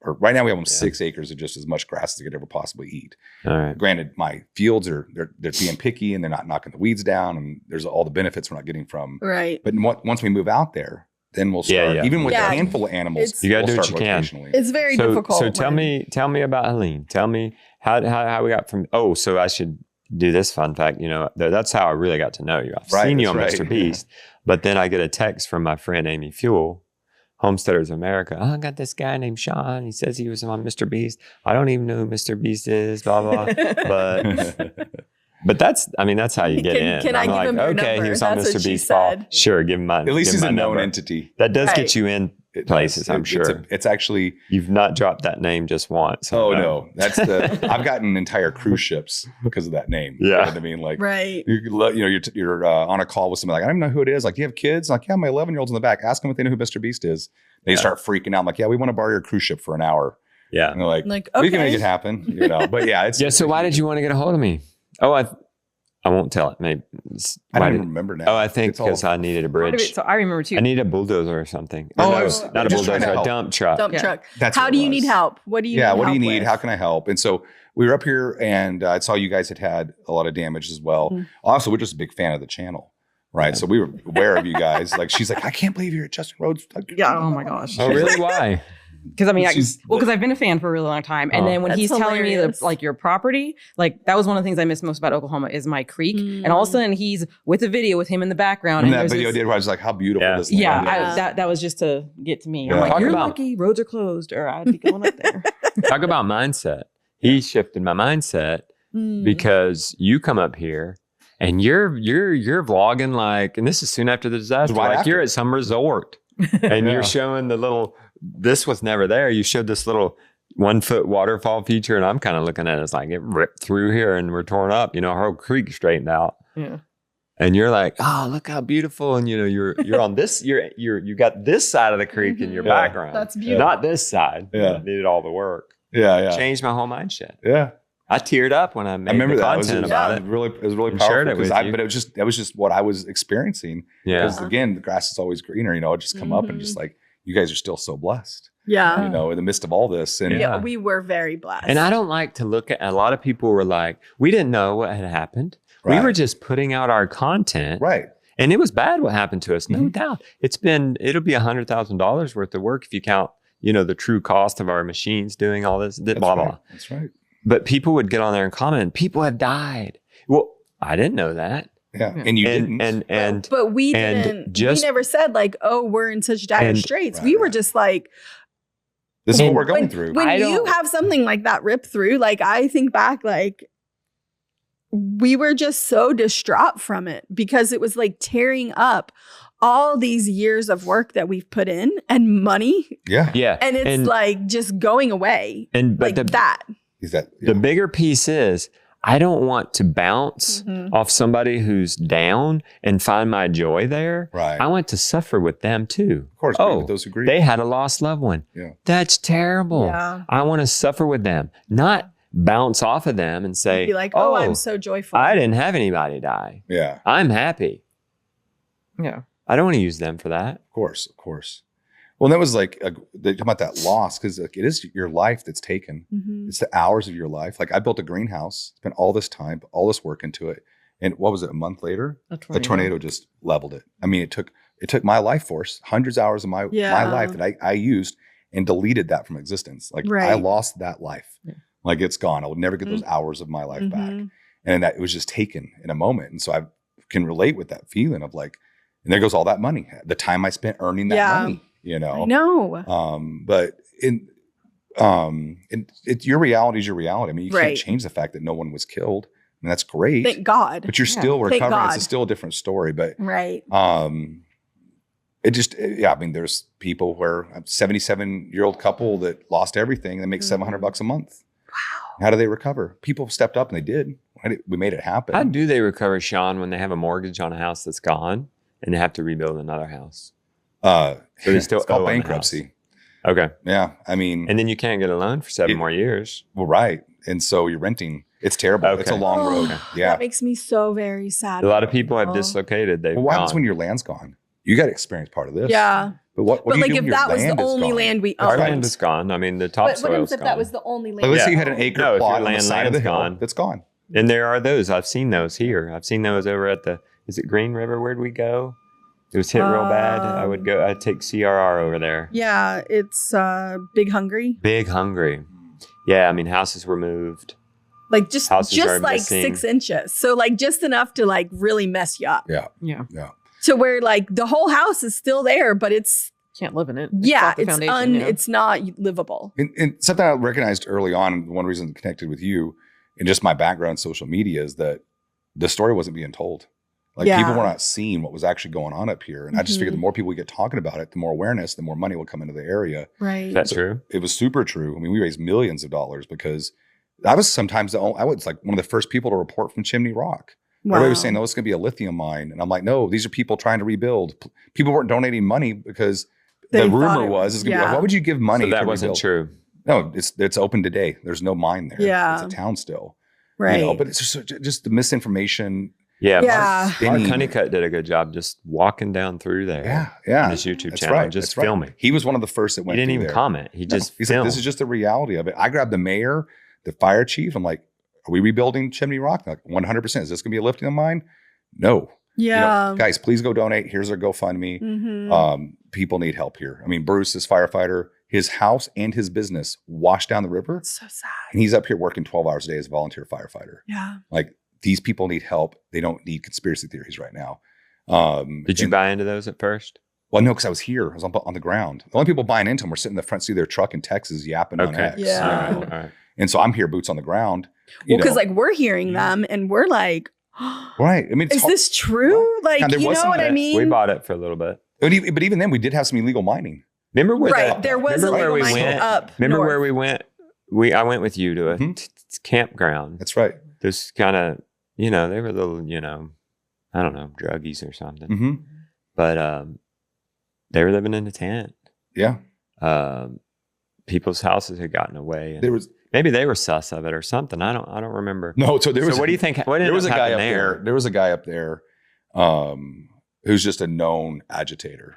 or right now we have them Yeah. 6 acres of just as much grass as they could ever possibly eat. All right. Granted, my fields they're being picky and they're not knocking the weeds down, and there's all the benefits we're not getting from. Right. But once we move out there, then we'll start. Yeah. Even with Yeah. a handful of animals, It's- You gotta we'll do what start you can. rotationally. It's very difficult. So tell me about Helene. Tell me how we got from. Oh, so I should do this fun fact. You know, that's how I really got to know you. I've Right, seen you on that's right. MrBeast, but then I get a text from my friend Amy Fuel, Homesteaders of America. Oh, I got this guy named Shawn. He says he was on MrBeast. I don't even know who MrBeast is. Blah blah. But that's how you get in. Can I I'm give like, him your okay, number? he was on That's what she MrBeast. Ball. said. Sure, give him my. At least give he's him a my known number. entity. That does Right. get you in places, I'm sure. It's actually... You've not dropped that name just once. Oh, no. That's I've gotten entire cruise ships because of that name. Yeah. You know what I mean? Like, right. You're on a call with somebody like, I don't even know who it is. Like, do you have kids? Like, yeah, my 11-year-old's in the back. Ask them if they know who MrBeast is. They start freaking out. I'm like, yeah, we want to borrow your cruise ship for an hour. Yeah. And they're like, okay. We can make it happen. But yeah, it's... Yeah, so why did you want to get a hold of me? Oh, I won't tell it. Maybe I don't even remember now. Oh, I think because I needed a bridge. So I remember too. I need a bulldozer or something. Oh, no, not a bulldozer, a dump truck. Dump truck. That's how do you need help? What do you need what do you need? with? How can I help? And so we were up here and I saw you guys had a lot of damage as well. Mm-hmm. Also, we're just a big fan of the channel. Right. So we were aware of you guys. Like, she's like, I can't believe you're at Justin Rhodes. Yeah. Oh my gosh. Oh, really? Why? Because I mean, because I've been a fan for a really long time, and then when he's telling me like your property, like that was one of the things I miss most about Oklahoma is my creek, and all of a sudden he's with a video with him in the background. And that video did where I was like, how beautiful this land is. That was just to get to me. Yeah. I'm like, you're lucky, roads are closed, or I'd be going up there. Talk about mindset. He shifted my mindset because you come up here. And you're vlogging like, and this is soon after the disaster. Like you're at some resort, and you're showing the little. This was never there. You showed this little 1-foot waterfall feature, and I'm kind of looking at it as like it ripped through here, and we're torn up. Our whole creek straightened out. Yeah. And you're like, oh, look how beautiful, and you're on this. You got this side of the creek in your background. That's beautiful. Not this side. Yeah, needed all the work. Yeah. Changed my whole mindset. Yeah. I teared up when I made the content about it. It was really powerful but it was just what I was experiencing. Yeah. Because again, the grass is always greener. It just come up and just like, you guys are still so blessed. Yeah. In the midst of all this. And we were very blessed. And I don't like to look at, a lot of people were like, we didn't know what had happened. Right. We were just putting out our content. Right. And it was bad what happened to us. No doubt. It'll be $100,000 worth of work if you count, the true cost of our machines doing all this, blah. That's right. But people would get on there and comment, people have died. Well, I didn't know that. Yeah. And you didn't. But we didn't. We never said like, oh, we're in such dire straits. We were just like, this is what we're going through. When you have something like that rip through, like I think back, like we were just so distraught from it because it was like tearing up all these years of work that we've put in and money. Yeah. Yeah. And it's like just going away. But the bigger piece is I don't want to bounce off somebody who's down and find my joy there. Right. I want to suffer with them too. Of course. With those who grieve. They had a lost loved one. Yeah. That's terrible. Yeah. I want to suffer with them, not bounce off of them and say, be like, oh, I'm so joyful. I didn't have anybody die. Yeah. I'm happy. Yeah. I don't want to use them for that. Of course. Well, that was like, they talk about that loss because it is your life that's taken. It's the hours of your life. Like I built a greenhouse, spent all this time, all this work into it. And what was it, a month later? A tornado just leveled it. I mean, it took my life force, hundreds of hours of my life that I used and deleted that from existence. Like I lost that life. Yeah. Like it's gone. I would never get those hours of my life back. And that it was just taken in a moment. And so I can relate with that feeling of like, and there goes all that money, the time I spent earning that money. I know. But your reality is your reality. I mean, you can't change the fact that no one was killed. I mean, that's great. Thank God. But you're still recovering. It's still a different story. But it just, I mean, there's people where a 77-year-old couple that lost everything and they make $700 a month. Wow. How do they recover? People stepped up and they did. We made it happen. How do they recover, Shawn, when they have a mortgage on a house that's gone and they have to rebuild another house? So they still owe bankruptcy. Okay. Yeah. I mean, and then you can't get a loan for 7 more years. Well, right. And so you're renting. It's terrible. Okay. It's a long road. Yeah. That makes me so very sad. A lot of people have dislocated. What happens when your land's gone? You got to experience part of this. Yeah. But what do you do if that was the only land we owned? Our land is gone. I mean, the topsoil's gone. What if that was the only land? Let's say you had an acre plot on the side of the hill. That's gone. And there are those. I've seen those here. I've seen those over at is it Green River? Where'd we go? It was hit real bad. I'd take CRR over there. Yeah, it's Big Hungry. Big Hungry. Yeah, I mean, houses were moved. Like just like missing. 6 inches. So like just enough to like really mess you up. Yeah. So where like the whole house is still there, but it's can't live in it. It's not livable. And something I recognized early on, one reason I connected with you and just my background in social media is that the story wasn't being told. Like people were not seeing what was actually going on up here. And I just figured the more people we get talking about it, the more awareness, the more money will come into the area. Right. Is that true? It was super true. I mean, we raised millions of dollars because I was sometimes, I was like one of the first people to report from Chimney Rock. Wow. Everybody was saying, no, it's going to be a lithium mine. And I'm like, no, these are people trying to rebuild. People weren't donating money because the rumor was, it's gonna be, why would you give money? So that wasn't true. No, it's open today. There's no mine there. Yeah. It's a town still. Right. You know, but it's just the misinformation. Yeah. Mark Honeycutt did a good job just walking down through there. Yeah. On his YouTube channel, just filming. He was one of the first that went. He didn't even comment. He just he said, this is just the reality of it. I grabbed the mayor, the fire chief. I'm like, are we rebuilding Chimney Rock? Like 100%. Is this going to be a lithium mine? No. Yeah. You know, guys, please go donate. Here's our GoFundMe. People need help here. I mean, Bruce is firefighter. His house and his business washed down the river. It's so sad. And he's up here working 12 hours a day as a volunteer firefighter. Yeah. Like these people need help. They don't need conspiracy theories right now. Did you buy into those at first? Well, no, because I was here. I was on the ground. The only people buying into them were sitting in the front seat of their truck in Texas yapping on X. Yeah. You know? All right. And so I'm here, boots on the ground. Well, because like we're hearing them and we're like, right. I mean, is this true? Like, you know what I mean? We bought it for a little bit. But even then, we did have some illegal mining. Remember where there was where we went up Remember north. where we went? I went with you to a campground. That's right. Just kind of, they were little, I don't know, druggies or something. But they were living in a tent. Yeah. People's houses had gotten away. Maybe they were sus of it or something. I don't remember. No. So what do you think? There was a guy up there. There was a guy up there who's just a known agitator.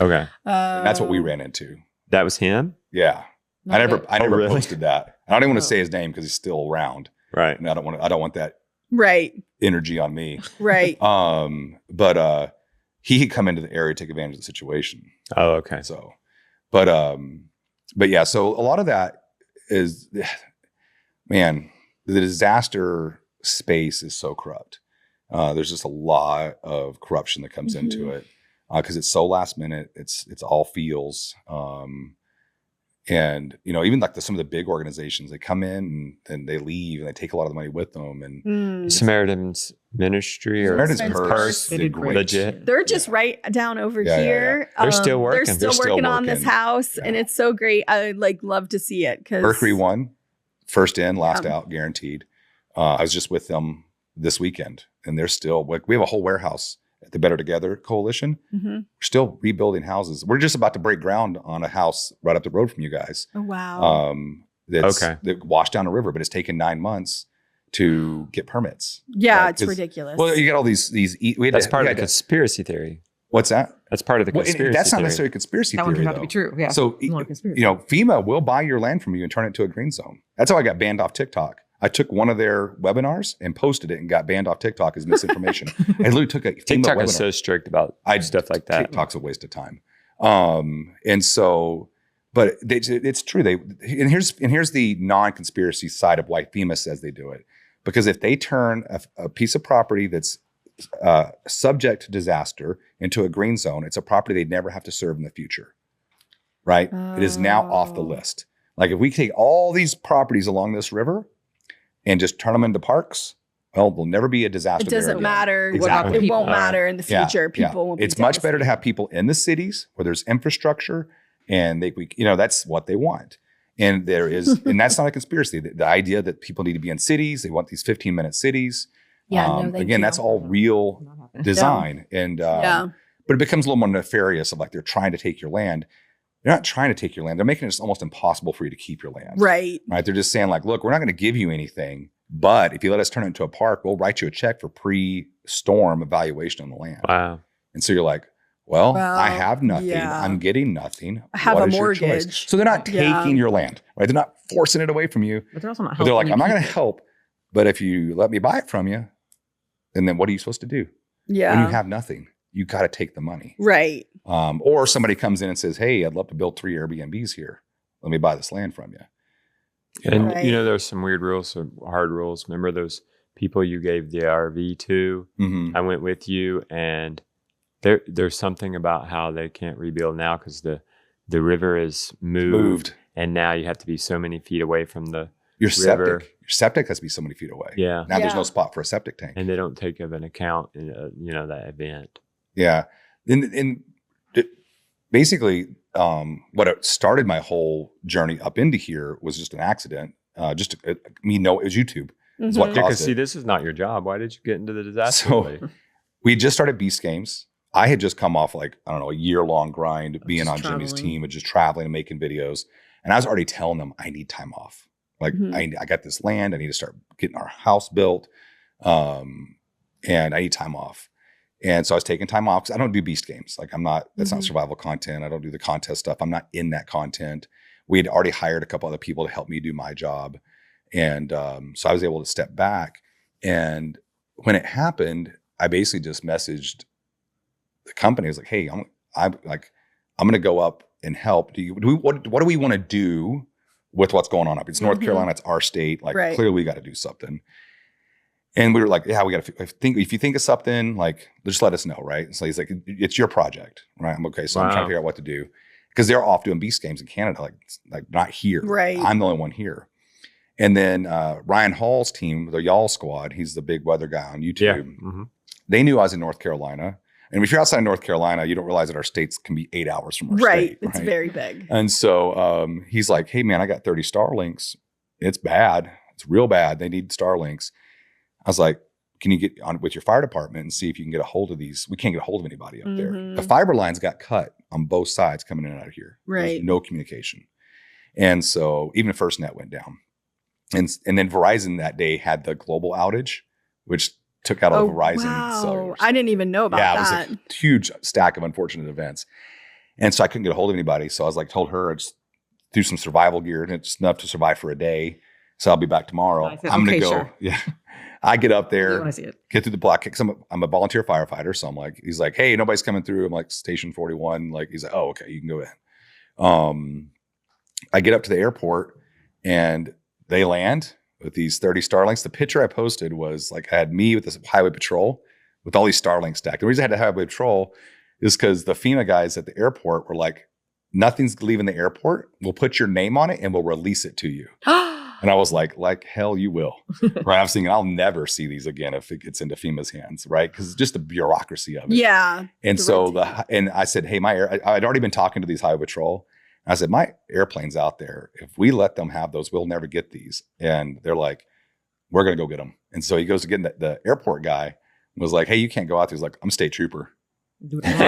Okay. And that's what we ran into. That was him? Yeah. I never really? posted that. I don't even want to say his name because he's still around. Right. And I don't want that energy on me. Right. But he had come into the area to take advantage of the situation. Oh, okay. So, but yeah, so a lot of that is, man, the disaster space is so corrupt. There's just a lot of corruption that comes into it because it's so last minute. It's all feels. And, even like some of the big organizations, they come in and they leave and they take a lot of the money with them. And Samaritan's Ministry or Samaritan's Purse, they did great. Legit. They're just right down over here. They're still working. They're still working on this house, and it's so great. I love to see it because Mercury One, first in, last out, guaranteed. I was just with them this weekend, and they're still we have a whole warehouse at the Better Together Coalition. We're still rebuilding houses. We're just about to break ground on a house right up the road from you guys. Oh wow! That washed down a river, but it's taken 9 months to get permits. Yeah, it's ridiculous. Well, you get all these. That's part of the conspiracy theory. What's that? That's part of the conspiracy. That's not theory. necessarily conspiracy that theory. That one turned out to be true. Yeah. So FEMA will buy your land from you and turn it into a green zone. That's how I got banned off TikTok. I took one of their webinars and posted it and got banned off TikTok as misinformation. I literally took a TikTok webinar. is so strict about stuff like that. TikTok's a waste of time. And so, but it's true. And here's the non-conspiracy side of why FEMA says they do it. Because if they turn a piece of property that's subject to disaster into a green zone, it's a property they'd never have to serve in the future, right? It is now off the list. Like if we take all these properties along this river and just turn them into parks, well, there'll never be a disaster. It doesn't matter. Exactly. It won't matter in the future. People won't be It's much better to have people in the cities where there's infrastructure and that's what they want. And and that's not a conspiracy. The idea that people need to be in cities, they want these 15-minute cities. Yeah, again, that's all real design. And but it becomes a little more nefarious of like they're trying to take your land. They're not trying to take your land. They're making it almost impossible for you to keep your land. Right. They're just saying like, look, we're not going to give you anything, but if you let us turn it into a park, we'll write you a check for pre-storm evaluation on the land. Wow. And so you're like, well, I have nothing. Yeah. I'm getting nothing. I have a mortgage. So they're not taking your land, right? They're not forcing it away from you. But they're also not helping. They're like, I'm not going to help, but if you let me buy it from you, and then what are you supposed to do? Yeah. When you have nothing, you got to take the money. Right. Or somebody comes in and says, hey, I'd love to build 3 Airbnbs here. Let me buy this land from you. And there's some weird rules, some hard rules. Remember those people you gave the RV to? I went with you, and there's something about how they can't rebuild now because the river is moved, and now you have to be so many feet away from the your septic has to be so many feet away. Yeah. Now there's no spot for a septic tank. And they don't take of an account in, that event. Yeah. And basically, what started my whole journey up into here was just an accident. It was YouTube. Is what caused because see, this is not your job. Why did you get into the disaster? So we just started Beast Games. I had just come off like, I don't know, a year-long grind being on Jimmy's team and just traveling and making videos. And I was already telling them I need time off. Like I got this land. I need to start getting our house built. And I need time off. And so I was taking time off because I don't do Beast Games. Like that's not survival content. I don't do the contest stuff. I'm not in that content. We had already hired a couple other people to help me do my job. And so I was able to step back. And when it happened, I basically just messaged the company. I was like, hey, I'm going to go up and help. What do we want to do with what's going on up? It's North Carolina. It's our state. Like clearly we got to do something. And we were like, yeah, we got to think. If you think of something, like, just let us know, right? So he's like, it's your project, right? I'm okay. So I'm trying to figure out what to do because they're off doing Beast Games in Canada, like not here. Right. I'm the only one here. And then Ryan Hall's team, the Y'all Squad, he's the big weather guy on YouTube. Yeah. They knew I was in North Carolina. And if you're outside of North Carolina, you don't realize that our states can be 8 hours from our state. It's very big. And so he's like, hey, man, I got 30 Starlinks. It's bad. It's real bad. They need Starlinks. I was like, can you get on with your fire department and see if you can get a hold of these? We can't get a hold of anybody up there. The fiber lines got cut on both sides coming in and out of here. Right. There's no communication. And so even FirstNet went down. And then Verizon that day had the global outage, which took out all the Verizon cellulars. I didn't even know about that. Yeah, it was a huge stack of unfortunate events. And so I couldn't get a hold of anybody. So I was like, told her I just do some survival gear and it's enough to survive for a day. So I'll be back tomorrow. I'm going to go. Sure. Yeah. I get up there, get through the block. Cause I'm a volunteer firefighter. So I'm like, he's like, hey, nobody's coming through. I'm like, station 41. Like, he's like, oh, okay, you can go in. I get up to the airport and they land with these 30 Starlinks. The picture I posted was like, I had me with this highway patrol with all these Starlinks stacked. The reason I had the highway patrol is because the FEMA guys at the airport were like, nothing's leaving the airport. We'll put your name on it and we'll release it to you. And I was like hell you will. Right. I'm thinking I'll never see these again if it gets into FEMA's hands. Right. Because just the bureaucracy of it. Yeah. And so and I said, hey, I'd already been talking to these highway patrol. I said, my airplane's out there. If we let them have those, we'll never get these. And they're like, we're going to go get them. And so he goes to get the airport guy was like, hey, you can't go out there. He's like, I'm a state trooper.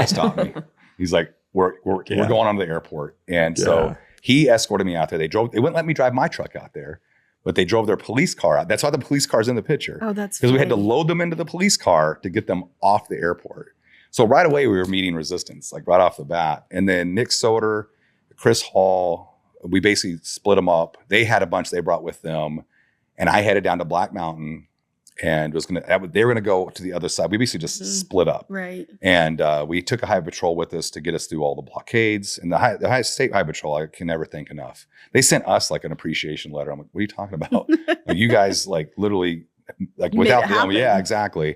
Stop me. He's like, we're going on to the airport. And so he escorted me out there. They wouldn't let me drive my truck out there, but they drove their police car out. That's why the police car's in the picture. Oh, that's because we had to load them into the police car to get them off the airport. So right away we were meeting resistance, like right off the bat. And then Nick Soder, Chris Hall, we basically split them up. They had a bunch they brought with them. And I headed down to Black Mountain and they were going to go to the other side. We basically just split up. Right. And we took a highway patrol with us to get us through all the blockades. And the state highway patrol, I can never thank enough. They sent us like an appreciation letter. I'm like, what are you talking about? Like, you guys like literally like without them. Yeah, exactly.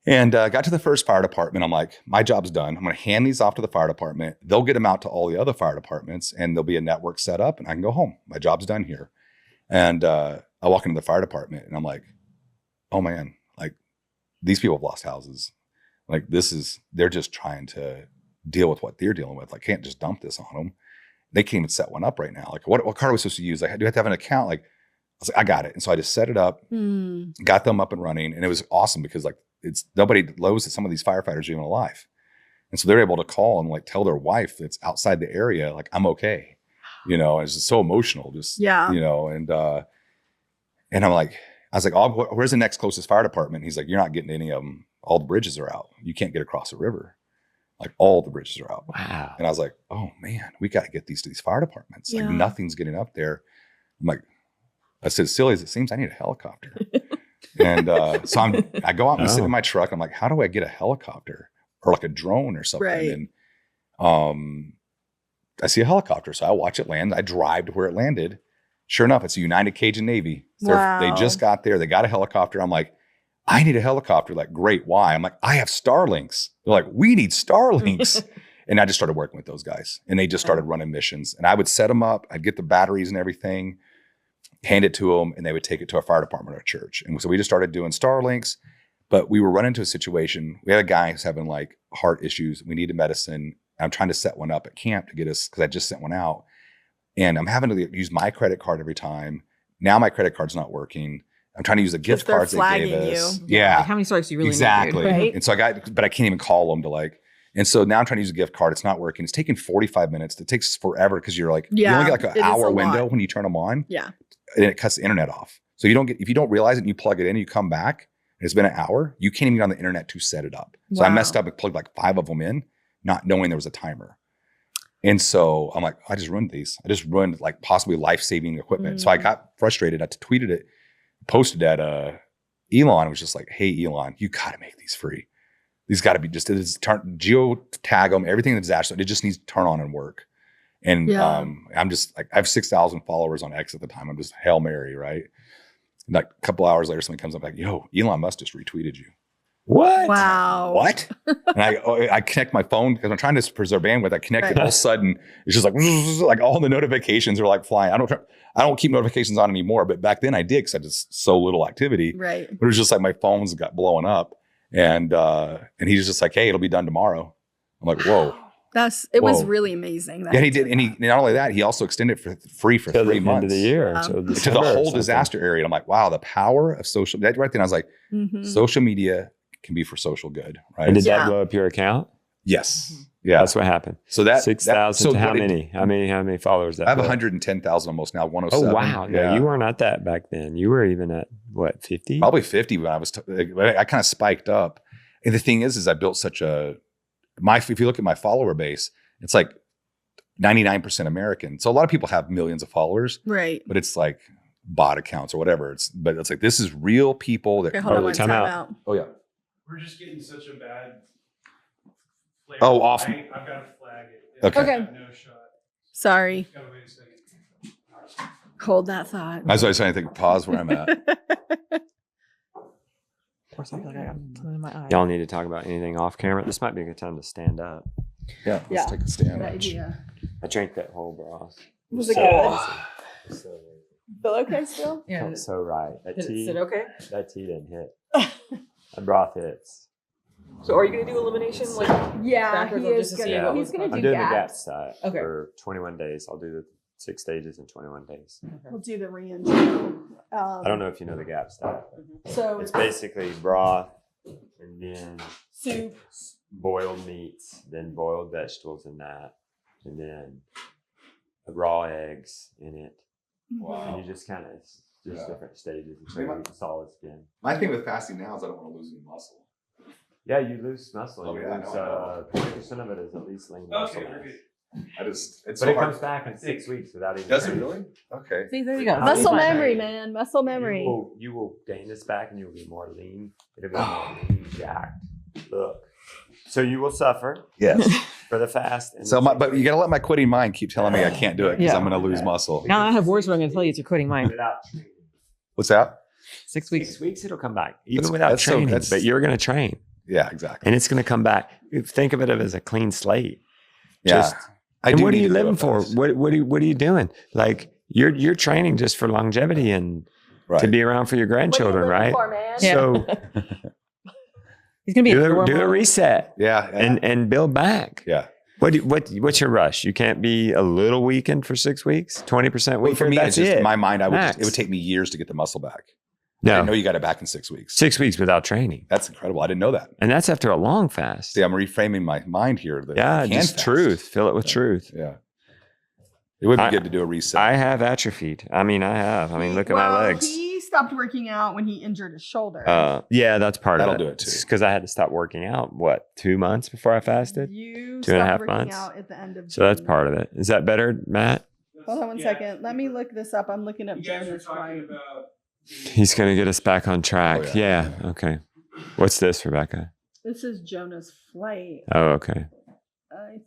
And got to the first fire department. I'm like, my job's done. I'm going to hand these off to the fire department. They'll get them out to all the other fire departments and there'll be a network set up and I can go home. My job's done here. And I walk into the fire department and I'm like, oh man, like these people have lost houses. Like they're just trying to deal with what they're dealing with. I can't just dump this on them. They can't even set one up right now. Like what card are we supposed to use? Like, do I have to have an account? Like, I was like, I got it. And so I just set it up, got them up and running. And it was awesome because like nobody knows that some of these firefighters are even alive. And so they're able to call and like tell their wife that's outside the area, like, I'm okay. You know, it's just so emotional, you know, and I'm like, I was like, oh, where's the next closest fire department? He's like, you're not getting to any of them. All the bridges are out. You can't get across the river. Like all the bridges are out. Wow. And I was like, oh man, we got to get these to these fire departments. Like nothing's getting up there. I'm like, I said, as silly as it seems, I need a helicopter. And so I go out and sit in my truck. I'm like, how do I get a helicopter or like a drone or something? Right. And I see a helicopter. So I watch it land. I drive to where it landed. Sure enough, it's a United Cajun Navy. They just got there. They got a helicopter. I'm like, I need a helicopter. Like, great. Why? I'm like, I have Starlinks. They're like, we need Starlinks. And I just started working with those guys. And they just started running missions. And I would set them up. I'd get the batteries and everything. hand it to them, and they would take it to a fire department or a church. And so we just started doing Starlinks, but we were running into a situation. We had a guy who's having like heart issues. We needed medicine. I'm trying to set one up at camp to get us, because I just sent one out. And I'm having to use my credit card every time. Now my credit card's not working. I'm trying to use the gift cards they gave us. Yeah. Like, how many Starlinks do you really exactly. need? Right? And so but I can't even call them to like, and so now I'm trying to use a gift card. It's not working. It's taking 45 minutes. It takes forever because you're like, you only get like an hour window when you turn them on. Yeah. And it cuts the internet off. So if you don't realize it and you plug it in, you come back and it's been an hour, you can't even get on the internet to set it up. So I messed up and plugged like 5 of them in, not knowing there was a timer. And so I'm like, I just ruined these. I just ruined like possibly life-saving equipment. So I got frustrated. I tweeted it, posted at Elon. It was just like, hey, Elon, you got to make these free. These got to be geo tag them, everything that's actually, it just needs to turn on and work. And I'm just like, I have 6,000 followers on X at the time. I'm just Hail Mary, right? And like a couple hours later, somebody comes up like, yo, Elon Musk just retweeted you. What? Wow. What? And I connect my phone because I'm trying to preserve bandwidth. I connect it, all of a sudden it's just like all the notifications are like flying. I don't keep notifications on anymore, but back then I did because I just so little activity. Right. But it was just like my phones got blowing up, and he's just like, hey, it'll be done tomorrow. I'm like, whoa. It was really amazing. Yeah, he did, and he not only that, he also extended it for free for 3 months end of the year, to the whole disaster area. And I'm like, wow, the power of social. That right then, I was like, social media can be for social good, right? And did that blow up your account? Yes. Yeah, that's what happened. So that 6,000 to how many? How many followers? I have 110,000 almost now. 107. Oh wow! Yeah, no, you weren't at that back then. You were even at what, 50? Probably 50 when I was. I kind of spiked up. And the thing is I built such a if you look at my follower base, it's like 99% American. So a lot of people have millions of followers, right? But it's like bot accounts or whatever. But it's like this is real people that. Okay, hold on, time out. Oh yeah. We're just getting such a bad flavor. Oh, off. I've got to flag it. Okay. No shot. Sorry. Gotta wait a second. Hold that thought. That's why I was trying to think. Pause where I'm at. Of course, I feel like I got something in my eye. Y'all need to talk about anything off camera. This might be a good time to stand up. Yeah. Let's take a stand. Good idea. I drank that whole broth. Was it good? So Feel okay still? Yeah. felt so right. That Did tea. it sit okay? That tea didn't hit. That broth hits. So are you going to do elimination? Like, Yeah, backwards he or is just to see gonna. what He's was gonna going I'm do doing the gaps. gaps Okay. for 21 days. I'll do the 6 stages in 21 days. We'll do the re-entry. I don't know if you know the gap diet. So It's basically broth and then soup. boiled meats, then boiled vegetables in that, and then raw eggs in it. And you just kind of different stages until you eat the solid skin. My thing with fasting now is I don't want to lose any muscle. Yeah, you lose muscle. Oh, you yeah, lose 20% of it is at least lean muscle mass. It's But so it hard. comes back in 6 weeks without even. Does it training. really? Okay. See, there you go. Muscle How memory, many- man. Muscle memory. You will gain this back and you'll be more lean. It'll be more lean, jacked. Look. So you will suffer Yes. for the fast. And But you got to let my quitting mind keep telling me I can't do it because Yeah. I'm going to lose muscle. Now I have words what I'm going to tell you. It's your quitting mind. without training. What's that? 6 weeks. 6 weeks, it'll come back. Even That's- without that's so- training. that's- But you're going to train. Yeah, exactly. And it's going to come back. Think of it as a clean slate. Yeah. Just, I and do what are need you to do living it for? fast. What are you doing? Like you're training just for longevity and Right. to be around for your grandchildren, right? Yeah. So He's going to be do a reset Yeah. and build back. Yeah. What's your rush? You can't be a little weakened for 6 weeks, 20% Well, weakened. for me, That's it's just it. my mind. It Max. would take me years to get the muscle back. I No, didn't know you got it back in 6 weeks. 6 weeks without training, That's incredible. I didn't know that. and that's after a long fast. See, I'm reframing my mind here. That Yeah, I can just fast. truth. Fill it with truth. Yeah. It would be I- good to do a reset. I have atrophied. I mean, look at my legs. He stopped working out when he injured his shoulder. Yeah, that's part That'll of it. do it, too. Because I had to stop working out. What, 2 months before I fasted? You 2.5 stopped working months. out at the end of So that's June. part of it. Is that better, Matt? Hold on one second. Let me look this up. I'm looking up You guys are Jonas talking flight. about. He's going to get us back on track. Oh, yeah. Yeah. Okay. What's this, Rebecca? This is Jonas' flight. Oh, okay. I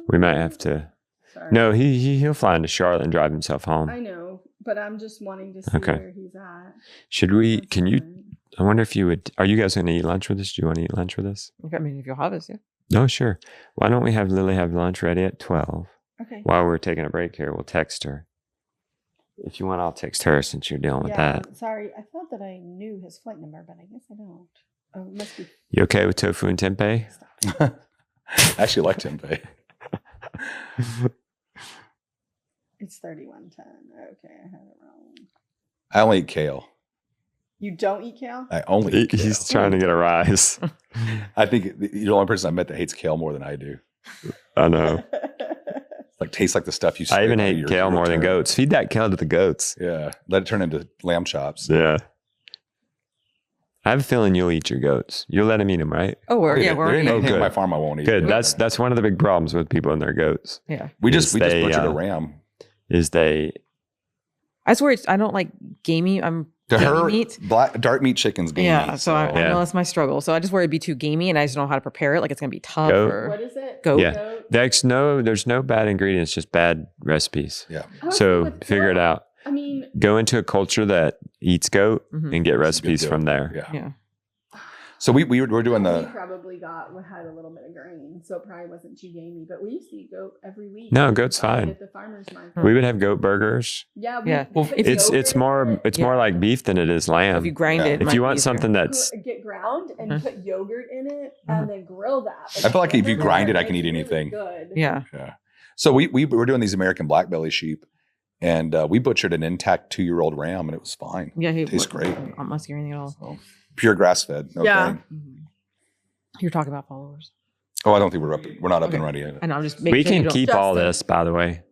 We might have to. Sorry. No, he'll fly into Charlotte and drive himself home. I know, but I'm just wanting to see Okay. where he's at. Should we? That's Can you? fine. I wonder if you would. Are you guys going to eat lunch with us? Do you want to eat lunch with us? Okay, I mean, if you'll have us, yeah. No, sure. Why don't we have Lily have lunch ready at 12? Okay. While we're taking a break here, we'll text her. If you want, I'll text her since you're dealing with that. Sorry, I thought that I knew his flight number, but I guess I don't. Oh, it must be. You okay with tofu and tempeh? I actually like tempeh. It's 3110. Okay, I had it wrong. I only eat kale. You don't eat kale? I only eat kale. He's trying to get a rise. I think you're the only person I met that hates kale more than I do. I know. Like tastes like the stuff you. I even hate kale more than goats. Feed that kale to the goats. Yeah, let it turn into lamb chops. Yeah. I have a feeling you'll eat your goats. You'll let them eat them, right? Oh, we're there ain't anything good. on my farm I won't eat. Good. That's one of the big problems with people and their goats. Yeah. We just butchered a ram. I swear I don't like gamey. I'm To gamey her, meat. dark meat chicken's gamey. Yeah, so I know that's my struggle. So I just worry it'd be too gamey, and I just don't know how to prepare it. Like it's gonna be tough. Goat. Or What is it? Goat. Yeah. There's no bad ingredients, just bad recipes. Yeah. So figure it out. I mean, Go into a culture that eats goat and get recipes goat. from there. Yeah. So we're doing we the. probably had a little bit of grain, so it probably wasn't too gamey. But we used to eat goat every week. No, goat's fine. At the farmer's market. We would have goat burgers. Yeah. Well, put It's yogurt more in it. more like beef than it is lamb. If you grind it, If you want something that's Get ground and put yogurt in it and then grill that. I feel like if you grind it, I can It's eat really anything. good. Yeah. So we were doing these American black belly sheep, and we butchered an intact 2-year-old ram, and it was fine. Yeah. Tastes great. Not musky or anything at all. So, pure grass fed. No Yeah. grain. You're talking about followers. Oh, I don't think we're not up and ready yet. I know. I'm just we making sure you can don't- keep all Justin. this, by the way.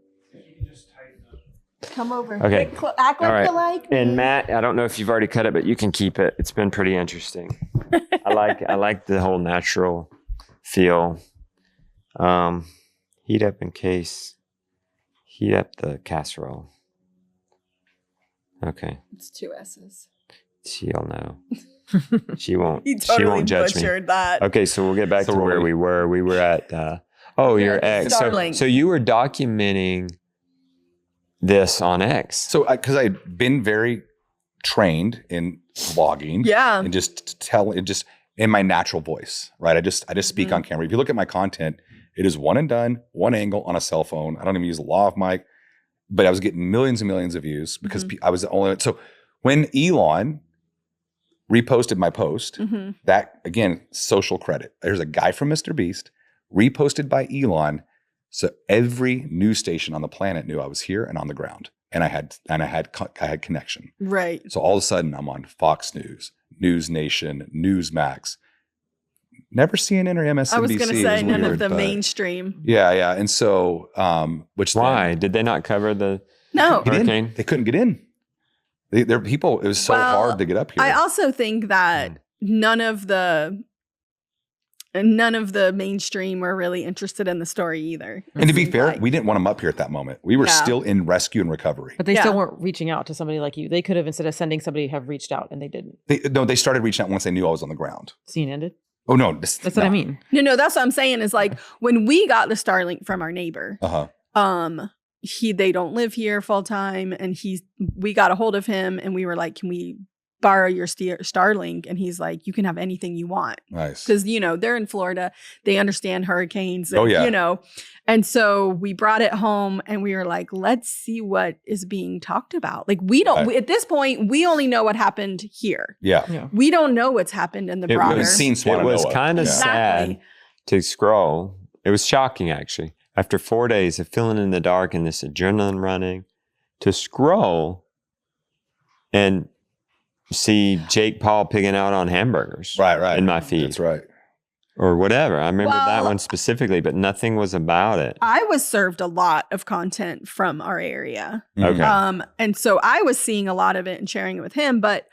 Come over. Okay. Act like All right. you like me. And Matt, I don't know if you've already cut it, but you can keep it. It's been pretty interesting. I like the whole natural feel. Heat up the casserole. Okay. It's 2 S's. She'll know. She won't. He she totally won't judge butchered me. that. Okay, so we'll get back to where we were. We were at. Your X. Starlink. So you were documenting this on X. So because I'd been very trained in vlogging, and just in my natural voice, right? I just speak on camera. If you look at my content, it is one and done, one angle on a cell phone. I don't even use a lav mic, but I was getting millions and millions of views because I was the only. So when Elon reposted my post, that again, social credit. There's a guy from MrBeast reposted by Elon. So every news station on the planet knew I was here and on the ground, and I had connection. Right. So all of a sudden, I'm on Fox News, News Nation, Newsmax. Never CNN or MSNBC. I was going to say It none weird, of the but- mainstream. Yeah. And so, Why did they not cover the No. hurricane? They couldn't get in. They're people. It was so hard to get up here. I also think that none of the mainstream were really interested in the story either. and to be fair, we didn't want them up here at that moment. We were Yeah. still in rescue and recovery. But they still weren't reaching out to somebody like you. They could have, instead of sending somebody, have reached out, and they didn't. They started reaching out once they knew I was on the ground. Scene ended. Oh no, That's what I mean. No, that's what I'm saying is like when we got the Starlink from our neighbor, they don't live here full time, and we got a hold of him and we were like, can we borrow your Starlink? And he's like, you can have anything you want. Nice. Because, they're in Florida. They understand hurricanes. And, Oh, yeah. And so we brought it home and we were like, let's see what is being talked about. Like, at this point, we only know what happened here. Yeah. We don't know what's happened in the broader. It was kind of sad to scroll. It was shocking, actually. After 4 days of feeling in the dark and this adrenaline running, to scroll and see Jake Paul pigging out on hamburgers right in my feed. That's right. Or whatever. I remember that one specifically, but nothing was about it. I was served a lot of content from our area. Okay. And so I was seeing a lot of it and sharing it with him, but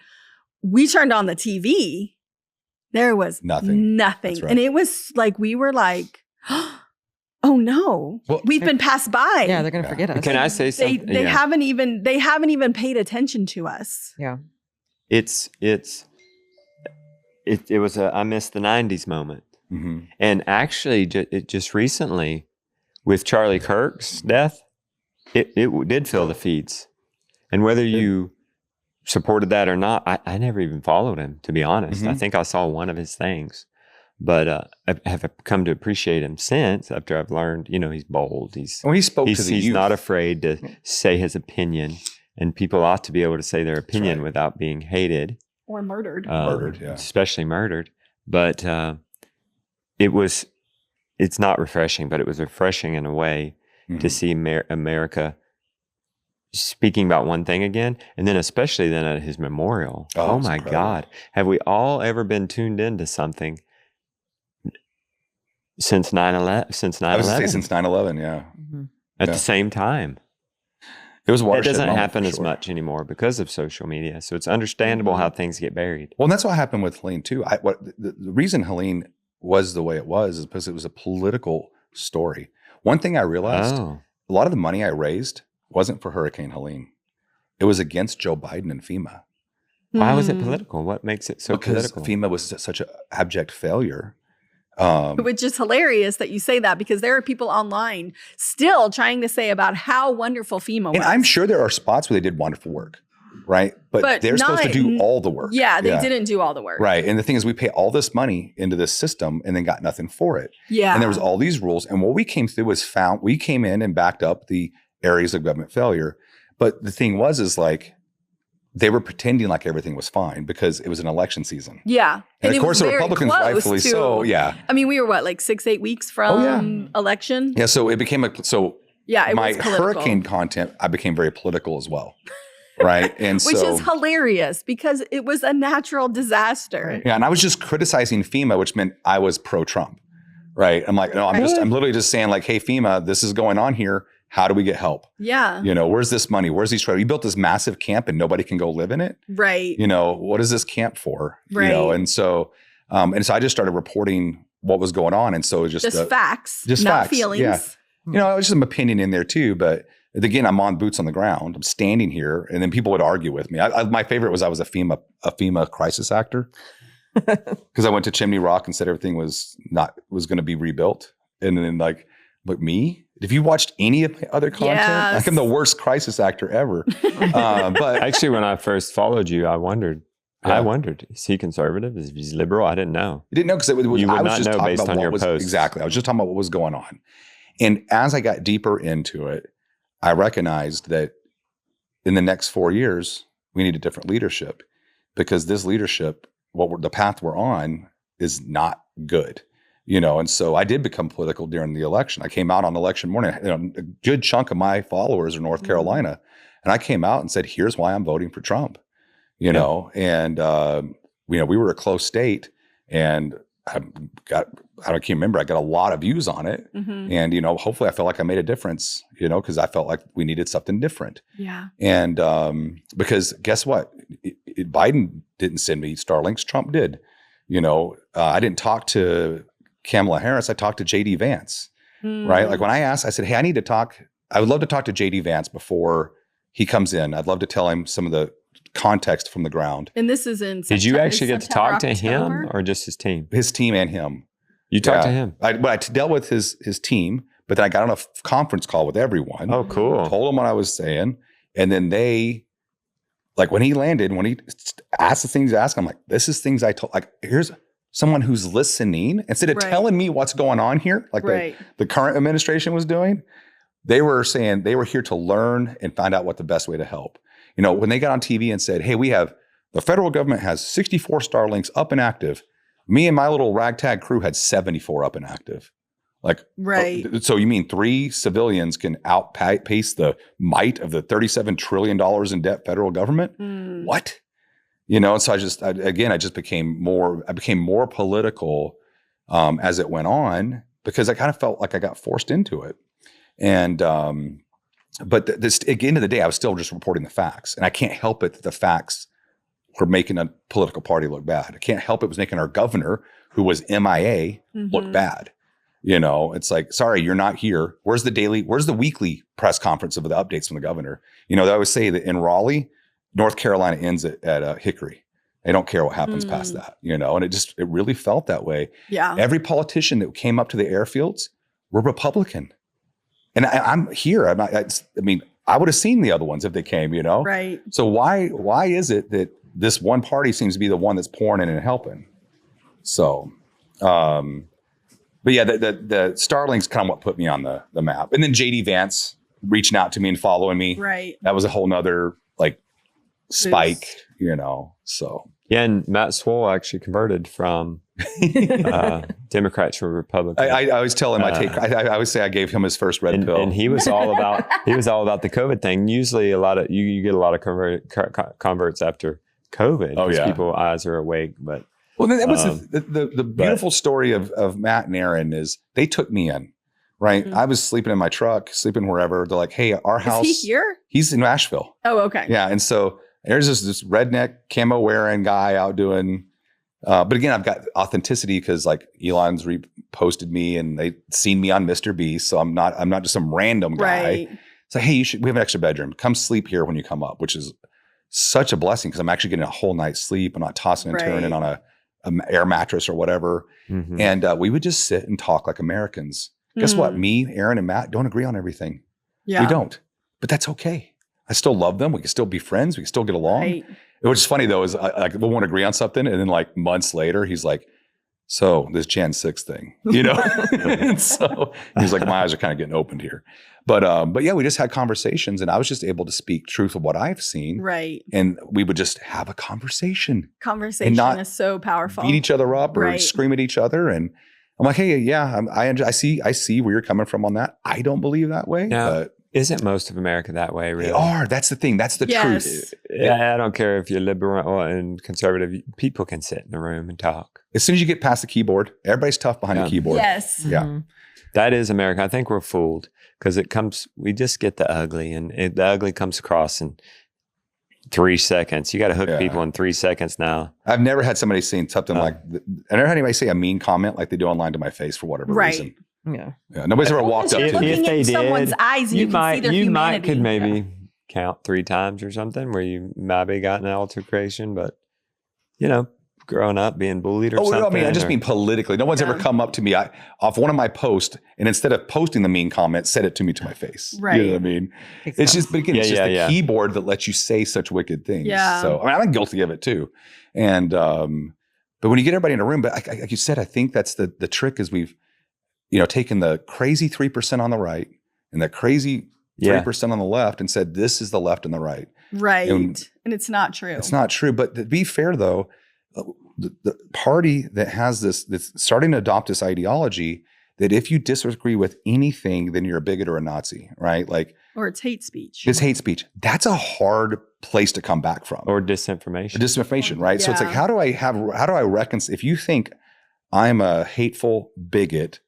we turned on the TV. There was nothing. That's right. And it was like, we were like, oh no, we've been passed by. Yeah, they're going to forget us. Can I say something? They haven't even paid attention to us. Yeah. It was I missed the 90s moment. Mm-hmm. And actually, just recently, with Charlie Kirk's death, it did fill the feeds. And whether you supported that or not, I never even followed him, to be honest. I think I saw one of his things. But I have come to appreciate him since, after I've learned, he's bold. He spoke to the He's youth. not afraid to say his opinion. and people ought to be able to say their opinion without being hated or murdered. Especially murdered. But it's not refreshing, but it was refreshing in a way to see America speaking about one thing again, and then especially then at his memorial. Oh my God. Have we all ever been tuned into something since 9/11? I was going to say since 9/11, yeah. At the same time. It was a watershed That doesn't moment happen for as sure. much anymore because of social media. So it's understandable how things get buried. Well, and that's what happened with Helene too. The reason Helene was the way it was is because it was a political story. One thing I realized, a lot of the money I raised wasn't for Hurricane Helene. It was against Joe Biden and FEMA. Why was it political? What makes it so political? Because FEMA was such an abject failure. Which is hilarious that you say that, because there are people online still trying to say about how wonderful FEMA was. And I'm sure there are spots where they did wonderful work, right? But they're supposed to do all the work. Yeah, they didn't do all the work. Right. And the thing is, we pay all this money into this system and then got nothing for it. Yeah. And there was all these rules. And what we came through was we came in and backed up the areas of government failure. But the thing was like, they were pretending like everything was fine because it was an election season. Yeah. And of course, the Republicans, rightfully so. Yeah. I mean, we were what, like 6-8 weeks from election? Yeah. So it became my was political. hurricane content, I became very political as well. Right. And which is hilarious because it was a natural disaster. Yeah. And I was just criticizing FEMA, which meant I was pro-Trump. Right. I'm like, no, I'm literally just saying like, hey, FEMA, this is going on here. How do we get help? Yeah. Where's this money? Where's these trailers? You built this massive camp and nobody can go live in it. Right. What is this camp for? Right. And so I just started reporting what was going on. And so just facts, just not facts. feelings. Yeah. It was just some opinion in there too. But again, I'm on boots on the ground. I'm standing here and then people would argue with me. My favorite was I was a FEMA crisis actor because I went to Chimney Rock and said everything was going to be rebuilt. And then like me? Have you watched any of my other content? Yes. Like I'm the worst crisis actor ever. But actually, when I first followed you, I wondered, is he conservative? Is he liberal? I didn't know. You didn't know because I was just talking based about on your posts. Exactly. I was just talking about what was going on. And as I got deeper into it, I recognized that in the next 4 years, we need a different leadership because this leadership, the path we're on is not good. And so I did become political during the election. I came out on election morning. A good chunk of my followers are North Carolina. And I came out and said, here's why I'm voting for Trump, and, we were a close state and I can't remember. I got a lot of views on it. Mm-hmm. And, hopefully I felt like I made a difference, because I felt like we needed something different. Yeah. And because guess what? Biden didn't send me Starlinks. Trump did. I didn't talk to Kamala Harris, I talked to JD Vance, right? Like when I asked, I said, hey, I would love to talk to JD Vance before he comes in. I'd love to tell him some of the context from the ground. And this is in Did you actually get to talk to him or just his team? His team and him. You talked to him? I dealt with his team, but then I got on a conference call with everyone. Oh, cool. Told them what I was saying. And then when he landed, when he asked the things to ask, I'm like, this is things I told, like, here's someone who's listening instead of telling me what's going on here, like the current administration was doing. They were saying they were here to learn and find out what the best way to help. When they got on TV and said, hey, the federal government has 64 Starlinks up and active. Me and my little ragtag crew had 74 up and active. Like, so you mean 3 civilians can outpace the might of the $37 trillion in debt federal government? What? And so I became more political as it went on because I kind of felt like I got forced into it. And, but at the end of the day, I was still just reporting the facts, and I can't help it that the facts were making a political party look bad. I can't help it was making our governor, who was MIA, look bad. It's like, sorry, you're not here. Where's the weekly press conference of the updates from the governor? They always say that in Raleigh, North Carolina ends at Hickory. They don't care what happens past that, and it really felt that way. Yeah. Every politician that came up to the airfields were Republican. And I'm here. I would have seen the other ones if they came, Right. So why is it that this one party seems to be the one that's pouring in and helping? So, but yeah, the Starlink's kind of what put me on the map. And then JD Vance reaching out to me and following me. Right. That was a whole nother spike, so. Yeah, and Matt Swole actually converted from Democrat to Republican. I always tell him I always say I gave him his first red pill, and he was all about the COVID thing. Usually, you get a lot of converts after COVID because people's eyes are awake. But that was the beautiful story of Matt and Aaron is they took me in. Right. Mm-hmm. I was sleeping in my truck, sleeping wherever. They're like, hey, our house. Is he here? He's in Nashville. Oh, okay. Yeah. And so there's this redneck camo wearing guy out doing. But again, I've got authenticity because like Elon's reposted me and they seen me on MrBeast. So I'm not just some random guy. Right. It's like, hey, we have an extra bedroom. Come sleep here when you come up, which is such a blessing because I'm actually getting a whole night's sleep. I'm not tossing and turning on a air mattress or whatever. Mm-hmm. And we would just sit and talk like Americans. Guess what? Me, Aaron, and Matt don't agree on everything. Yeah. We don't. But that's okay. I still love them. We can still be friends. We can still get along. Right. Which is funny, though, is like we won't agree on something. And then like months later, he's like, so this Gen 6 thing, And so he's like, my eyes are kind of getting opened here. But yeah, we just had conversations and I was just able to speak truth of what I've seen. Right. And we would just have a conversation. Conversation is so powerful. Beat each other up or scream at each other. And I'm like, hey, yeah, I see where you're coming from on that. I don't believe that way. Now, but isn't most of America that way, really? They are. That's the thing. That's the truth. Yeah, I don't care if you're liberal and conservative. People can sit in the room and talk. As soon as you get past the keyboard, everybody's tough behind the keyboard. Yes. Yeah. Mm-hmm. That is America. I think we're fooled because we just get the ugly and the ugly comes across in 3 seconds. You got to hook people in 3 seconds now. I've never had somebody saying something like, I never had anybody say a mean comment like they do online to my face for whatever reason. Yeah. Nobody's ever walked up to me. If they did, someone's eyes, and you can see their humanity. Could maybe count 3 times or something where you maybe got an altercation, but growing up being bullied or something. I mean, I just mean politically. No one's ever come up to me off one of my posts and instead of posting the mean comment, said it to me to my face. Right. You know what I mean? It's just, but again, it's just the keyboard that lets you say such wicked things. Yeah. So, I mean, I'm guilty of it too. And, but when you get everybody in a room, but like you said, I think that's the trick is we've, taken the crazy 3% on the right and the crazy 3% on the left and said, this is the left and the right. Right. And it's not true. It's not true. But to be fair though, the party that has that's starting to adopt this ideology that if you disagree with anything, then you're a bigot or a Nazi, right? Like, or it's hate speech. It's hate speech. That's a hard place to come back from. Or disinformation. Right? Yeah. So it's like, how do I reconcile? If you think I'm a hateful bigot,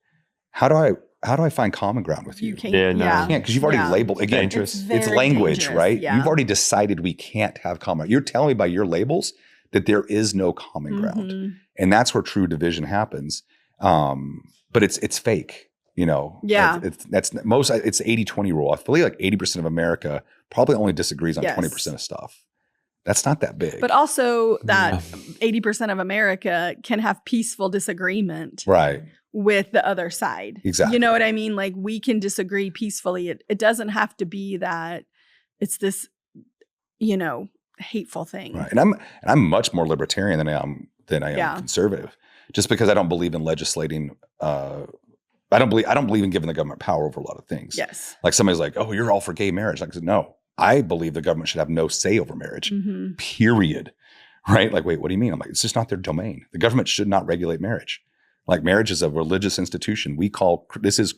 how do I find common ground with you? You can't. You can't because you've already labeled again. It's language, right? Yeah. You've already decided we can't have common. You're telling me by your labels that there is no common ground, and that's where true division happens. But it's fake, Yeah, it's 80-20 rule. I believe like 80% of America probably only disagrees on 20% of stuff. That's not that big. But also that 80% of America can have peaceful disagreement, right, with the other side. Exactly. You know what I mean? Like we can disagree peacefully. It doesn't have to be that it's this, hateful thing. Right. And I'm much more libertarian than I am conservative. Just because I don't believe in legislating I don't believe in giving the government power over a lot of things. Yes. Like somebody's like, "Oh, you're all for gay marriage." Like I said, no. I believe the government should have no say over marriage. Mm-hmm. Period. Right? Like, wait, what do you mean? I'm like, it's just not their domain. The government should not regulate marriage. Like marriage is a religious institution. This is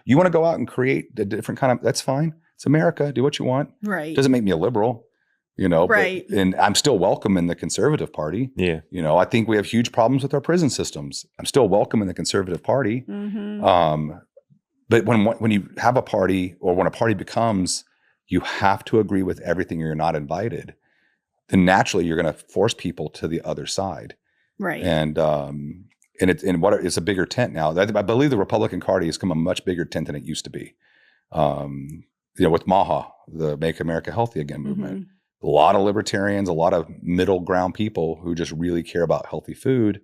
you want to go out and create a different kind of, that's fine. It's America. Do what you want. Right. Doesn't make me a liberal. Right. And I'm still welcome in the conservative party. Yeah. I think we have huge problems with our prison systems. I'm still welcome in the conservative party. Mm-hmm. But when you have a party or when a party becomes, you have to agree with everything or you're not invited, then naturally you're going to force people to the other side. Right. And it's a bigger tent now. I believe the Republican Party has become a much bigger tent than it used to be. With MAHA, the Make America Healthy Again movement. Mm-hmm. A lot of libertarians, a lot of middle ground people who just really care about healthy food.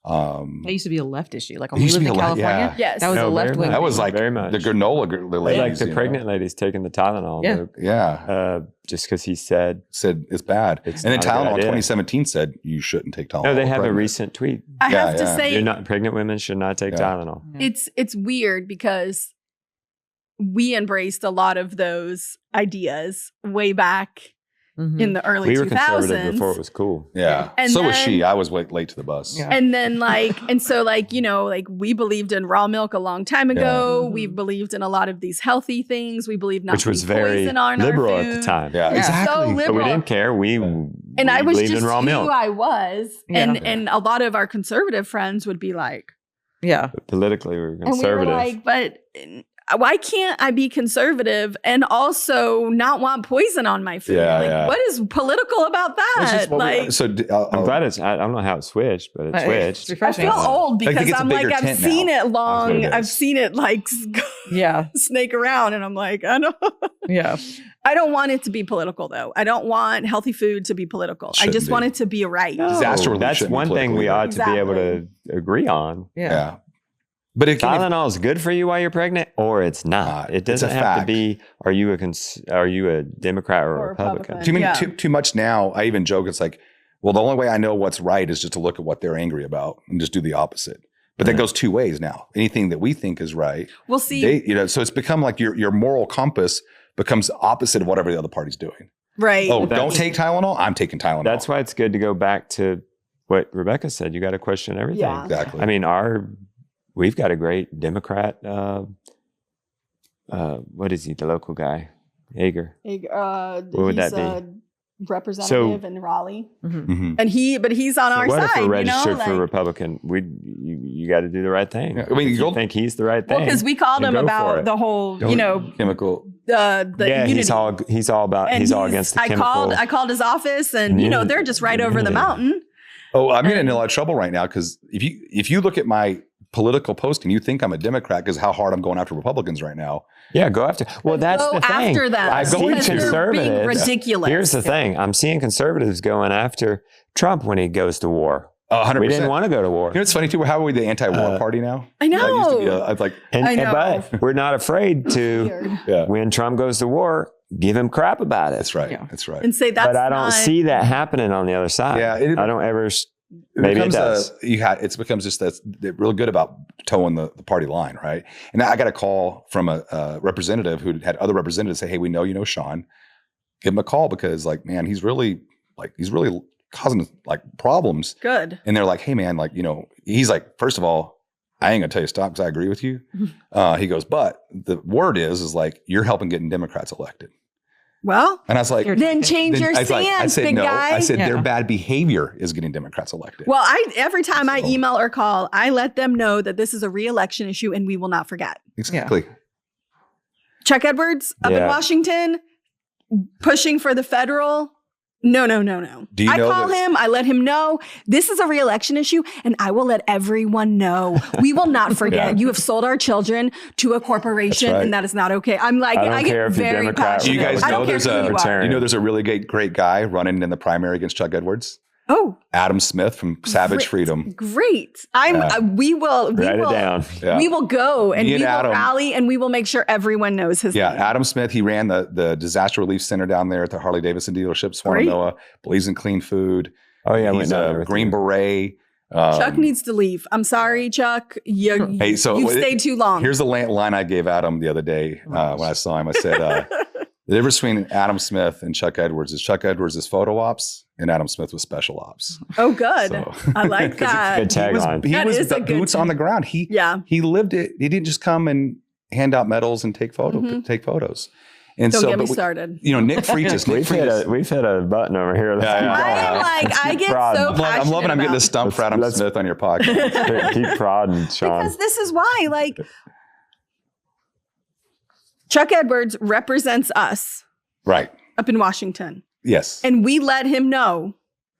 That used to be a left issue. Like when we lived in California, yes. that was a left wing. That was like very much. The granola ladies. Like the pregnant ladies taking the Tylenol. Just because he said it's bad. And then Tylenol in 2017 said you shouldn't take Tylenol. No, they have a recent tweet. I have to say, pregnant women should not take Tylenol. Yeah. It's weird because we embraced a lot of those ideas way back in the early 2000s. We were conservative before it was cool. Yeah. And so was then- she. I was late to the bus. Yeah. And then we believed in raw milk a long time ago. Yeah. We believed in a lot of these healthy things. We believed not Which to was be very poison on liberal our at the food. time. Yeah, Yeah. exactly. So But we liberal. didn't care. We And I was believed just in raw who milk. I was. Yeah. And a lot of our conservative friends would be like, Yeah. But politically, we were and we were conservative. like, but why can't I be conservative and also not want poison on my food? Yeah, like, yeah. what is political about Which that? is what Like, I'm glad I don't know how it switched, but it It's switched. I refreshing. feel old Like, I because think it's a I'm like, bigger I've tent seen now. it That's what long. it I've is. seen it like Yeah. snake around, and I'm like, Yeah. I don't want it to be political though. I don't want healthy food to be political. I Shouldn't just be. want it to be right. Disaster relief That's shouldn't be one thing we political ought to be able to agree on. Yeah. Yeah. But it can, Tylenol is good for you while you're pregnant, or it's not. It It's a doesn't have to fact. be. Are you a Democrat or a Republican? too much now. I even joke. It's like, well, the only way I know what's right is just to look at what they're angry about and just do the opposite. But that goes two ways now. Anything that we think is right, We'll see. so it's become like your moral compass becomes opposite of whatever the other party's doing. Right. Oh, That's- don't take Tylenol. I'm taking Tylenol. That's why it's good to go back to what Rebecca said. You got to question everything. Yeah. exactly. I mean, we've got a great Democrat. What is he? The local guy, Hager. What would that be? A representative in Raleigh, Mhm. and he's on our What if side. we're registered you know, for like, Republican? You got to do the right thing. Yeah, I mean, If you you'll- think he's the right well, thing. because we called then him go for about it. the whole, chemical. the yeah, unity. he's all about. And He's all against the I chemical. called his office, and they're just right over the Immunity. mountain. Oh, I'm getting in a lot of trouble right now because if you look at my political posting, you think I'm a Democrat because how hard I'm going after Republicans right now. Yeah, go after. Well, that's Go the thing. after them. I'm seeing because they're being conservatives. ridiculous. Here's the thing. I'm seeing conservatives going after Trump when he goes to war. 100%. We didn't want to go to war. You know, it's funny too. How are we the anti-war party now? I know. That used to be I was like, I know. But we're not afraid to, Weird. yeah, when Trump goes to war, give him crap about it. that's right. Yeah. That's right. And say that's But I don't not, see that happening on the other side. Yeah, I don't ever. Maybe it does. It becomes just that they're real good about towing the party line, right? And I got a call from a representative who had other representatives say, "Hey, we know you know Shawn. Give him a call because, like, man, he's really causing like problems." good. And they're like, "Hey, man, like, he's like, first of all, I ain't gonna tell you stop because I agree with you." He goes, "But the word is like you're helping getting Democrats elected." Well, And I was like, then change your I was like- I stance, said big no. guy. I said Yeah. their bad behavior is getting Democrats elected. Well, every time I So- email or call, I let them know that this is a re-election issue and we will not forget. Exactly. Chuck Edwards up in Yeah. Washington, pushing for the federal. No. Do you I know call that- him. I let him know this is a re-election issue, and I will let everyone know. We will not forget. Yeah. You have sold our children to a corporation, That's right. and that is not okay. I'm like, I don't I care get if you're very Democrat, passionate. Do you guys I know don't care there's who a- you are. You know, there's a really great guy running in the primary against Chuck Edwards, Oh, Adam Smith from Savage Great. Freedom. great! Yeah. We will. Write it down. Yeah. We will go and Me we and will Adam- rally and we will make sure everyone knows his Yeah, name. Adam Smith. He ran the disaster relief center down there at the Harley Davidson dealership, Great. Swannanoa. Believes in clean food. Oh yeah, He's a Green Beret. Chuck needs to leave. I'm sorry, Chuck. Hey, so you've stayed too long. Here's the line I gave Adam the other day when I saw him. I said, the difference between Adam Smith and Chuck Edwards is Chuck Edwards is photo ops and Adam Smith was special ops. Oh, good. So- I like that. Good tagline. He That was is the a good boots on the ground. He lived it. He didn't just come and hand out medals and take photos. And Don't so, get me but started. Nick Freitas. We've hit a button over here. Yeah. I am like, I get so passionate I'm loving. I'm getting about the stump for Adam Let's- Smith on your podcast. Keep prodding, Sean. because this is why, like, Chuck Edwards represents us Right. up in Washington, Yes. and we let him know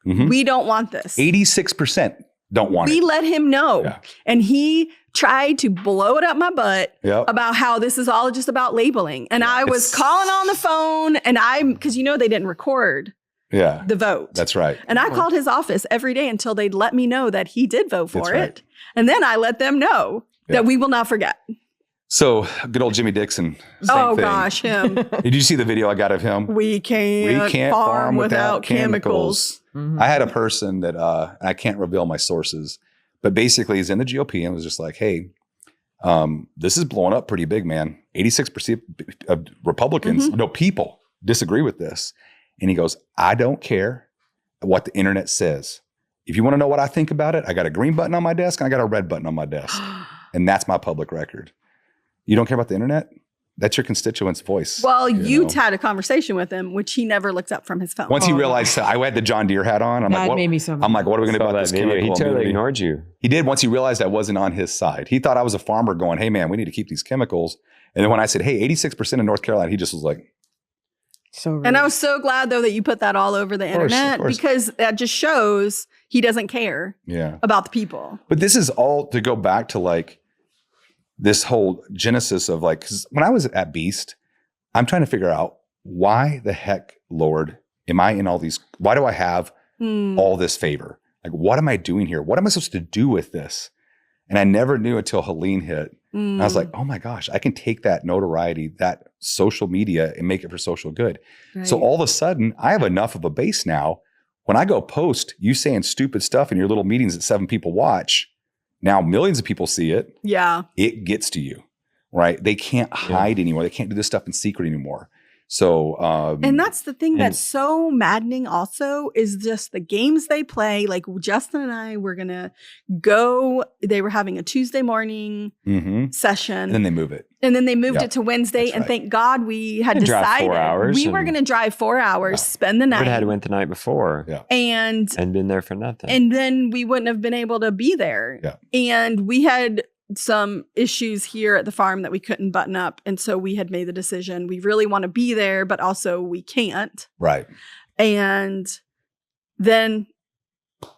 Mhm. we don't want this. 86% don't want We it. let him know, Yeah. and he tried to blow it up my butt Yep. about how this is all just about labeling. And I was It's- calling on the phone, and because they didn't record Yeah. the vote. That's right. And I called his office every day until they'd let me know that he did vote for That's it. right. And then I let them know Yeah. that we will not forget. So good old Jimmy Dixon. Same thing. Gosh, him. Did you see the video I got of him? We can't farm without chemicals. I had a person that I can't reveal my sources, but basically he's in the GOP and was just like, hey, this is blowing up pretty big, man. 86% of Republicans, no people disagree with this. And he goes, I don't care what the internet says. If you want to know what I think about it, I got a green button on my desk and I got a red button on my desk. And that's my public record. You don't care about the internet? That's your constituent's voice. Well, you had a conversation with him, which he never looked up from his phone. Once he realized I had the John Deere hat on, I'm like, made me so mad. I'm like, what are we going to do about this chemical? He totally ignored you. He did once he realized I wasn't on his side. He thought I was a farmer going, hey, man, we need to keep these chemicals. And then when I said, hey, 86% of North Carolina, he just was like. So rude. And I was so glad, though, that you put that all over the internet because that just shows he doesn't care about the people. But this is all to go back to like this whole genesis of like, because when I was at Beast, I'm trying to figure out why the heck, Lord, am I in all these? Why do I have all this favor? Like, what am I doing here? What am I supposed to do with this? And I never knew until Helene hit. And I was like, oh my gosh, I can take that notoriety, that social media and make it for social good. Right. So all of a sudden, I have enough of a base now. When I go post, you saying stupid stuff in your little meetings that 7 people watch, now millions of people see it. Yeah. It gets to you. Right? They can't hide anymore. They can't do this stuff in secret anymore. So, and that's the thing that's so maddening also is just the games they play. Like Justin and I were going to go, they were having a Tuesday morning session. And then they move it. And then they moved it to Wednesday. And thank God we had decided 4 hours we were going to drive 4 hours, spend the night. We had went the night before. And been there for nothing. And then we wouldn't have been able to be there. Yeah. And we had some issues here at the farm that we couldn't button up. And so we had made the decision, we really want to be there, but also we can't. Right. And then,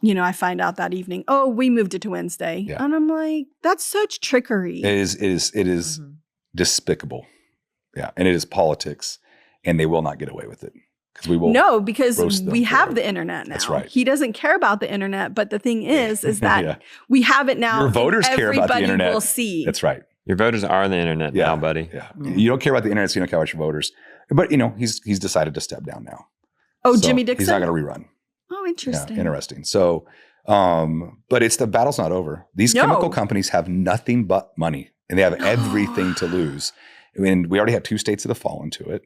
I find out that evening, oh, we moved it to Wednesday. Yeah. And I'm like, that's such trickery. It is despicable. Yeah. And it is politics. And they will not get away with it. We will because we have the internet now. That's right. He doesn't care about the internet, but the thing is that we have it now. Your voters care about the internet. Everybody will see. That's right. Your voters are on the internet now, buddy. Yeah. You don't care about the internet, so you don't care about your voters. But he's decided to step down now. Oh, so Jimmy Dixon? He's not going to rerun. Oh, interesting. Yeah, interesting. So, but the battle's not over. These chemical companies have nothing but money, and they have everything to lose. I mean, we already have 2 states that have fallen to it,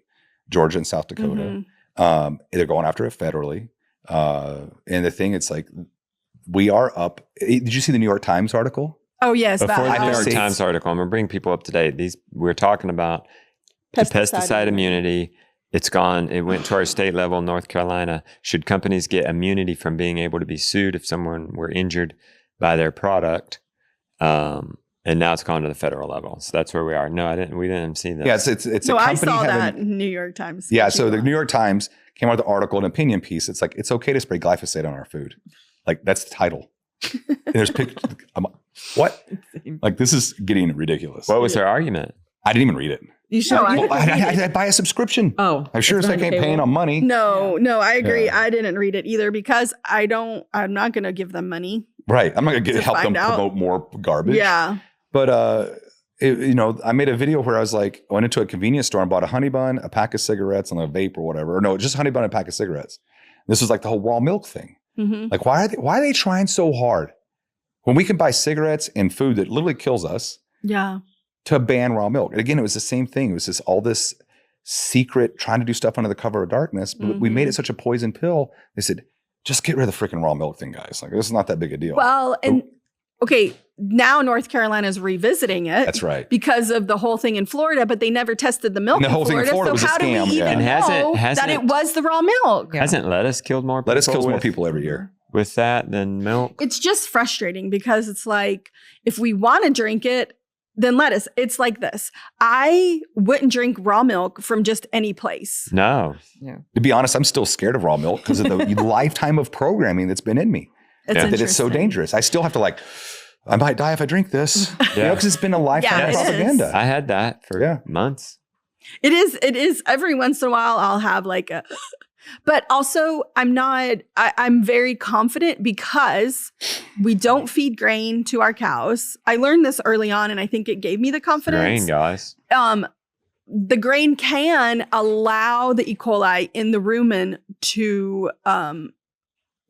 Georgia and South Dakota. They're going after it federally. And the thing, it's like, we are up. Did you see the New York Times article? Oh, yes. Before the New York Times article, I'm going to bring people up to date. We're talking about pesticide immunity. It went to our state level in North Carolina. Should companies get immunity from being able to be sued if someone were injured by their product? And now it's gone to the federal level. So that's where we are. No, we didn't see that. Yeah, it's a company. I saw that in New York Times. Yeah, so the New York Times came out with the article, an opinion piece. It's like, it's okay to spray glyphosate on our food. Like, that's the title. And there's pictures. What? Like, this is getting ridiculous. What was their argument? I didn't even read it. You should. I buy a subscription. Oh, I'm sure it's like ain't paying on money. No, I agree. Yeah. I didn't read it either because I'm not going to give them money. Right. I'm not going to help them promote more garbage. Yeah. But, I made a video where I was like, I went into a convenience store and bought a honey bun, a pack of cigarettes, and a vape or whatever. Or no, just honey bun and a pack of cigarettes. This was like the whole raw milk thing. Like, why are they trying so hard when we can buy cigarettes and food that literally kills us? Yeah. To ban raw milk. And again, it was the same thing. It was all this secret trying to do stuff under the cover of darkness. But we made it such a poison pill. They said, just get rid of the freaking raw milk thing, guys. Like, this is not that big a deal. Well, okay, now North Carolina is revisiting it. That's right. Because of the whole thing in Florida, but they never tested the milk in Florida. Thing in Florida was how a scam. Do we even know that it was the raw milk? Hasn't lettuce killed more people? Lettuce kills more people every year. With that than milk? It's just frustrating because it's like, if we want to drink it, then lettuce. It's like this. I wouldn't drink raw milk from just any place. No. Yeah. To be honest, I'm still scared of raw milk because of the lifetime of programming that's been in me. That it's so dangerous. I still have to I might die if I drink this. Because it's been a lifetime of propaganda. I had that for months. It is. Every once in a while, I'll have but also I'm very confident because we don't feed grain to our cows. I learned this early on and I think it gave me the confidence. Grain, guys. The grain can allow the E. coli in the rumen to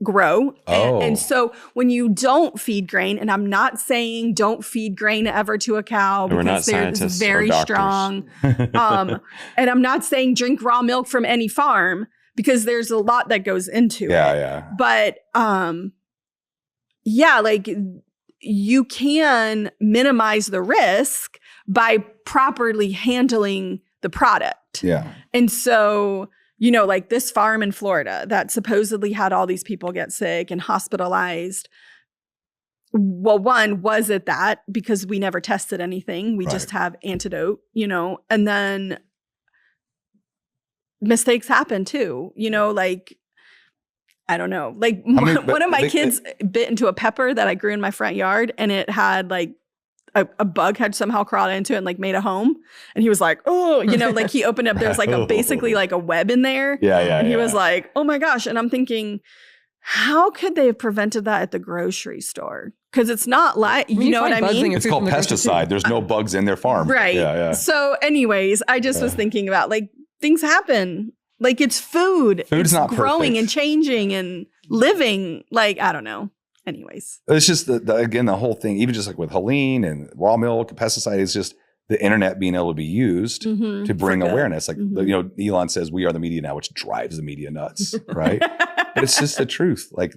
grow. And so when you don't feed grain, and I'm not saying don't feed grain ever to a cow because it's very strong. And I'm not saying drink raw milk from any farm, because there's a lot that goes into it. Yeah. But yeah, like you can minimize the risk by properly handling the product. Yeah. And so, you know, like this farm in Florida that supposedly had all these people get sick and hospitalized. Well, one, was it that? Because we never tested anything. We just have antidote, you know, and then mistakes happen too, you know, like, I don't know. Like one of my kids bit into a pepper that I grew in my front yard, and it had like a bug had somehow crawled into it and like made a home. And he was like, oh, you know, like he opened up, there's like basically like a web in there. And he was like, oh my gosh. And I'm thinking, how could they have prevented that at the grocery store? Because it's not like, you know what I mean? It's called pesticide. There's no bugs in their farm. Right. Yeah. So anyways, I just was thinking about like things happen. Like it's food. Food's not growing perfect. and changing and living. Like, I don't know. Anyways. It's just again, the whole thing, even just like with Helene and raw milk and pesticide, is just the internet being able to be used to bring awareness. Like, you know, Elon says, we are the media now, which drives the media nuts, right? But it's just the truth. Like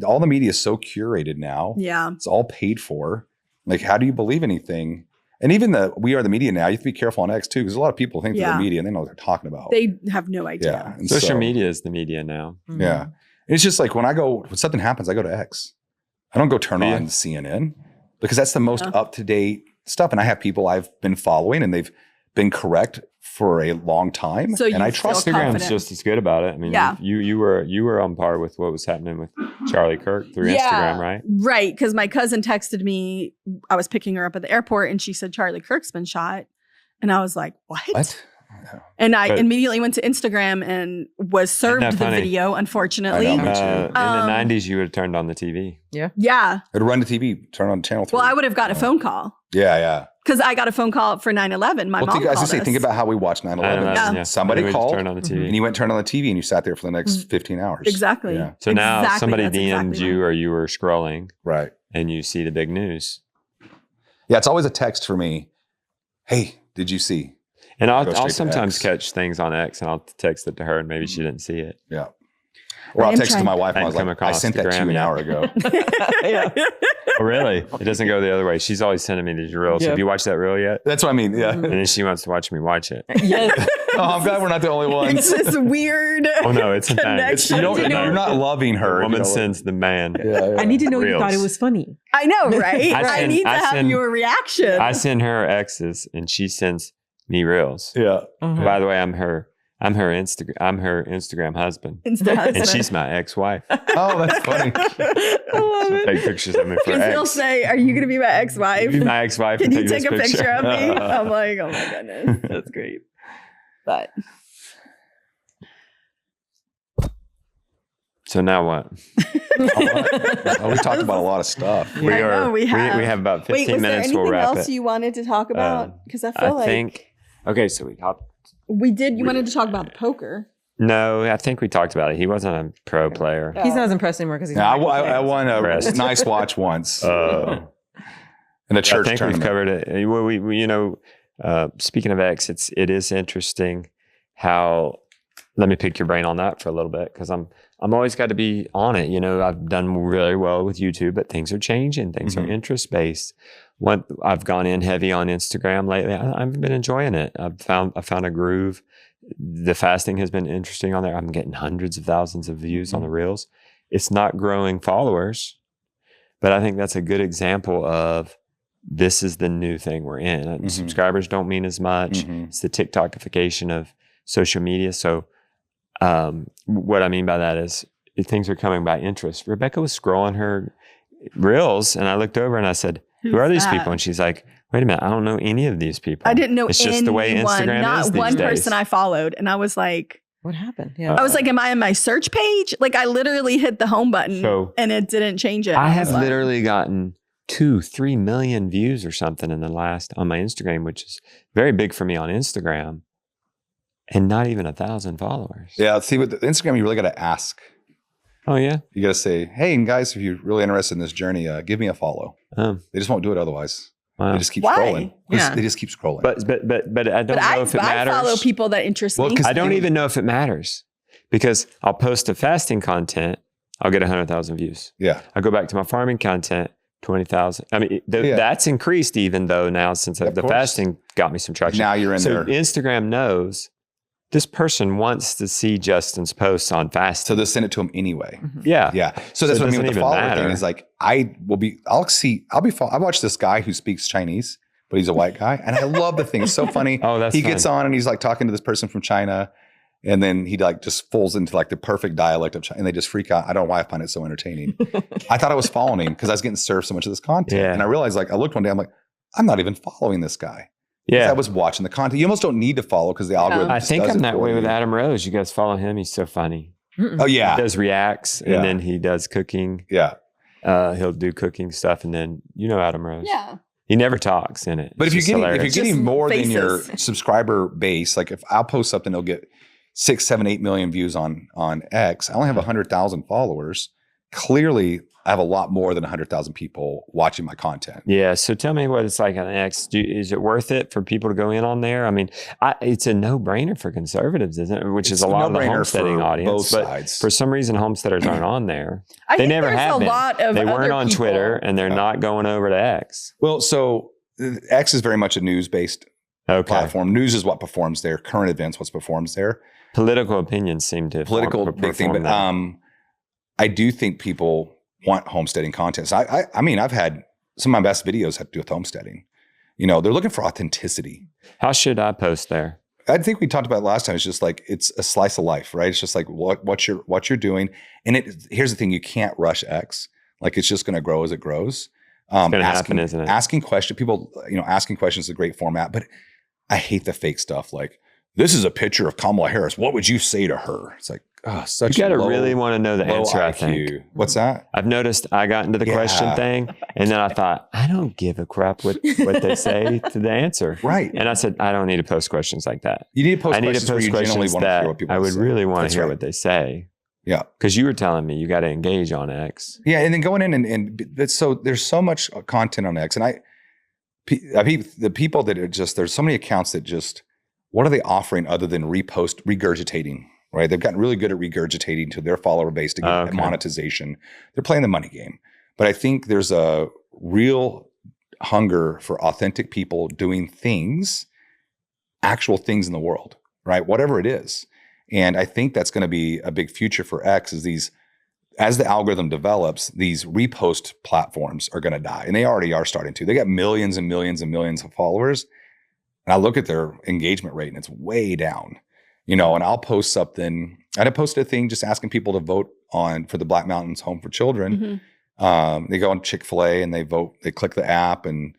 all the media is so curated now. Yeah. It's all paid for. Like, how do you believe anything? And even we are the media now, you have to be careful on X too, because a lot of people think they're the media and they know what they're talking about. They have no idea. Yeah. And Social media is the media now. Yeah. And it's just like when something happens, I go to X. I don't go turn on CNN because that's the most up-to-date stuff. And I have people I've been following and they've been correct for a long time. So and I trust Instagram's just as good about it. I mean, you were on par with what was happening with Charlie Kirk through Instagram, right? Right. Because my cousin texted me, I was picking her up at the airport and she said, Charlie Kirk's been shot. And I was like, what? And I immediately went to Instagram and was served the video, unfortunately. I know, in the 90s, you would have turned on the TV. Yeah. I'd run the TV, turn on channel 3. Well, I would have gotten a phone call. Yeah. Because I got a phone call for 9/11. My mom called us. Think about how we watched 9/11. Somebody called turn on the TV. and you went turn on the TV and you sat there for the next 15 hours. Exactly. Yeah. So now somebody DM'd you or you were scrolling. Right. And you see the big news. Yeah, it's always a text for me. Hey, did you see? And I'll sometimes catch things on X and I'll text it to her and maybe she didn't see it. Yeah. Or I'll text it to my wife and I was like, I sent that to you an hour ago. Oh, really? It doesn't go the other way. She's always sending me these reels. Have you watched that reel yet? That's what I mean. Yeah. And then she wants to watch me watch it. Yes. Oh, I'm glad we're not the only ones. It's this weird it's a connection. You're not loving her. The woman sends the man. Yeah. I need to know you thought it was funny. I know, right? I need to have your reaction. I send her X's and she sends me reels. Yeah. By the way, I'm her Instagram husband. And she's my ex-wife. Oh, that's funny. I love it. Take pictures of me for X. He'll say, "Are you going to be my ex-wife? Be my ex-wife. Can you take a picture of me?" I'm like, "Oh my goodness, that's great." But so now what? We talked about a lot of stuff. We have about 15 minutes. We'll wrap it. Was there anything else you wanted to talk about? Because I feel okay, so we did. You wanted to talk about the poker. No, I think we talked about it. He wasn't a pro player. He's not as impressed anymore because he's. I won a nice watch once in a church I think tournament. We've covered it. We speaking of X, it is interesting how. Let me pick your brain on that for a little bit because I'm always got to be on it. You know, I've done really well with YouTube, but things are changing. Things are interest based. I've gone in heavy on Instagram lately. I've been enjoying it. I found a groove. The fasting has been interesting on there. I'm getting hundreds of thousands of views on the reels. It's not growing followers, but I think that's a good example of this is the new thing we're in. Subscribers don't mean as much. It's the TikTokification of social media. So what I mean by that is things are coming by interest. Rebecca was scrolling her reels and I looked over and I said, who are these people? And she's like, wait a minute, I don't know any of these people. I didn't know It's just the way Instagram not is these one days. person I followed. And I was like, what happened? Yeah. I was like, am I on my search page? Like I literally hit the home button and it didn't change it. I have literally gotten 2-3 million views or something on my Instagram, which is very big for me on Instagram, and not even 1,000 followers. Yeah, see, with Instagram, you really got to ask. Oh yeah, you got to say, "Hey, and guys, if you're really interested in this journey, give me a follow." They just won't do it otherwise. Wow. They just keep scrolling. They just keep scrolling. But I don't know if it matters. I follow people that interest me. I don't even know if it matters. because I'll post a fasting content, I'll get 100,000 views. Yeah. I go back to my farming content, 20,000. I mean, that's increased even though now since the fasting got me some traction. Now you're in there. So Instagram knows this person wants to see Justin's posts on fasting. So they'll send it to him anyway. Yeah. Yeah. So that's what I mean with the follower thing is like, I watch this guy who speaks Chinese, but he's a white guy. And I love the thing. It's so funny. He gets on and he's like talking to this person from China. And then he like just falls into like the perfect dialect of China and they just freak out. I don't know why I find it so entertaining. I thought I was following him because I was getting served so much of this content. Yeah. And I realized like, I looked one day, I'm like, I'm not even following this guy. Yeah. I was watching the content. You almost don't need to folloll because the algorithm I think does I'm it that for way you. with Adam Rose. You guys follow him. He's so funny. Oh yeah. He does reacts and then he does cooking. Yeah. He'll do cooking stuff and then Adam Rose. Yeah. He never talks in it. But if you're getting more than your faces. subscriber base, like if I'll post something, it'll get 6, 7, 8 million views on X. I only have 100,000 followers. Clearly, I have a lot more than 100,000 people watching my content. Yeah. So tell me what it's like on X. Is it worth it for people to go in on there? I mean, it's a no-brainer for conservatives, isn't it? Which is a lot of the homesteading audience. Both but sides. for some reason, homesteaders aren't on there. I They think never there's have a been. lot of They weren't other on people. Twitter, and they're not going over to X. Well, so X is very much a news-based platform. News is what performs there. Current events, what performs there. Political opinions seem to Big thing, but I do think people want homesteading content. So I mean, I've had some of my best videos have to do with homesteading. They're looking for authenticity. How should I post there? I think we talked about it last time. It's just like it's a slice of life, right? It's just like what you're doing. And here's the thing: you can't rush X. Like it's just going to grow as it grows. It's going to happen, isn't it? Asking questions, people, asking questions is a great format. But I hate the fake stuff. Like this is a picture of Kamala Harris. What would you say to her? It's like, such. You got to really want to know the answer. I think. What's that? I've noticed. I got into the question thing, and then I thought, I don't give a crap what they say to the answer. Right. And I said, I don't need to post questions like that. You need to post I need questions to post where you genuinely questions want to hear that what people I would say. really want That's to hear right. what they say. Yeah. Because you were telling me you got to engage on X. Yeah, and then going in and so there's so much content on X, and I the people that are just there's so many accounts that just what are they offering other than regurgitating, right? They've gotten really good at regurgitating to their follower base to get monetization. They're playing the money game, but I think there's a real hunger for authentic people doing things, actual things in the world, right? Whatever it is. And I think that's going to be a big future for X is as the algorithm develops, these repost platforms are going to die. And they already are starting to. They got millions and millions and millions of followers. And I look at their engagement rate and it's way down, and I'll post something. I posted a thing just asking people to vote for the Black Mountains Home for Children. Mm-hmm. They go on Chick-fil-A and they vote, they click the app and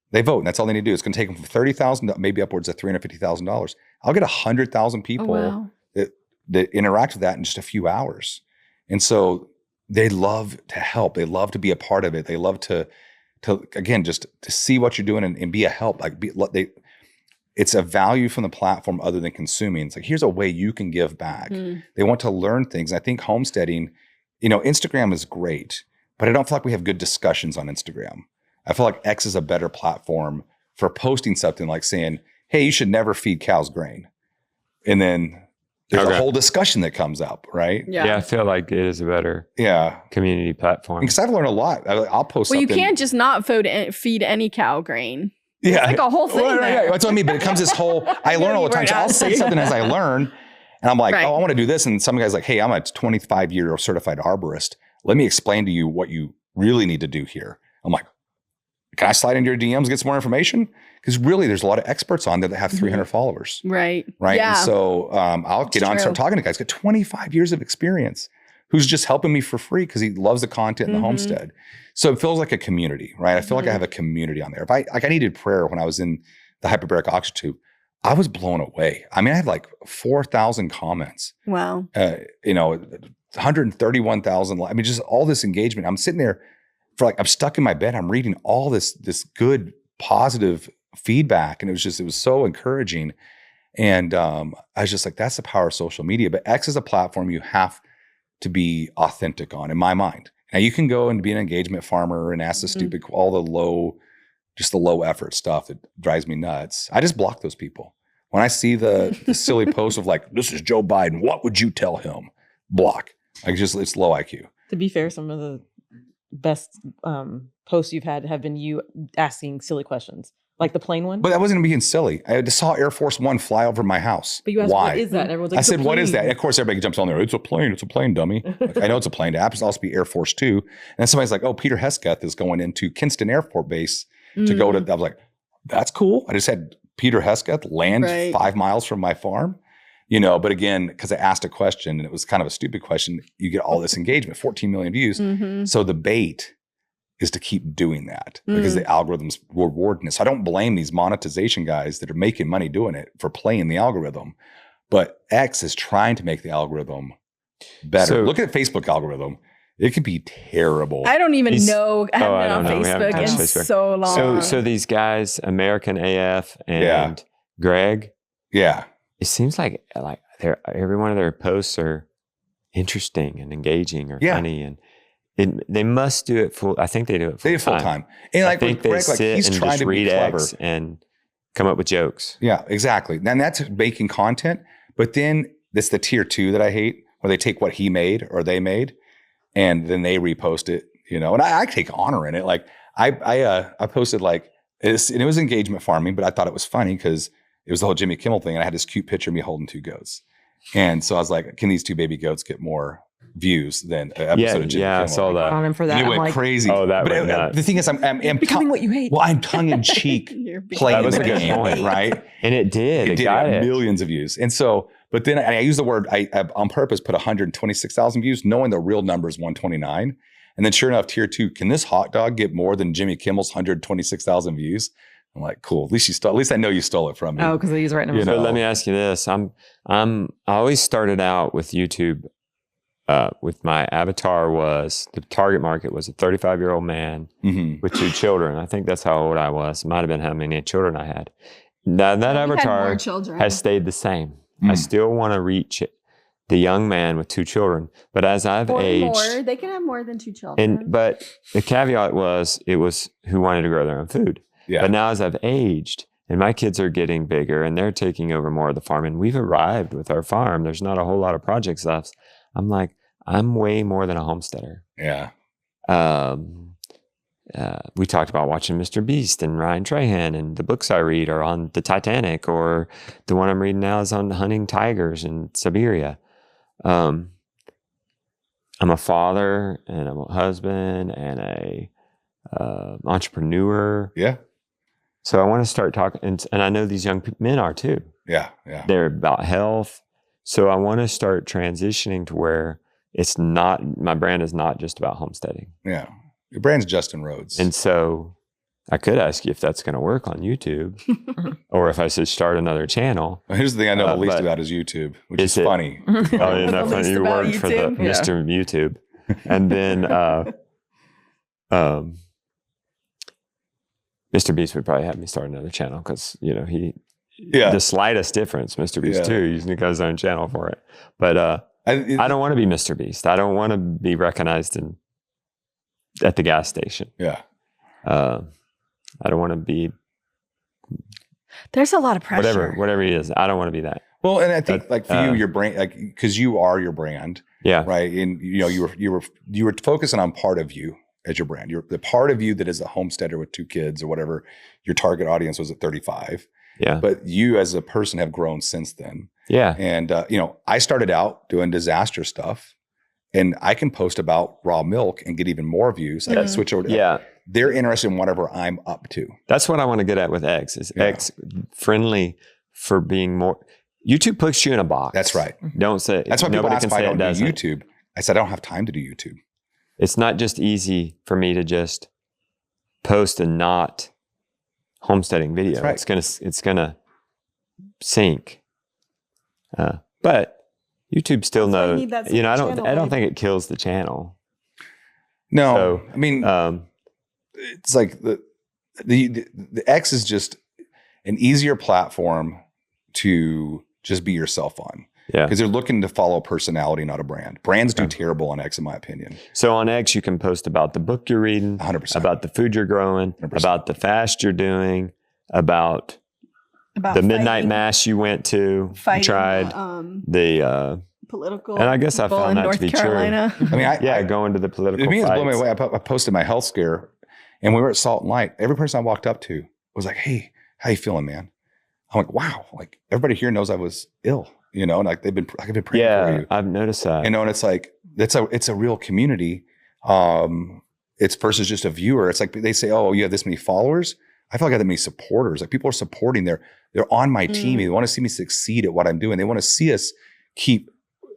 they vote. And that's all they need to do. It's going to take them from $30,000 maybe upwards of $350,000. I'll get 100,000 people that interact with that in just a few hours. And so they love to help. They love to be a part of it. They love to again, just to see what you're doing and be a help. It's a value from the platform other than consuming. It's like, here's a way you can give back. They want to learn things. And I think homesteading, Instagram is great, but I don't feel like we have good discussions on Instagram. I feel like X is a better platform for posting something like saying, hey, you should never feed cows grain. And then there's a whole discussion that comes up, right? Yeah, I feel like it is a better community platform. Because I've learned a lot. I'll post something. Well, you can't just not feed any cow grain. Yeah. It's like a whole thing. Right. That's what I mean. But it comes this whole, I learn all the time. So I'll say something as I learn. And I'm like, I want to do this. And some guy's like, hey, I'm a 25-year certified arborist. Let me explain to you what you really need to do here. I'm like, can I slide into your DMs, get some more information? Because really, there's a lot of experts on there that have 300 followers. Right. Yeah. And so I'll get on and start talking to guys. Got 25 years of experience who's just helping me for free because he loves the content and the homestead. So it feels like a community, right? I feel like I have a community on there. If I needed prayer when I was in the hyperbaric oxygen tube, I was blown away. I mean, I had like 4,000 comments. Wow. 131,000. I mean, just all this engagement. I'm sitting there I'm stuck in my bed. I'm reading all this good, positive feedback. And it was so encouraging. And I was just like, that's the power of social media. But X is a platform you have to be authentic on, in my mind. Now you can go and be an engagement farmer and ask the stupid, all the low effort stuff that drives me nuts. I just block those people. When I see the silly post of like, this is Joe Biden, what would you tell him? Block. Like it's low IQ. To be fair, some of the best posts you've had have been you asking silly questions, like the plane one. But that wasn't being silly. I just saw Air Force One fly over my house. But you asked, why? What is that? And everyone's like, I said, what is that? And of course, everybody jumps on there. It's a plane, dummy. Like, I know it's a plane. It happens to also be Air Force Two. And then somebody's like, oh, Peter Hesketh is going into Kinston Air Force Base to go to. I was like, that's cool. I just had Peter Hesketh land 5 miles from my farm. You know, but again, because I asked a question and it was kind of a stupid question, you get all this engagement, 14 million views. So the bait is to keep doing that because the algorithm's rewarding it. So I don't blame these monetization guys that are making money doing it for playing the algorithm. But X is trying to make the algorithm better. So, look at the Facebook algorithm. It could be terrible. I don't even know. I haven't been on Facebook in Facebook. so long. So these guys, American AF and Greg. Yeah. It seems like every one of their posts are interesting and engaging or funny, and they must do it full. I think they do it full time. They do it full time, and I think they sit he's and trying just to read be clever X and come up with jokes. Yeah, exactly. And that's making content. But then that's the tier 2 that I hate, where they take what he made or they made, and then they repost it. You know, and I take honor in it. Like I posted and it was engagement farming, but I thought it was funny because it was the whole Jimmy Kimmel thing. And I had this cute picture of me holding 2 goats. And so I was like, can these 2 baby goats get more views than an episode of Jimmy Kimmel? I saw that. On him for that. And it went crazy. Oh, that went nuts. The thing is, I'm becoming what you hate. Well, I'm tongue in cheek playing the game, point. right? And it did. It got millions of views. And so, but then I use the word, I on purpose put 126,000 views, knowing the real number is 129. And then sure enough, tier 2, can this hot dog get more than Jimmy Kimmel's 126,000 views? I'm like, cool. At least I know you stole it from me. Oh, because I use right now. You know, but let me ask you this: I always started out with YouTube. With my avatar was the target market was a 35-year-old man with 2 children. I think that's how old I was. It might have been how many children I had. Now that avatar has stayed the same. I still want to reach the young man with 2 children, but as I've aged, they can have more than 2 children. But the caveat was it was who wanted to grow their own food. Yeah. But now as I've aged and my kids are getting bigger and they're taking over more of the farm and we've arrived with our farm, there's not a whole lot of projects left. I'm like, I'm way more than a homesteader. Yeah. We talked about watching MrBeast and Ryan Trahan, and the books I read are on the Titanic, or the one I'm reading now is on hunting tigers in Siberia. I'm a father and I'm a husband and a entrepreneur. Yeah. So I want to start talking, and I know these young men are too. Yeah, yeah. They're about health. So I want to start transitioning to where it's not, my brand is not just about homesteading. Yeah. Your brand's Justin Rhodes. And so I could ask you if that's going to work on YouTube or if I should start another channel. Well, here's the thing I know the least about is YouTube, which is funny. Oh, isn't that funny? You work for the Mr. YouTube. And then MrBeast would probably have me start another channel because, you know, the slightest difference, MrBeast too, using his own channel for it. But I don't want to be MrBeast. I don't want to be recognized at the gas station. Yeah. I don't want to be. There's a lot of pressure. Whatever he is, I don't want to be that. Well, and I think for you, your brand, because you are your brand. Yeah. Right. And you were focusing on part of you as your brand. You're the part of you that is a homesteader with 2 kids or whatever. Your target audience was at 35. Yeah. But you as a person have grown since then. Yeah. And I started out doing disaster stuff, and I can post about raw milk and get even more views. I can switch over to they're interested in whatever I'm up to. That's what I want to get at with X. Is X friendly for being more? YouTube puts you in a box. That's right. Don't say. That's why people ask if I don't do doesn't. YouTube. I said I don't have time to do YouTube. It's not just easy for me to just post a not homesteading video. Right. It's gonna sink. But YouTube still knows. You know, I don't think it kills the channel. No, so, I mean, it's like the X is just an easier platform to just be yourself on. Yeah. Because they're looking to follow personality, not a brand. Brands do terrible on X, in my opinion. So on X, you can post about the book you're reading, 100%. About the food you're growing, 100%. About the fast you're doing, about about the midnight mass you went to, tried the political, and I guess I found that to be Carolina. true. I mean, going to the political. To me, it's fights. blowing me away. I posted my health scare, and we were at Salt and Light. Every person I walked up to was like, "Hey, how you feeling, man?" I'm like, "Wow!" Like everybody here knows I was ill, you know, and like I've been praying for you. Yeah, I've noticed that. You know, and it's like it's a real community. It's versus just a viewer. It's like they say, "Oh, you have this many followers." I feel like I have that many supporters. Like people are supporting. They're on my team. They want to see me succeed at what I'm doing. They want to see us keep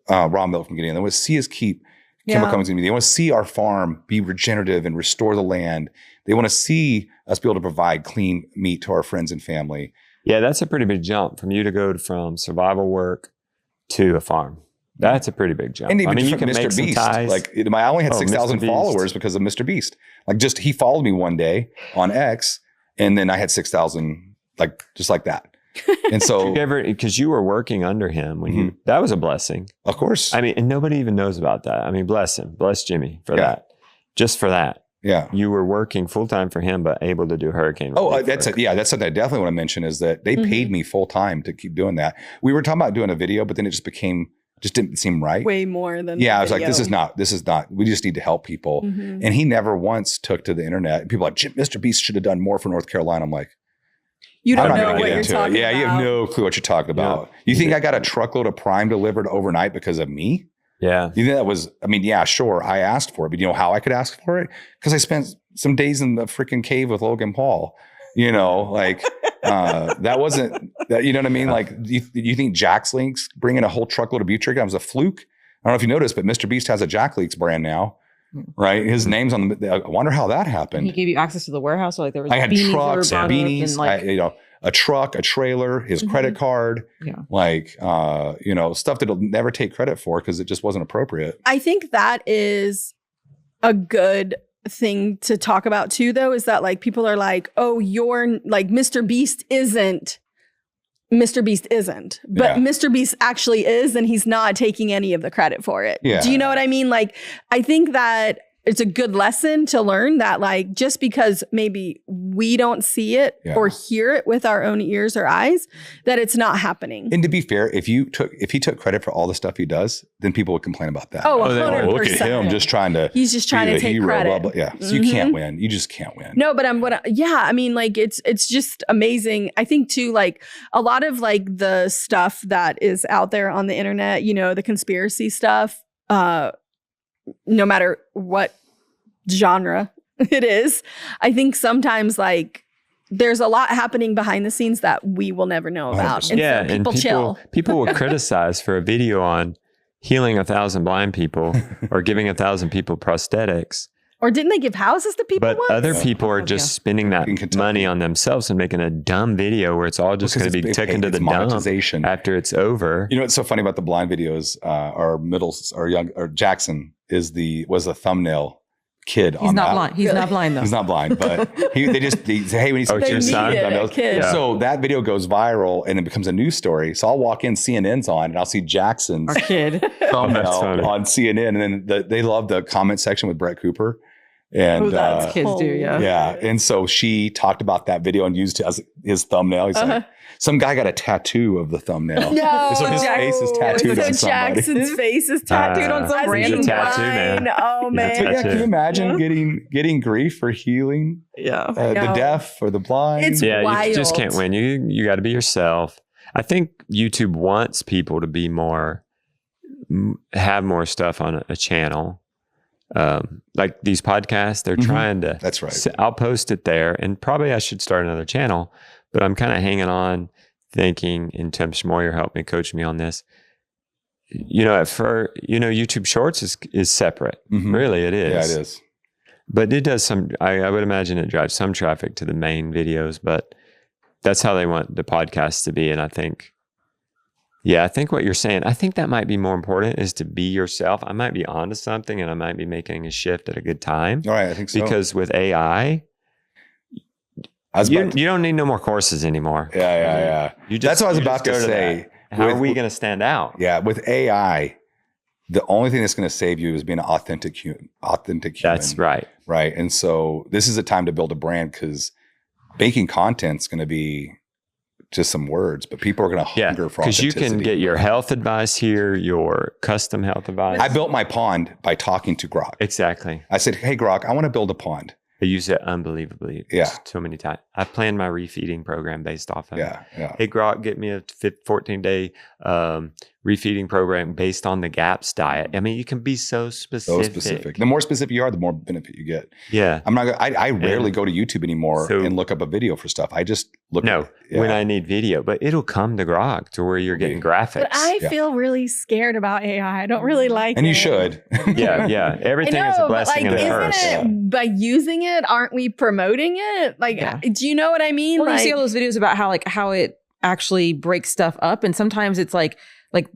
raw milk from getting in. They want to see us keep chemical coming. They want to see our farm be regenerative and restore the land. They want to see us be able to provide clean meat to our friends and family. Yeah, that's a pretty big jump from you to go from survival work to a farm. That's a pretty big jump. And even you can Mr. make some Beast. ties. Like I only had 6,000 followers because of Mr. Beast. Like just he followed me one day on X, and then I had 6,000 just like that. And so because you were working under him when you that was a blessing. Of course. I mean, and nobody even knows about that. I mean, bless him, bless Jimmy for that. Just for that. Yeah. You were working full time for him, but able to do hurricane. That's something I definitely want to mention is that they paid me full time to keep doing that. We were talking about doing a video, but then it just didn't seem right. Way more than I was like, this is not, we just need to help people. And he never once took to the internet. People are like, Mr. Beast should have done more for North Carolina. I'm like, you don't know what you're talking about. Yeah, you have no clue what you're talking about. You think I got a truckload of Prime delivered overnight because of me? Yeah. You think that was, sure, I asked for it, but you know how I could ask for it? Because I spent some days in the freaking cave with Logan Paul. You know, that wasn't that, you know what I mean? Like, you think Jack's Links bringing a whole truckload of beef jerky, that was a fluke? I don't know if you noticed, but Mr. Beast has a Jack Links brand now, right? His name's on the, I wonder how that happened. He gave you access to the warehouse? So there was I had trucks, beanies, and a truck, a trailer, his credit card, stuff that he'll never take credit for because it just wasn't appropriate. I think that is a good thing to talk about too, though, is that people are like, oh, you're like Mr. Beast isn't, but Mr. Beast actually is, and he's not taking any of the credit for it. Do you know what I mean? I think that it's a good lesson to learn that just because maybe we don't see it or hear it with our own ears or eyes, that it's not happening. And to be fair, if he took credit for all the stuff he does, then people would complain about that. Oh, 100%. Look at him He's just trying to take hero, credit. blah, blah. Yeah. So you can't win. You just can't win. No, but it's just amazing. I think too, a lot of the stuff that is out there on the internet, the conspiracy stuff, no matter what genre it is, I think sometimes there's a lot happening behind the scenes that we will never know about. And so people chill. People will criticize for a video on healing 1,000 blind people or giving 1,000 people prosthetics. Or didn't they give houses to people But once? other people are just spending that money on themselves and making a dumb video where it's all just going to be taken to the dump after it's over. You know what's so funny about the blind videos? Our Jackson was a thumbnail kid. He's not blind. He's not blind though. He's not blind, but they say, hey, we need some your son. So that video goes viral and it becomes a news story. So I'll walk in, CNN's on, and I'll see Jackson's our kid thumbnail on CNN, and then they love the comment section with Brett Cooper. And that's kids do, yeah. And so she talked about that video and used it as his thumbnail. He's like, some guy got a tattoo of the thumbnail. No, so his face is tattooed on somebody. Jackson's face is tattooed on some random tattoo, man. Oh man! Yeah, can you imagine getting grief for healing? The deaf or the blind. It's wild. You just can't win. You got to be yourself. I think YouTube wants people to have more stuff on a channel. Like these podcasts, they're trying to. That's right. I'll post it there, and probably I should start another channel. But I'm kind of hanging on, thinking. And Tim Schmoyer helped me, coach me on this. YouTube Shorts is separate. Really, it is. Yeah, it is. But it does some. I would imagine it drives some traffic to the main videos. But that's how they want the podcast to be, and I think. Yeah, I think what you're saying, I think that might be more important is to be yourself. I might be onto something and I might be making a shift at a good time. All right, I think so. Because with AI, you don't need no more courses anymore. Yeah. That's what I was about to say. How are we going to stand out? Yeah, with AI, the only thing that's going to save you is being an authentic human. That's right. Right. And so this is a time to build a brand because making content's going to be just some words, but people are going to hunger for because authenticity. you can get your health advice here, your custom health advice. I built my pond by talking to Grok. Exactly. I said, hey, Grok, I want to build a pond. I use it unbelievably. Yeah. So many times. I planned my refeeding program based off of it. Yeah. Hey, Grok, get me a 14-day refeeding program based on the GAPS diet. I mean, you can be so specific. So specific. The more specific you are, the more benefit you get. Yeah. I rarely go to YouTube anymore and look up a video for stuff. I just look at it. When I need video, but it'll come to Grok to where you're getting graphics. But I feel really scared about AI. I don't really like it. And you should. Yeah. Everything is a blessing and a curse. By using it, aren't we promoting it? Like, do you know what I mean? Well, you see all those videos about how it actually breaks stuff up, and sometimes it's like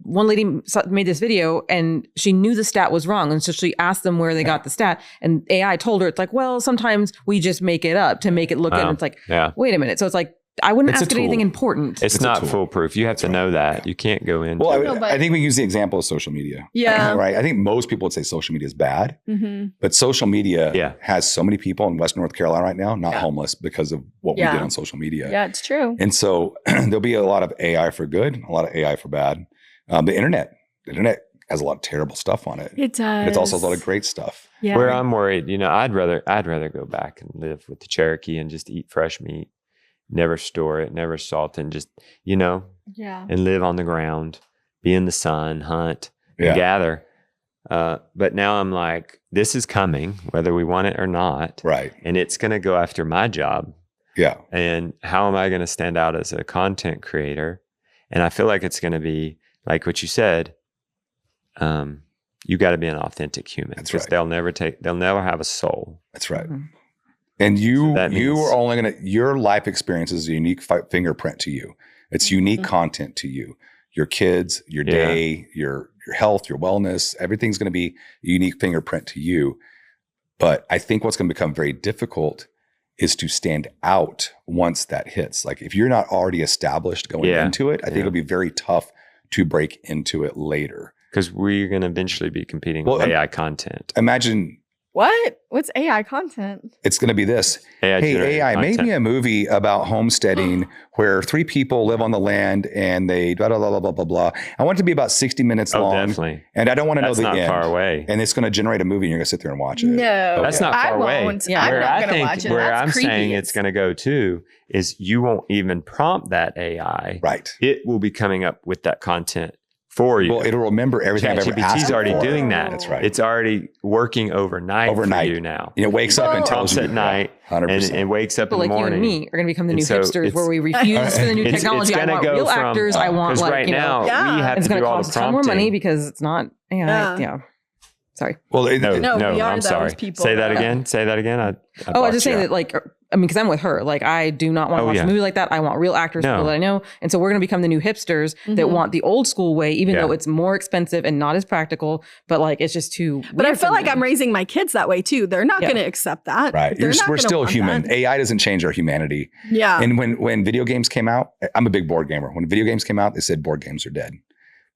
one lady made this video and she knew the stat was wrong, and so she asked them where they got the stat, and AI told her it's like, well, sometimes we just make it up to make it look good. And it's like, wait a minute. So it's like, I wouldn't ask it anything important. It's not foolproof. You have to know that. You can't go into it. I think we use the example of social media. Yeah. Right. I think most people would say social media is bad, but social media has so many people in Western North Carolina right now not homeless because of what we did on social media. Yeah, it's true. And so there'll be a lot of AI for good, a lot of AI for bad. The internet has a lot of terrible stuff on it. It does. But it's also a lot of great stuff. Yeah. Where I'm worried, I'd rather go back and live with the Cherokee and just eat fresh meat. Never store it, never salt, and just, and live on the ground, be in the sun, hunt, and gather. But now I'm like, this is coming, whether we want it or not. Right. And it's going to go after my job. Yeah. And how am I going to stand out as a content creator? And I feel like it's going to be like what you said. You got to be an authentic human. That's right. They'll never have a soul. That's right. Mm-hmm. And you are only going to, your life experience is a unique fingerprint to you. It's unique content to you. Your kids, your day, your health, your wellness, everything's going to be a unique fingerprint to you. But I think what's going to become very difficult is to stand out once that hits. Like if you're not already established going into it, I think it'll be very tough to break into it later. Because we're going to eventually be competing with AI content. Imagine... What's AI content? It's going to be this. Hey, AI, make me a movie about homesteading where 3 people live on the land and they blah, blah, blah, blah, blah, blah. I want it to be about 60 minutes long. Definitely. And I don't want to know the end. That's not far away. And it's going to generate a movie and you're going to sit there and watch it. No. That's not far away. Yeah, Where I'm saying it's going to go to is you won't even prompt that AI. Right. It will be coming up with that content for you. Well, it'll remember everything I've ever asked. ChatGPT's already doing that. That's right. It's already working overnight for you now. It wakes up and tells you at night 100%. and wakes up in the like morning. you and me are going to become the new hipsters where we refuse for the new technology. I want real actors. I want right now we have to do all the prompting. It's going to cost a ton more money because it's not. Sorry. Well, no, I'm sorry. Say that again. Say that again. I was just saying that, like, because I'm with her. Like, I do not want to watch a movie like that. I want real actors, people that I know. And so we're going to become the new hipsters that want the old school way, even though it's more expensive and not as practical. But like, it's just too. But I feel like I'm raising my kids that way too. They're not going to accept that. Right. We're still human. That. AI doesn't change our humanity. Yeah. And when video games came out, I'm a big board gamer. When video games came out, they said board games are dead.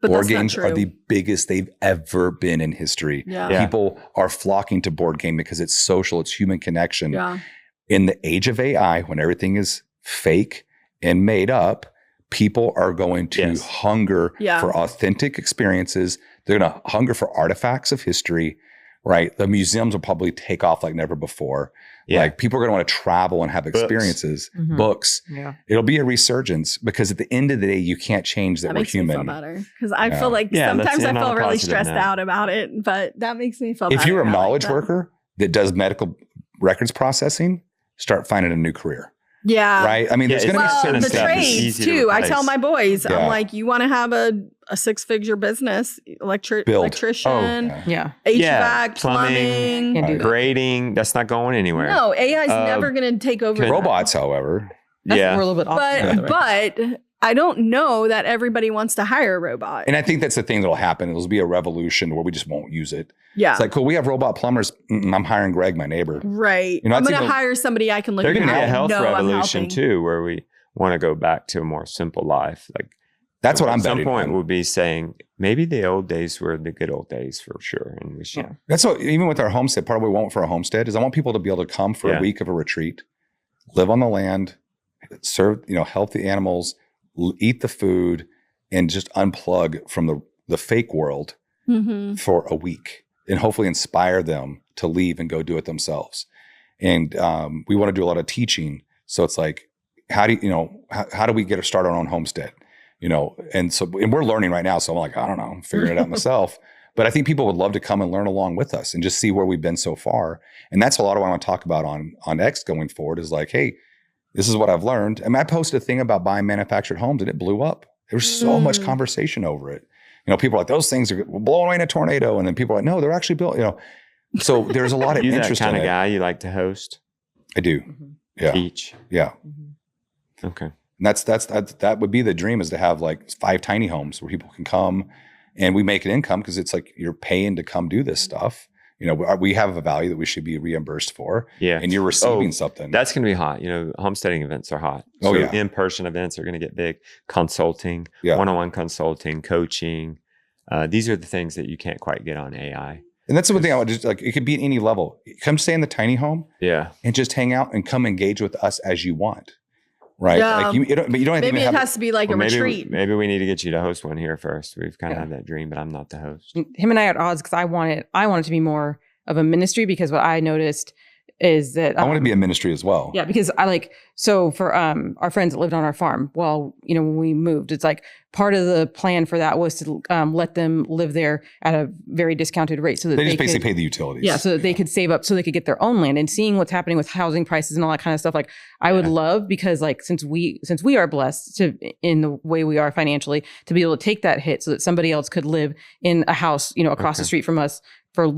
But board games are the biggest they've ever been in history. Yeah. People are flocking to board game because it's social, it's human connection. Yeah. In the age of AI, when everything is fake and made up, people are going to hunger for authentic experiences. They're going to hunger for artifacts of history, right? The museums will probably take off like never before. Yeah. Like people are going to want to travel and have experiences, books. Yeah. It'll be a resurgence because at the end of the day, you can't change that we're human. Because I feel like sometimes I feel really stressed out about it, but that makes me feel better. If you're a knowledge worker that does medical records processing, start finding a new career. Yeah. Right. I mean, there's going to be certain the stuff trades too. I tell my boys, I'm like, you want to have a 6-figure business, electrician, HVAC, plumbing, grading. That's not going anywhere. No, AI is never going to take over. Robots, however. We're a little bit off. But I don't know that everybody wants to hire a robot. And I think that's the thing that'll happen. It'll be a revolution where we just won't use it. Yeah. It's like, cool, we have robot plumbers. I'm hiring Greg, my neighbor. Right. I'm going to hire somebody I can look at. They're going to be a health revolution too, where we want to go back to a more simple life. Like that's what I'm betting. At some point we'll be saying maybe the old days were the good old days for sure. And we should. That's what, even with our homestead, part of what we want for a homestead is I want people to be able to come for a week of a retreat, live on the land, serve, healthy animals, eat the food and just unplug from the fake world for a week and hopefully inspire them to leave and go do it themselves. And we want to do a lot of teaching. So it's like, how do we get started on homestead? And we're learning right now. So I'm like, I don't know, I'm figuring it out myself. But I think people would love to come and learn along with us and just see where we've been so far. And that's a lot of what I want to talk about on X going forward is like, hey, this is what I've learned. I mean, I posted a thing about buying manufactured homes and it blew up. There was so much conversation over it. People are like, those things are blowing away in a tornado. And then people are like, no, they're actually built, So there's a lot of interest in it. That kind of guy you like to host? I do. Yeah. Teach? Yeah. Okay. And that would be the dream, is to have like 5 tiny homes where people can come and we make an income, because it's like you're paying to come do this stuff. We have a value that we should be reimbursed for. Yeah. And you're receiving something. That's going to be hot. Homesteading events are hot. So in-person events are going to get big. Consulting, one-on-one consulting, coaching. These are the things that you can't quite get on AI. And that's the one thing I would just like, it could be at any level. Come stay in the tiny home. Yeah. And just hang out and come engage with us as you want. Right. Yeah. Like you don't have Maybe to it has to be like a retreat. Maybe we need to get you to host one here first. We've kind of had that dream, but I'm not the host. Him and I are at odds because I want it to be more of a ministry, because what I noticed is that I want to be a ministry as well. Yeah, because for our friends that lived on our farm, when we moved, it's like part of the plan for that was to let them live there at a very discounted rate, so that they just basically pay the utilities. Yeah, so that they could save up, so they could get their own land. And seeing what's happening with housing prices and all that kind of stuff, like I would love, because like since we are blessed to in the way we are financially, to be able to take that hit so that somebody else could live in a house across the street from us for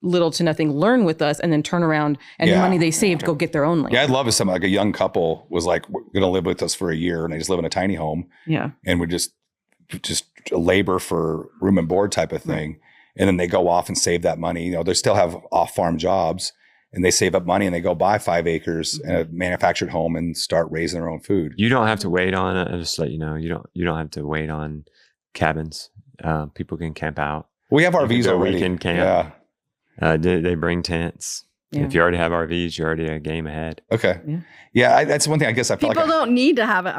little to nothing, learn with us, and then turn around and the money they saved go get their own land. Yeah, I'd love if somebody like a young couple was like, we're going to live with us for a year, and they just live in a tiny home. Yeah. And we just labor for room and board type of thing. Right. And then they go off and save that money. They still have off-farm jobs, and they save up money and they go buy 5 acres and a manufactured home and start raising their own food. You don't have to wait on it. I'll just let you know, you don't have to wait on cabins. People can camp out. We have RVs already. Weekend camp. Yeah. They bring tents. Yeah. If you already have RVs, you're already a game ahead. Okay. Yeah, that's one thing I guess I feel people don't need to have it.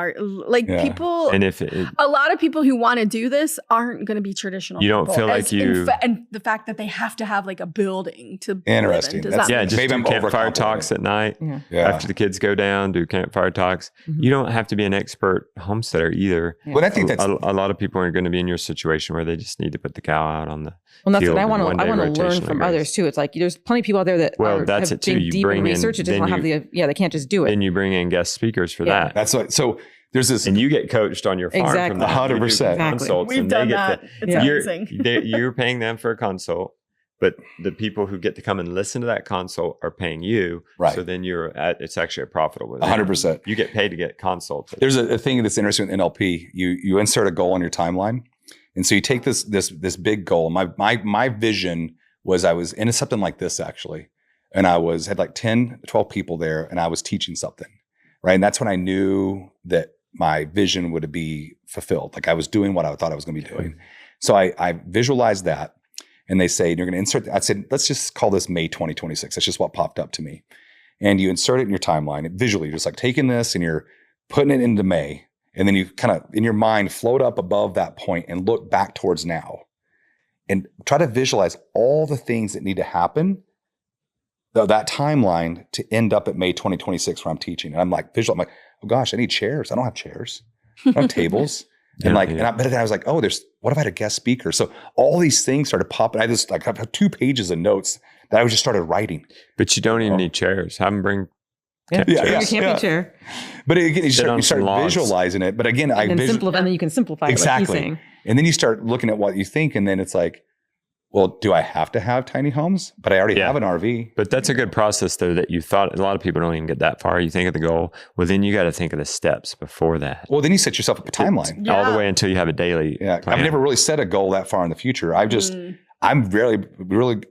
People, and a lot of people who want to do this aren't going to be traditional. You don't feel like and the fact that they have to have like a building to interesting. Live in, just do campfire talks at night after the kids go down. Do campfire talks. Mm-hmm. You don't have to be an expert homesteader either. Yeah. Well, I think that's a lot of people are going to be in your situation where they just need to put the cow out on the. Well, that's what I want to learn from others too. It's like there's plenty of people out there that that's it too. You deep bring in research. It doesn't have they can't just do it. Then you bring in guest speakers for that. That's what. So there's this, and you get coached on your farm from 100%. consults. We've done that. It's amazing. You're paying them for a consult, but the people who get to come and listen to that consult are paying you. Right. So then it's actually a profitable. 100%. You get paid to get consulted. There's a thing that's interesting with NLP. You insert a goal on your timeline. And so you take this big goal. My vision was I was in something like this actually. And I had like 10, 12 people there, and I was teaching something. Right. And that's when I knew that my vision would be fulfilled. Like I was doing what I thought I was going to be doing. So I visualized that. And they say, you're going to insert, I said, let's just call this May 2026. That's just what popped up to me. And you insert it in your timeline. And visually, you're just like taking this and you're putting it into May. And then you kind of, in your mind, float up above that point and look back towards now. And try to visualize all the things that need to happen, that timeline, to end up at May 2026 where I'm teaching. And I'm like, I'm like, oh gosh, I need chairs. I don't have chairs. I don't have tables. But then I was like, what if I had a guest speaker? So all these things started popping. I just have 2 pages of notes that I just started writing. But you don't even need chairs. Have them bring your camping chair. But again, you start visualizing it. But again, and then you can simplify exactly. It, like he's saying. And then you start looking at what you think, and then it's like, well, do I have to have tiny homes? But I already have an RV. But that's a good process, though, that you thought. A lot of people don't even get that far. You think of the goal. Well, then you got to think of the steps before that. Well, then you set yourself up a timeline. All the way until you have a daily plan. I've never really set a goal that far in the future. I'm really, really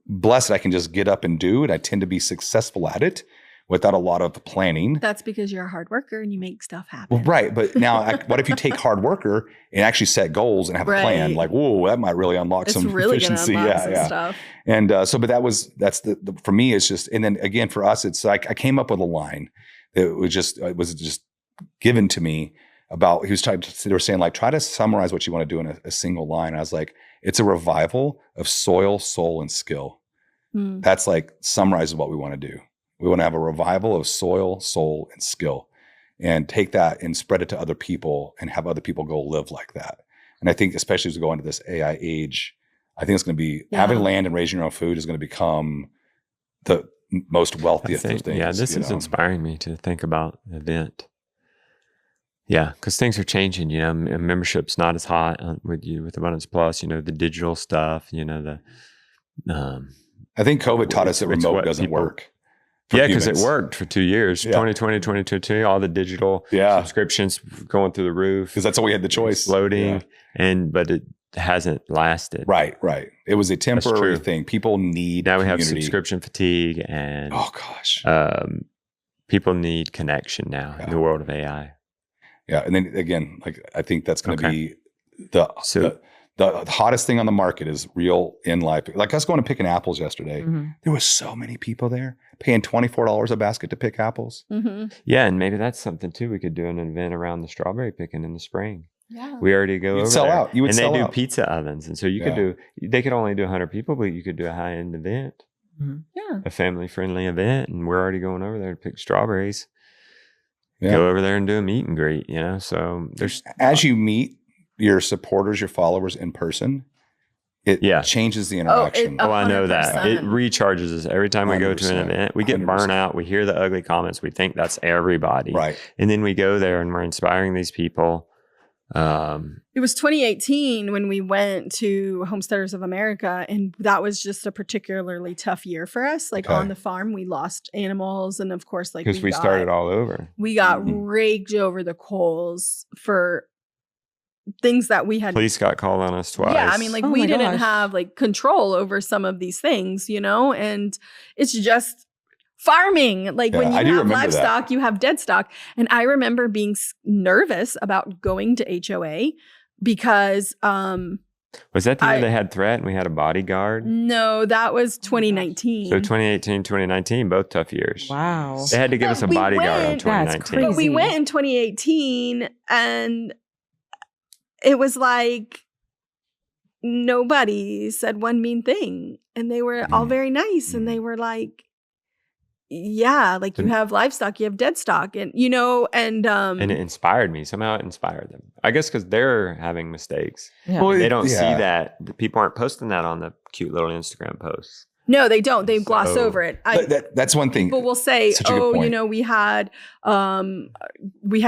blessed that I can just get up and do it. I tend to be successful at it without a lot of planning. That's because you're a hard worker and you make stuff happen. Well, right. But now what if you take hard worker and actually set goals and have a plan? Like, whoa, that might really unlock some efficiency. Some stuff. And that's the for me, it's just, and then again, for us, it's like, I came up with a line that was just given to me about, they were saying like, try to summarize what you want to do in a single line. And I was like, it's a revival of soil, soul, and skill. That's like summarizes what we want to do. We want to have a revival of soil, soul, and skill, and take that and spread it to other people and have other people go live like that. And I think especially as we go into this AI age, I think it's going to be having land and raising your own food is going to become the most wealthiest of things. Yeah, this is inspiring me to think about the event. Yeah, because things are changing. You know, membership's not as hot with Abundance Plus. You know, the digital stuff. You know, I think COVID taught us that remote doesn't work. Yeah, because it worked for 2 years. 2020, 2022, all the digital subscriptions going through the roof. Because that's all we had the choice. Exploding, but it hasn't lasted. Right. It was a temporary thing. People need now community. We have subscription fatigue, and people need connection now in the world of AI. Yeah, and then again, like I think that's going to be the hottest thing on the market is real in life. Like us going and picking apples yesterday. There was so many people there paying $24 a basket to pick apples. Yeah, and maybe that's something too. We could do an event around the strawberry picking in the spring. Yeah, we already go over sell there. out. You would sell and they out. do pizza ovens, and so you could do. They could only do 100 people, but you could do a high end event. Yeah, a family friendly event, and we're already going over there to pick strawberries. Yeah. Go over there and do a meet and greet. You know, so there's as you meet your supporters, your followers in person, it changes the interaction. I know that. It recharges us every time we go to an event. We get 100%. Burnt out. We hear the ugly comments. We think that's everybody. Right. And then we go there and we're inspiring these people. It was 2018 when we went to Homesteaders of America, and that was just a particularly tough year for us. Like on the farm, we lost animals, and of course, like because we started all over. We got raked over the coals for things that we had. Police got called on us twice. Yeah, I mean, like we didn't have like control over some of these things, you know, and it's just farming. Like when you have livestock, you have dead stock. And I remember being nervous about going to HOA because was that the year they had threat and we had a bodyguard? No, that was 2019. So 2018, 2019, both tough years. Wow. They had to give us a bodyguard in 2019. That's crazy. But we went in 2018 and it was like nobody said one mean thing. And they were all very nice. And they were like, yeah, like you have livestock, you have dead stock, and you know, and it inspired me. Somehow it inspired them. I guess because they're having mistakes. Yeah. Well, they don't see that. The people aren't posting that on the cute little Instagram posts. No, they don't. They gloss over it. That's one thing. People will say, "Oh, you know, we had to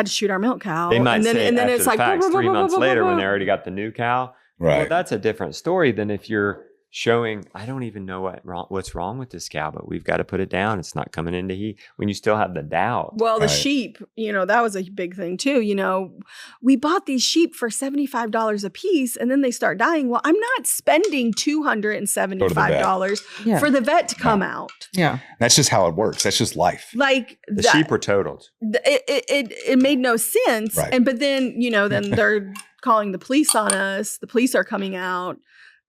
shoot our milk cow." They might and then, say and then after it's the like facts, 3 months later when they already got the new cow. Right. Well, that's a different story than if you're showing, I don't even know what's wrong with this cow, but we've got to put it down. It's not coming into heat. When you still have the doubt. Well, the sheep, you know, that was a big thing too. You know, we bought these sheep for $75 a piece and then they start dying. Well, I'm not spending $275 for the vet to come out. Yeah. That's just how it works. That's just life. Like the sheep were totaled. It made no sense. Right. But then, you know, then they're calling the police on us. The police are coming out.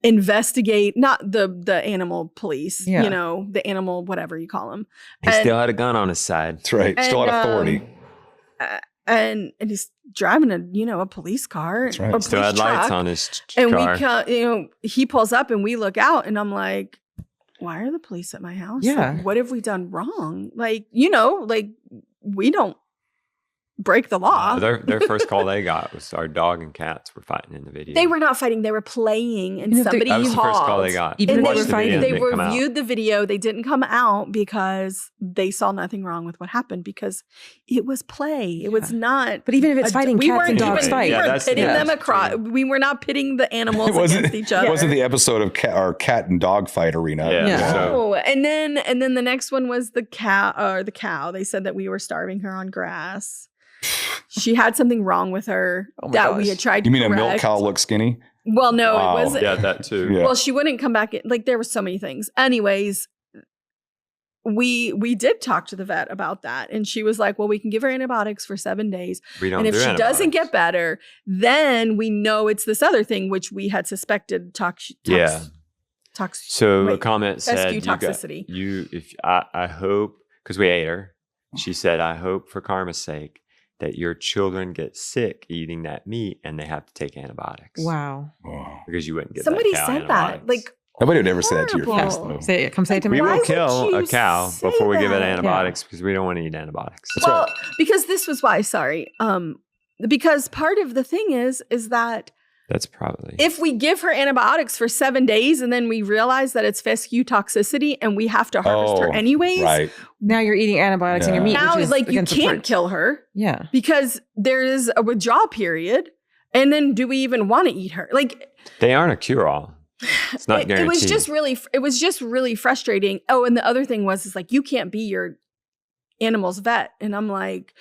Investigate, not the animal police, you know, the animal, whatever you call them. He still had a gun on his side. That's right. Still had authority. And he's driving a police car. That's right. Or still had truck, lights on his and car. He pulls up and we look out and I'm like, why are the police at my house? Yeah. Like, what have we done wrong? Like, you know, like we don't break the law. Their first call they got was our dog and cats were fighting in the video. They were not fighting. They were playing, and somebody that was called. The first call they got. Even and they were fighting. They reviewed the video. They didn't come out because they saw nothing wrong with what happened because it was play. It was not. But even if it's fighting, cats and dogs fight. We weren't pitting them across. We were not pitting the animals against each other. It wasn't the episode of our cat and dog fight arena. Yeah. No. And then the next one was the cow. They said that we were starving her on grass. She had something wrong with her that we had tried to correct. You mean a milk cow looked skinny? Well, no, it wasn't. Yeah, that too. Yeah. Well, she wouldn't come back in. Like there were so many things. Anyways, we did talk to the vet about that. And she was like, well, we can give her antibiotics for 7 days. And if she doesn't get better, then we know it's this other thing, which we had suspected So a comment said, toxicity. I hope, because we ate her. She said, I hope for karma's sake that your children get sick eating that meat and they have to take antibiotics. Wow. Because you wouldn't get Somebody that cow said that. Like, Nobody would ever say that to your horrible. face, though. Say it. Come say it to me. We Why will would kill you a cow say before we give it that? antibiotics because we don't want to eat antibiotics. well, because this was why, because part of the thing is that That's probably. if we give her antibiotics for 7 days and then we realize that it's fescue toxicity and we have to harvest her anyways, Right. Now you're eating antibiotics in your meat. now which is like you against the can't purge. kill her Yeah. because there is a withdrawal period. And then do we even want to eat her? Like, They aren't a cure-all. It's not guaranteed. it was just really frustrating. Oh, and the other thing is like, you can't be your animal's vet. And I'm like,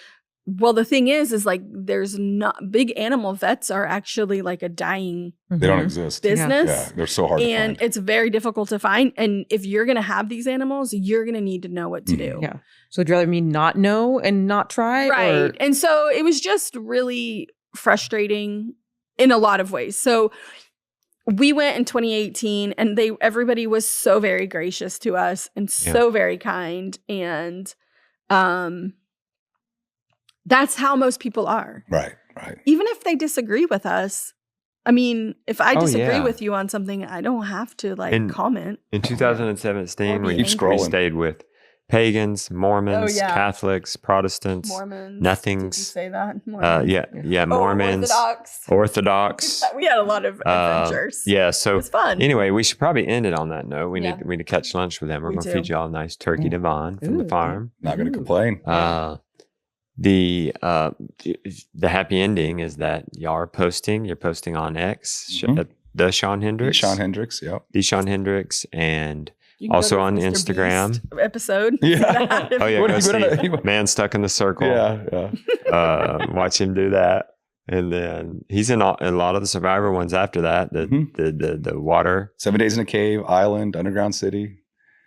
well, the thing is like, there's not big animal vets are actually like a dying They don't exist. business. Yeah, they're so hard to And find. it's very difficult to find. And if you're going to have these animals, you're going to need to know what to do. Yeah. So would you rather me not know and not try? Right. Or? And so it was just really frustrating in a lot of ways. So we went in 2018 and everybody was so very gracious to us and so very kind. And that's how most people are. Right. Even if they disagree with us. I mean, if I disagree yeah. with you on something, I don't have to comment. In 2017, we Keep scrolling. stayed with pagans, Mormons, Catholics, Protestants, Mormons. nothings. Did you say that? Mormons. Mormons, Orthodox. We had a lot of adventures. Yeah, so it was fun. Anyway, we should probably end it on that note. We need to catch lunch with them. We're going to feed you all a nice turkey Devon from the farm. Not going to complain. The happy ending is that y'all are posting. You're posting on X, the Shawn Hendrix. Shawn Hendrix, yeah. The Shawn Hendrix, and You can also go to on the Instagram. MrBeast episode. Yeah. Oh yeah, What go have you been see on Man Stuck in the Circle. Yeah. Watch him do that, and then he's in a lot of the Survivor ones after that. The water. 7 Days in a Cave, Island, Underground City.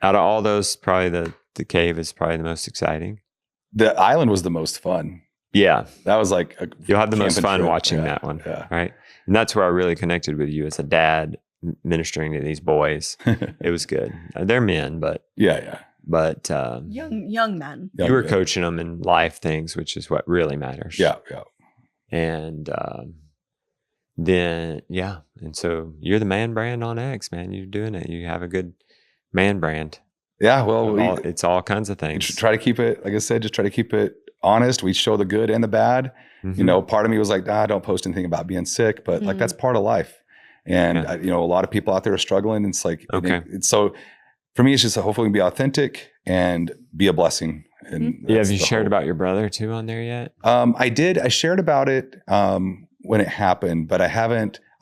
Out of all those, probably the cave is probably the most exciting. The Island was the most fun. Yeah, that was like you'll have the most fun trip. watching that one, right? And that's where I really connected with you as a dad ministering to these boys. It was good. They're men, but but young men. You were coaching them in life things, which is what really matters. Yeah. And then and so you're the man brand on X, man. You're doing it. You have a good man brand. Yeah, well, it's all kinds of things. Try to keep it, like I said, just try to keep it honest. We show the good and the bad. You know, part of me was like, don't post anything about being sick, but like that's part of life. And a lot of people out there are struggling. It's like, it's so for me, it's just hopefully be authentic and be a blessing. And have you shared about your brother too on there yet? I did. I shared about it when it happened, but I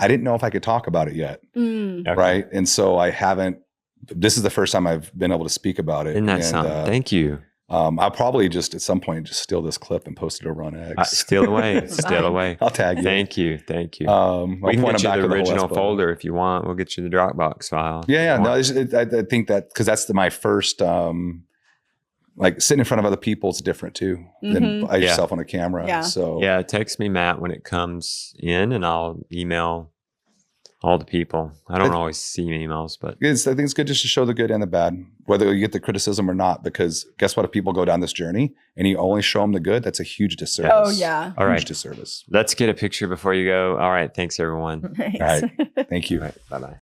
didn't know if I could talk about it yet. Right. And so I haven't. This is the first time I've been able to speak about it. Isn't that something? Thank you. I'll probably just at some point just steal this clip and post it over on X. Steal away. Steal away. I'll tag you. Thank you. Thank you. We can get you the original folder if you want. We'll get you the Dropbox file. Yeah. No, I think that because that's my first, like sitting in front of other people is different too than by yourself on a camera. Yeah. So text me, Matt, when it comes in, and I'll email all the people. I don't always see emails, but I think it's good just to show the good and the bad, whether you get the criticism or not, because guess what? If people go down this journey and you only show them the good, that's a huge disservice. Oh, yeah. All right. Huge disservice. Let's get a picture before you go. All right. Thanks, everyone. Thanks. All right. Thank you. All right. Bye-bye.